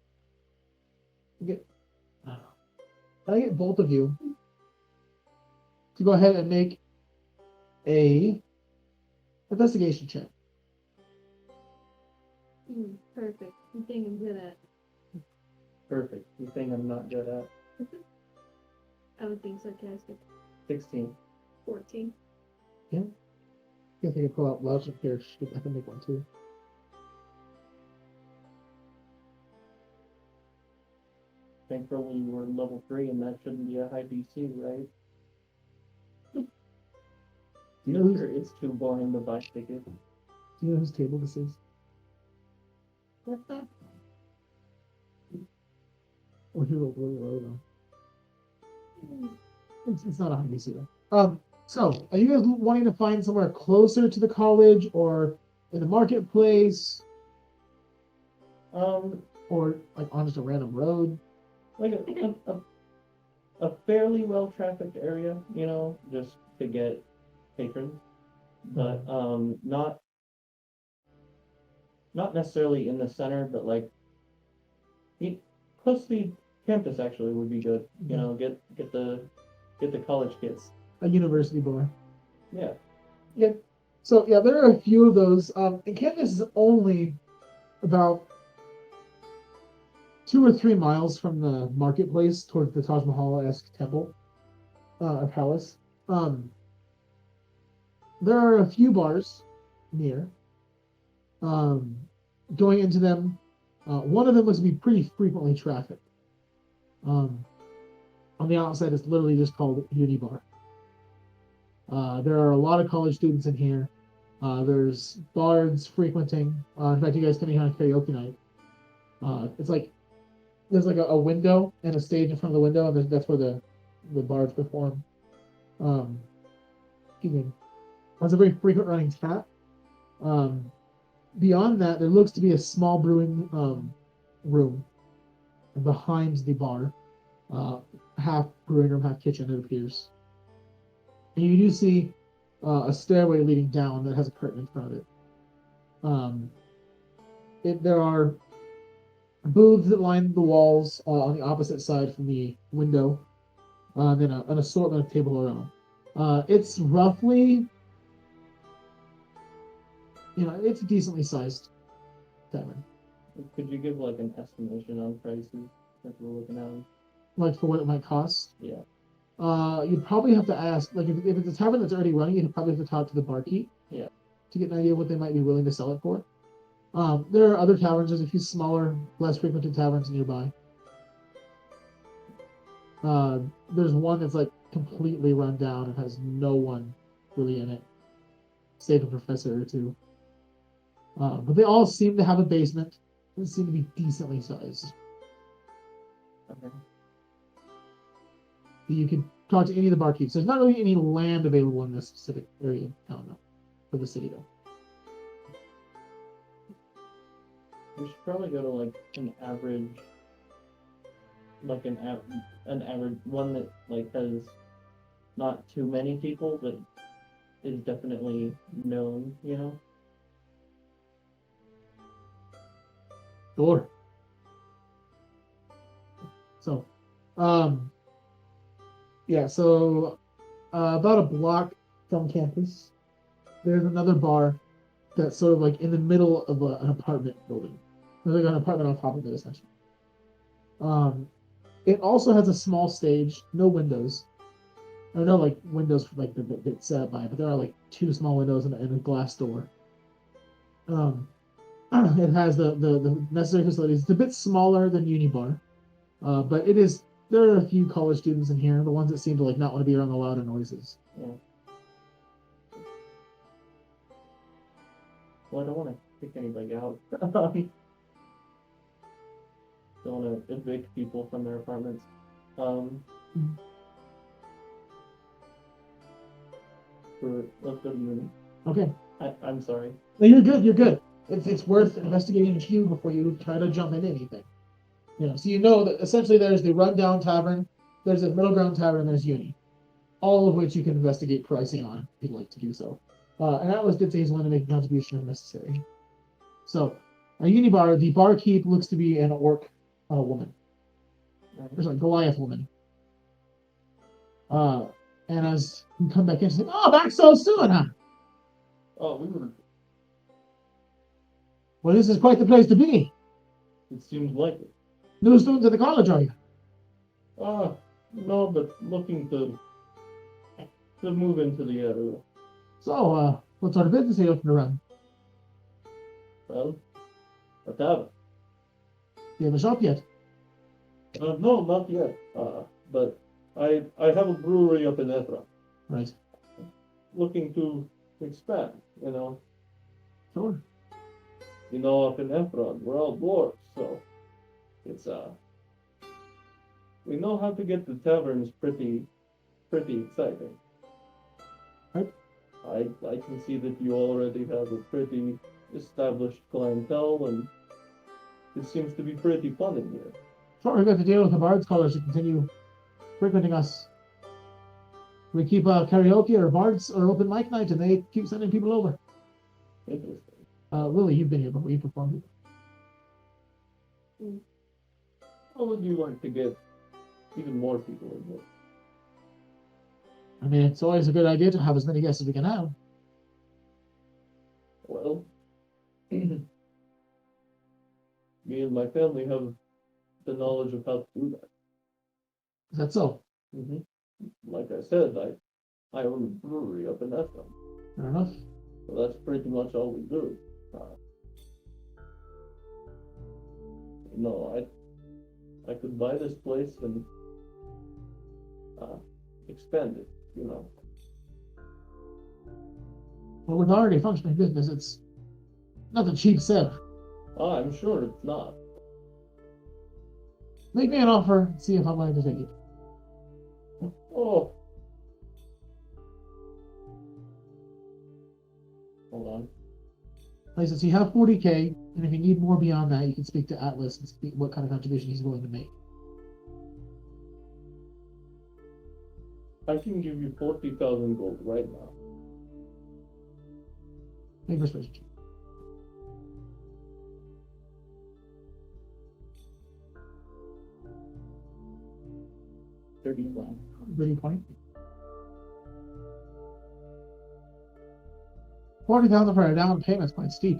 I get both of you to go ahead and make a investigation check. Perfect. The thing I'm good at. Perfect. The thing I'm not good at. I would think sarcastic. 16. 14. I guess I can pull out logic here. I can make one too. thankfully we're level 3 and that shouldn't be a high DC, right? Do you know Sure, it's too boring to buy tickets. Do you know whose table this is? Oh, here, low. It's not a high DC though. So are you guys wanting to find somewhere closer to the college or in the marketplace or like on just a random road? Like a fairly well trafficked area, you know, just to get patrons. But not necessarily in the center, but like close to the campus actually would be good. You know, get the college kids. A university bar. Yeah. Yeah. So yeah, there are a few of those. And campus is only about 2 or 3 miles from the marketplace towards the Taj Mahal-esque temple, palace. There are a few bars near. Going into them, one of them looks to be pretty frequently trafficked. On the outside, it's literally just called Uni Bar. There are a lot of college students in here. There's bards frequenting. In fact, you guys can have karaoke night. It's like there's like a window and a stage in front of the window, and that's where the bards perform. Excuse me. That's a very frequent running tap. Beyond that, there looks to be a small brewing room behind the bar, half brewing room, half kitchen. It appears. And you do see a stairway leading down that has a curtain in front of it. There are booths that line the walls on the opposite side from the window, then an assortment of table around. It's roughly, it's a decently sized tavern. Could you give like an estimation on prices that we're looking at? Like for what it might cost? Yeah. You'd probably have to ask, like if it's a tavern that's already running, you'd probably have to talk to the barkeep. Yeah. To get an idea of what they might be willing to sell it for. There are other taverns. There's a few smaller, less frequented taverns nearby. There's one that's like completely run down and has no one really in it, save a professor or two. But they all seem to have a basement. They seem to be decently sized. Okay. You can talk to any of the barkeeps. There's not really any land available in this specific area of town, though, for the city, though. We should probably go to like an average, like an average one that like has not too many people, but is definitely known, you know. Sure. So, yeah, so about a block from campus, there's another bar that's sort of like in the middle of an apartment building. There's like an apartment on top of it, essentially. It also has a small stage, no windows. Or no, like windows for like the set up by it, but there are like 2 small windows and a glass door. It has the necessary facilities. It's a bit smaller than Unibar, but it is. There are a few college students in here, the ones that seem to like not want to be around the louder noises. Yeah. Well, I don't want to kick anybody out. Don't want to evict people from their apartments. Let's go to uni. Okay. I'm sorry. No, you're good. You're good. It's worth investigating a few before you try to jump into anything. So you know that essentially there's the rundown tavern, there's a middle ground tavern, and there's uni, all of which you can investigate pricing on if you'd like to do so. And Atlas did say he's willing to make a contribution if necessary. So, a uni bar, the barkeep looks to be an orc woman. There's a Goliath woman. And as you come back in, she's like, "Oh, back so soon, huh? Oh, we were. Well, this is quite the place to be. It seems like it. New students at the college, are you?" No, but looking to move into the area. So, what sort of business are you looking to run? Well, a tavern. Do you have a shop yet? No, not yet. But I have a brewery up in Ephra, Right. looking to expand. Sure. Up in Ephron, we're all dwarves, so it's we know how to get the taverns pretty exciting. Right. I can see that you already have a pretty established clientele, and it seems to be pretty fun in here. Sure, we've got to deal with the Bard's Callers to continue frequenting us. We keep karaoke or Bards or open mic night, and they keep sending people over. Interesting. Lily, you've been here before. You performed. How would you like to get even more people in here? I mean, it's always a good idea to have as many guests as we can have. Well, me and my family have the knowledge of how to do that. Is that so? Mm-hmm. Like I said, I own a brewery up in Ephraim, Fair enough. so that's pretty much all we do. No, I could buy this place and expand it. Well, with already functioning business, it's not a cheap sell. I'm sure it's not. Make me an offer and see if I'm willing to take it. Oh. Hold on. Like I said, so you have 40K, and if you need more beyond that, you can speak to Atlas and speak what kind of contribution he's willing to make. I can give you 40,000 gold right now. Make persuasion. 31. 30 $40,000 for a down payment's quite steep.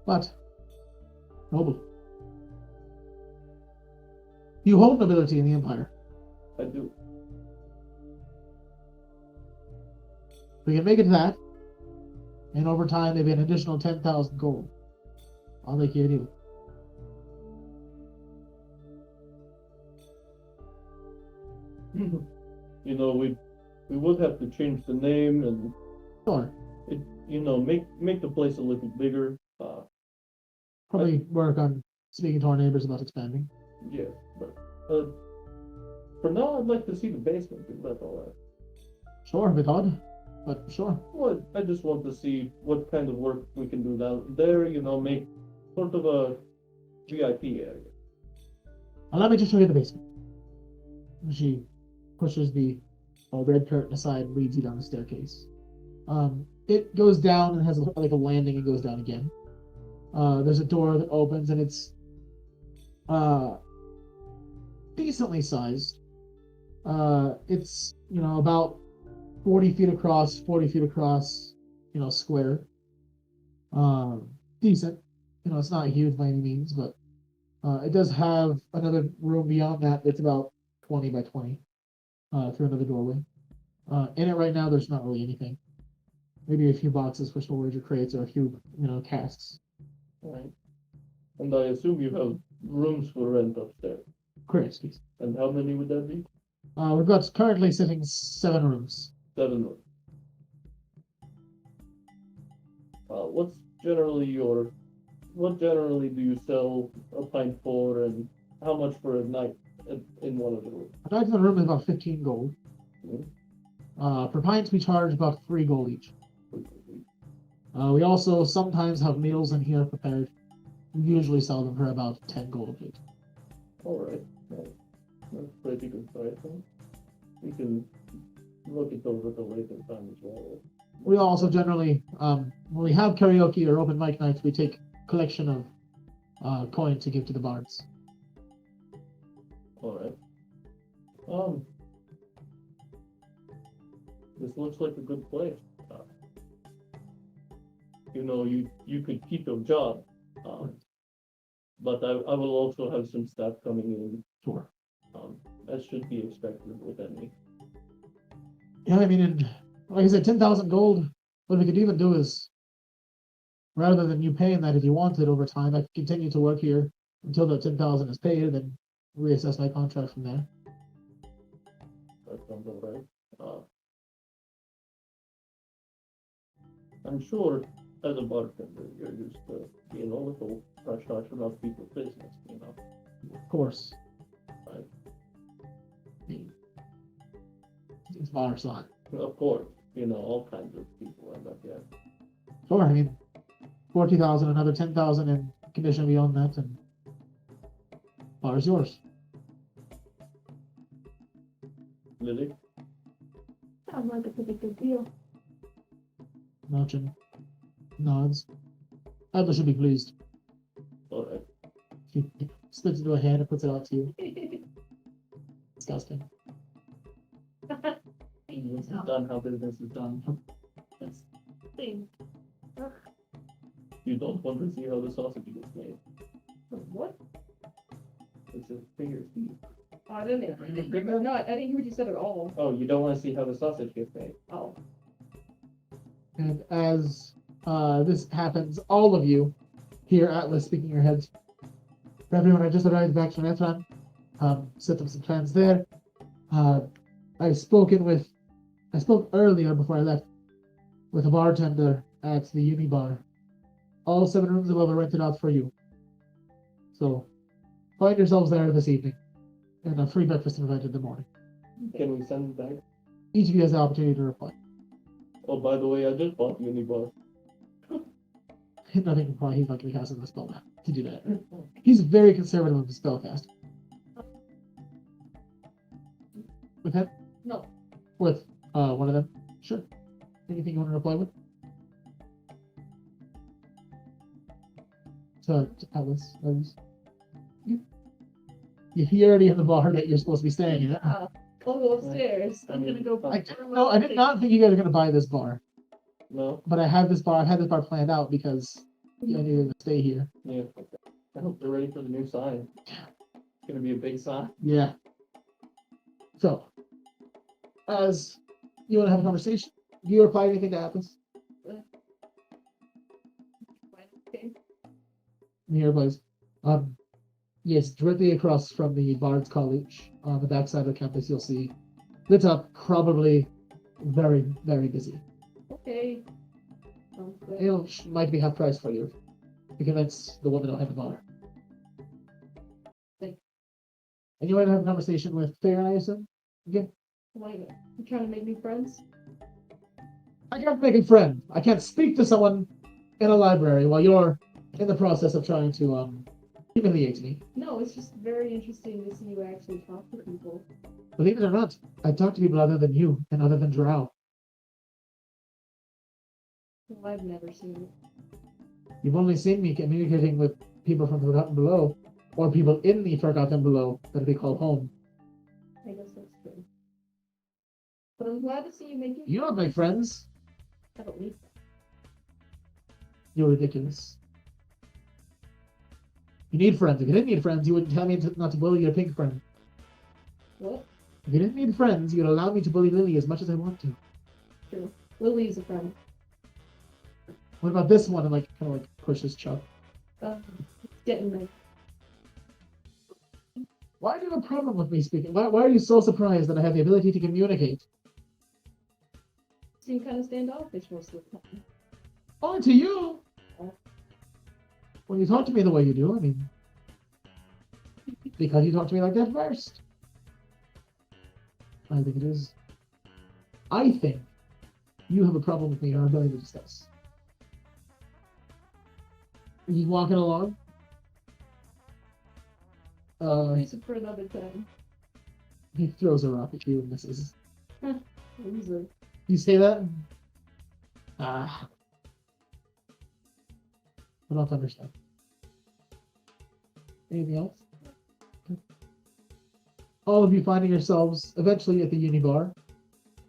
But noble. You hold nobility in the Empire. I do. We can make it that, and over time maybe an additional 10,000 gold. I'll make you a deal. We would have to change the name and Sure. make the place a little bigger. Probably work on speaking to our neighbors about expanding. Yeah, but for now, I'd like to see the basement. If that's all right. Sure, a bit odd, but sure. Well, I just want to see what kind of work we can do down there. Make sort of a VIP area. Allow me to show you the basement. She pushes the red curtain aside and leads you down the staircase. It goes down and has like a landing and goes down again. There's a door that opens and it's decently sized. It's about 40 feet across, square. Decent. It's not huge by any means, but it does have another room beyond that that's about 20 by 20 through another doorway. In it right now, there's not really anything. Maybe a few boxes for storage or crates or a few, casks. All right. And I assume you have rooms for rent upstairs. Correct, please. And how many would that be? We've got currently sitting 7 rooms. 7 rooms. What generally do you sell a pint for, and how much for a night in one of the rooms? A night in the room is about 15 gold. Mhm. Per pint, we charge about 3 gold each. We also sometimes have meals in here prepared. We usually sell them for about 10 gold a plate. All right. That's pretty good pricing. We can look at those at a later time as well. We also generally, when we have karaoke or open mic nights, we take collection of coin to give to the bards. All right. This looks like a good place. You could keep your job, but I will also have some staff coming in. Sure. That should be expected with any. Yeah, I mean, like I said, 10,000 gold. What we could even do is, rather than you paying that if you wanted over time, I could continue to work here until the 10,000 is paid, and then reassess my contract from there. That sounds alright. I'm sure as a bartender, you're used to being a little hush-hush about people's business, you know? Of course. Right. It's bar, so. Of course, you know, all kinds of people end up there. Sure, I mean, 40,000, another 10,000 in commission beyond that, and bar is yours. Lily? Sounds like a pretty good deal. Merchant nods. Adler should be pleased. Alright. He splits into a hand and puts it out to you. Disgusting. This is done how business is done. That's the thing. You don't want to see how the sausage gets made. What? It's a finger speed. Oh, I didn't. No, I didn't hear what you said at all. Oh, you don't want to see how the sausage gets made. Oh. And as this happens, all of you hear Atlas speaking your heads. For everyone, I just arrived back from Etran. Set up some plans there. I spoke earlier before I left with a bartender at the Uni Bar. All 7 rooms above are rented out for you. So, find yourselves there this evening. And a free breakfast provided in the morning. Can we send it back? Each of you has the opportunity to reply. Oh, by the way, I just bought Unibar. Nothing probably he's not going to be casting the spell now to do that. He's very conservative with the spell cast. With him? No. With one of them? Sure. Anything you want to reply with? To Atlas. He already in the bar that you're supposed to be staying in. I'll go upstairs. I'm gonna go. No, I did not think you guys were going to buy this bar. No? But I've had this bar planned out because I needed to stay here. Yeah. I hope they're ready for the new sign. It's gonna be a big sign. Yeah. So, as you want to have a conversation, do you reply anything to Atlas? Okay. Near place. Yes, directly across from the Bard's College, on the backside of the campus, you'll see lit up, probably very, very busy. Okay. Sounds good. Ale might be half price for you. To convince the woman to have the bar. Thanks. And you want to have a conversation with Farron, I assume? Again? Why not? You trying to make me friends? I can't make a friend. I can't speak to someone in a library while you're in the process of trying to humiliate me. No, it's just very interesting to see you actually talk to people. Believe it or not, I talk to people other than you and other than Drow. Well, I've never seen it. You've only seen me communicating with people from Forgotten Below, or people in the Forgotten Below that we call home. I guess that's true. But I'm glad to see you making. You don't make friends. I don't need that. You're ridiculous. You need friends. If you didn't need friends, you wouldn't tell me not to bully your pink friend. What? If you didn't need friends, you'd allow me to bully Lily as much as I want to. True. Lily's a friend. What about this one? And kind of pushes Chuck. It's getting there. Why do you have a problem with me speaking? Why are you so surprised that I have the ability to communicate? Seem kind of standoffish most of the time. Only to you! When you talk to me the way you do, I mean... Because you talked to me like that first. I think it is. I think you have a problem with me and our ability to discuss. Are you walking along? Use it for another time. He throws a rock at you and misses. Loser. You say that? I don't understand. Anything else? Okay. All of you finding yourselves eventually at the uni bar.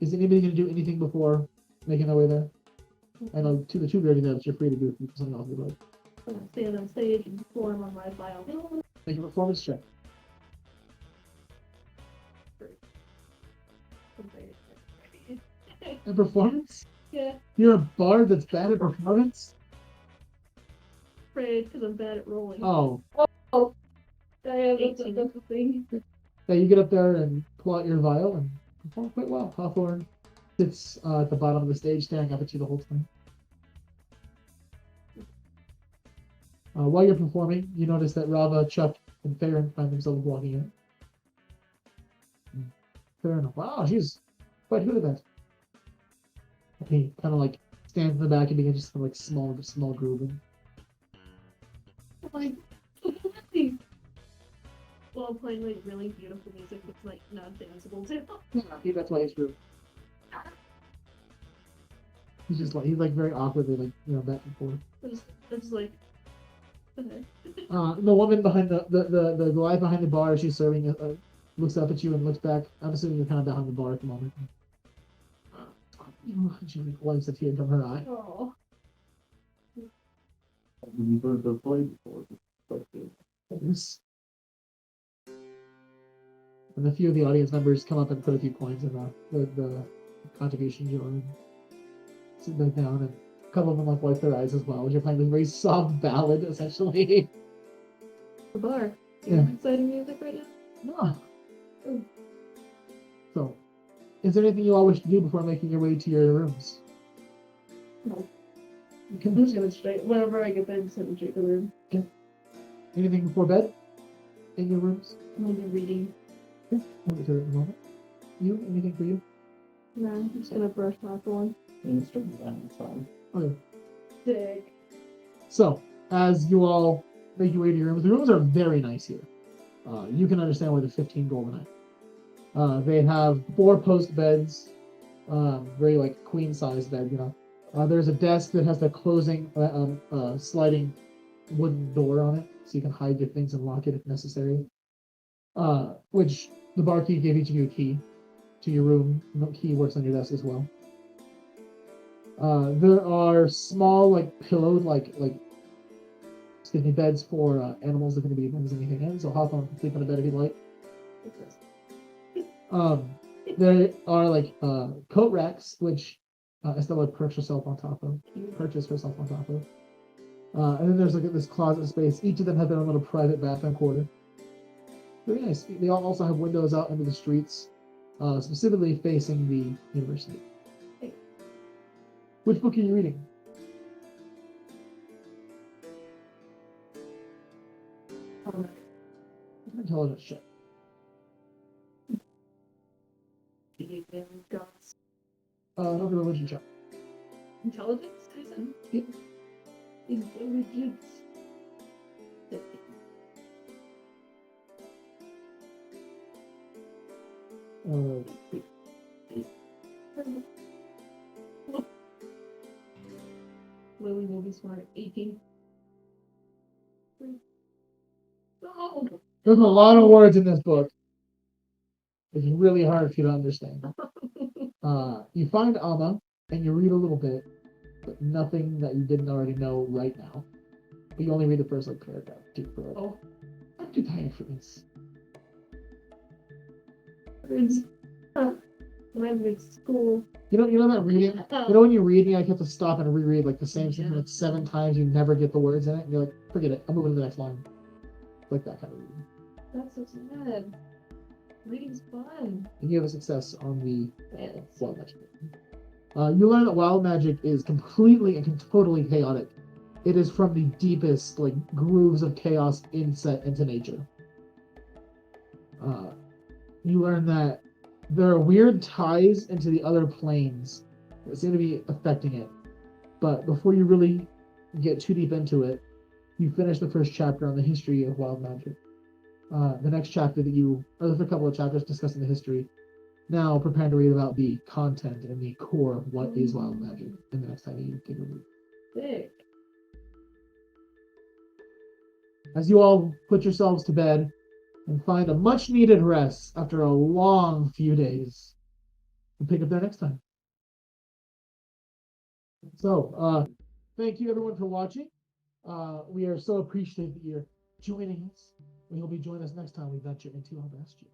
Is anybody going to do anything before making their way there? I know the two already know that you're free to do something else if you'd like. I'm gonna stand on stage and perform on my violin. Make a performance check. A performance? Yeah, You're a bard that's bad at performance? afraid because I'm bad at rolling. Oh. Yeah, that's the thing. Yeah, you get up there and pull out your vial and perform quite well. Hawthorne sits at the bottom of the stage, staring up at you the whole time. While you're performing, you notice that Rauva, Chuck, and Farron find themselves walking in. Farron, wow, she's quite good at that. He kind of like stands in the back and begins just kind of like small grooving. Like, well, playing like really beautiful music that's like not danceable too. Yeah, that's why he's grooving. He's like very awkwardly like back and forth. It's like, okay. The woman behind the guy behind the bar, she's serving, looks up at you and looks back. I'm assuming you're kind of behind the bar at the moment. She like wipes a tear from her eye. Oh. You've heard the play before. Yes. And a few of the audience members come up and put a few coins in the contribution jar and sit back down, and a couple of them like wipe their eyes as well, as you're playing this very soft ballad, essentially. The bar. Yeah. Exciting music right now? No. So, is there anything you all wish to do before making your way to your rooms? No. You I'm can just gonna straight, whenever I get there, I'm just gonna straight to the room. anything before bed? In your rooms? I'm gonna be reading. Okay, we'll get to it in a moment. You? Anything for you? No, I'm just gonna brush my one. Instrument fine. Okay. Dick. So, as you all make your way to your rooms, the rooms are very nice here. You can understand why they're 15 gold a night. They have 4-post beds, very like queen-sized bed, there's a desk that has the closing, sliding wooden door on it, so you can hide your things and lock it if necessary. Which the barkeep gave each of you a key to your room. The key works on your desk as well. There are small, like pillowed, beds for animals that are going to be losing anything in. So hop on, sleep on a bed if you'd like. There are coat racks, which Estella perched herself on top of. Purchased herself on top of. And then there's this closet space. Each of them have their own little private bathroom quarter. Very nice. They all also have windows out into the streets, specifically facing the university. Which book are you reading? Intelligence check. No religion check. Intelligence, I said? Yep. Intelligence. Lily will be smart. 18. No! There's a lot of words in this book. It's really hard for you to understand. You find Amma, and you read a little bit, but nothing that you didn't already know right now. But you only read the first paragraph. I'm too tired for this. Words. When I'm in school. You know that reading? You know when you read, you have to stop and reread the same sentence 7 times, you never get the words in it, and you're like, forget it, I'm moving to the next line. Like that kind of reading. That's so sad. Reading's fun. And you have a success on the wild magic. You learn that wild magic is completely and totally chaotic. It is from the deepest grooves of chaos inset into nature. You learn that there are weird ties into the other planes that seem to be affecting it. But before you really get too deep into it, you finish the first chapter on the history of wild magic. The next chapter there's a couple of chapters discussing the history. Now prepare to read about the content and the core of what is wild magic in the next time you take a read. Sick. As you all put yourselves to bed and find a much needed rest after a long few days, we'll pick up there next time. So, thank you everyone for watching. We are so appreciative that you're joining us. We hope you join us next time we venture into our bastion.